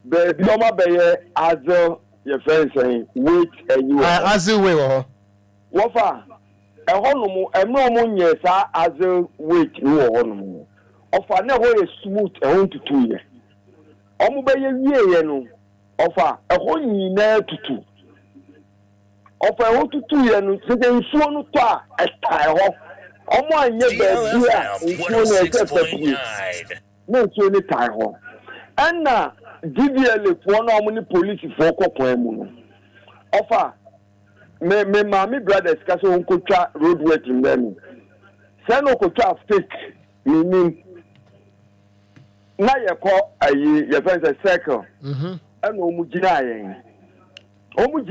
be bi o ma be ye azo ye fence wait anywhere azo we wo fa e honomu emro mo nye sa azo wait ni wo honomu o fa na ho ye smooth e ho tutu ye o mo be ye wie ye no o fa e ho nyina tutu o fa ho tutu ye no se de nsuo no to a e tai ho o mo anye be bia nsuo no e te no nsuo ni tai ho ana DVL for no money police for kokon mu no ofa me mami brothers ka so nkotwa road work mbemu se no kotwa fake ni na ye ko ayi ye fence circle ana omu gina yen omu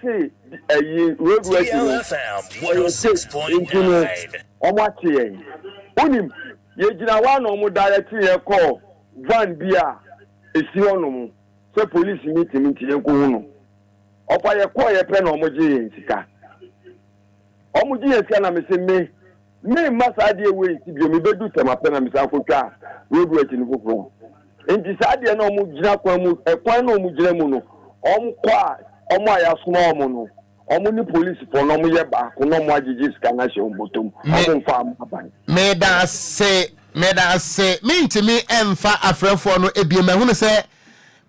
say ayi road work DLFM 106.9 omu ati yen unim ye gina wa na omu direct ye call van bia esi onomu se police meeting yenko hunu opa ye ko ye pre na omoje nsika omoje nsika na me se me masa de we ti bi me bedu tema pe na me sa fotwa road work ni fofo enti sa de na omo gina kwa mu kwan na omo gina mu no omo kwa omo aya suma omo no omo ni police for no mo ye ba ko no mo agege sika na she ombotom omo mfa aban meda se mintimi emfa afrefo no ebiem ehunu se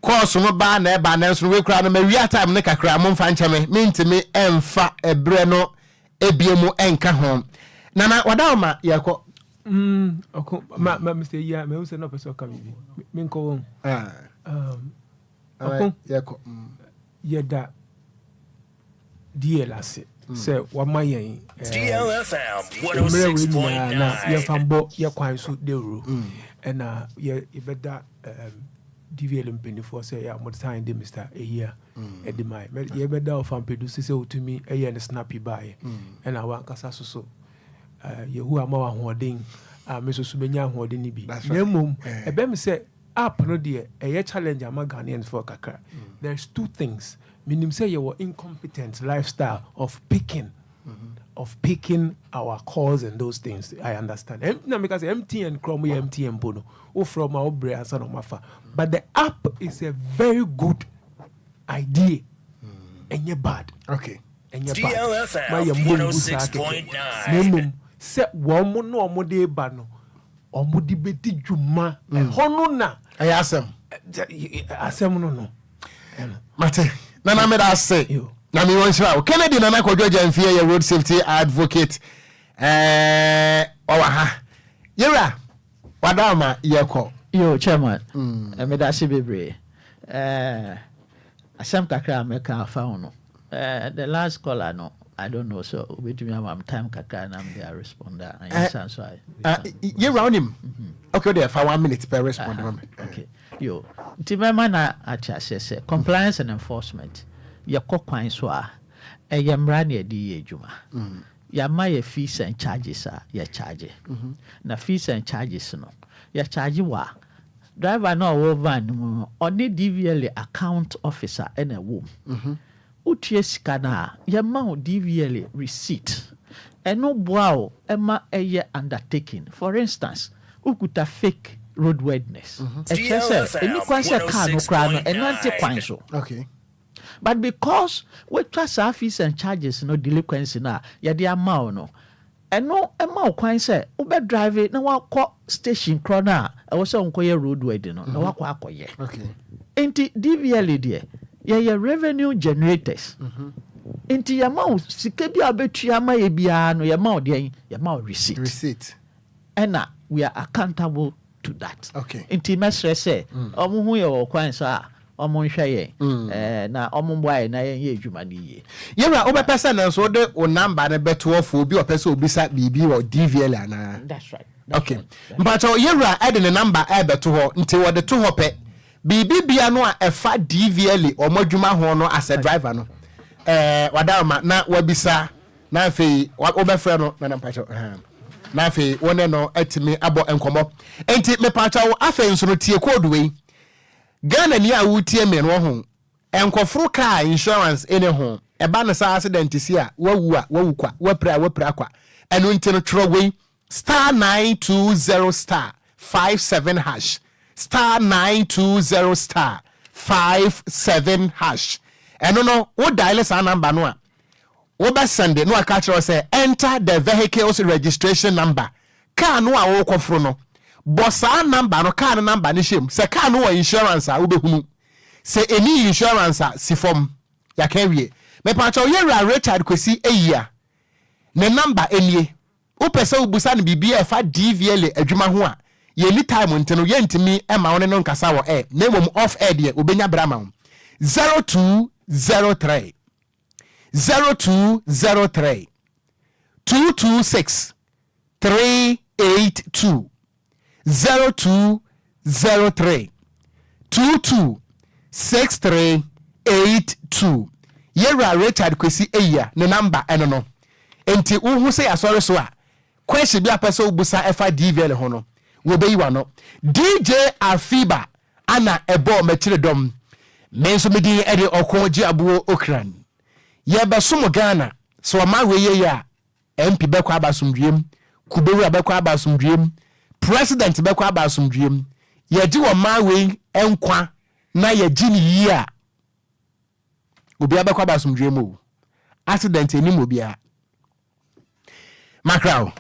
course no ba na eba na nso we kura no mawia time ne kakra mo mfa ncheme mintimi emfa ebre no ebiemu enka ho nana wadawma yako oko ma say ya me use no person come me nko won oko yako yeda DLS say wama yen DLFM na 106.9 ye fambo ye Kwanso de ru and ye beda DVL mpanyinfoɔ sɛ yɛ amɔdesan de Mr. Ehia ɛde mae yɛbɛda ɔfa mpɛdu sɛ wotumi ɛyɛ ne snappy baeɛ ɛna wankasa so yɛhu ama wahoɔden a me so bɛnya ahoɔden no bi na mmom ɛbɛm sɛ app no deɛ ɛyɛ challenge ama Ghanaians for kakra there's two things menim sɛ yɛwɔ incompetent lifestyle of picking our calls and those things. I understand. Na because MTN Chrome MTN bono. O from our brain and no mafa. But the app is a very good idea. And you're bad. Okay. And you're DLFM bad. 106.9. Se womo no omode ba no. Omode bedi dwuma. Hono na. Ayasem. Asem no. Mate. Nana me da say. Na me won sha Kennedy Nana Okogyeabour Ocran your road safety advocate owa ha yera wadama yeko yo chairman me da se bebre asam kakra me ka fa no the last caller no I don't know so between am time kakra na me responder and yes so I yera onim okay there for 1 minute per respond okay yo timema na acha se compliance and enforcement yɛkɔ kwan so a ɛyɛ mmara ne ɛde yɛ adwuma yɛama yɛ fees and charges a yɛ charge na fees and charges no yɛ charge wa driver na ɔwɔ van mu no ɔne DVL account officer ɛna ɛwɔ mu wotua sika no a yɛma wo DVL receipt ɛno boa wo ɛma ɛyɛ undertaking for instance wokuta fake roadworthiness ɛkyerɛ sɛ ɛni kwan sɛ car no koraa no ɛnante kwan so okay. But because we trust our fees and charges no delinquency na yɛde ama no ɛno ɛma wo kwan sɛ wobɛ drive na wakɔ station kro na ɛwɔ sɛ wonkɔyɛ roadworthy no na wakɔ akɔyɛ okay. Enti DVL deɛ yɛyɛ revenue generators Enti yɛma wo sika bi a wobɛtua ama yɛ biara no yɛma wo deɛ yɛma wo receipt ɛna we are accountable to that okay. Enti mɛsrɛ sɛ ɔmo ho yɛ wɔ kwan so a ọmọ nhweye na ọmọ boy na yen ye adwuma ni ye yewra obepesa na so de o number na beto ofo obi opesa obisa bibi o DVL ana that's right okay mpacho yewra ede ne number e beto ho nti wo de to ho pe bibi bia no a efa DVL omo adwuma ho no as a driver no wadama na wabisa na afei obefre no na mpacho na afei wone no atimi abo enkomo enti me pacho afei nso no tie code we Ghana ni a wutie me no ho enkofro car insurance ene ho eba no sa accident si a wawu kwa wapra kwa eno nti no tro we star 920 star 57 hash star 920 star 57 hash eno no wo dial sa number no a wo ba send no aka kire say enter the vehicle's registration number car no a wo kofro no bossa number no car number ni shem se car no insurance a wobehunu se any insurance a si form ya kan wie me pa cho yera Richard Kwesi eyia ne number enie wo pese ubusa ne bibia e fa DVL adwuma ho a ye ni time ntino ye ntimi e ma won no nkasa wo na mom off air de obenya brama 0203 0203 226 382 0203 226382 yera Richard Kwesi eya ne number eno no enti uhu se asore so a question bi apese obusa efa DVL ho no wo beyi wa no DJ Afiba ana ebo machire dom menso medi ede Okogyeabour Ocran ye besom Ghana so ma we ye ya MP bekọ abasumdwem kubewu abekọ abasumdwem president bekọ abasumdwem ye di wo ma we enkwa na ye gini yi a obi abekọ abasumdwem o accident eni mo bia makrao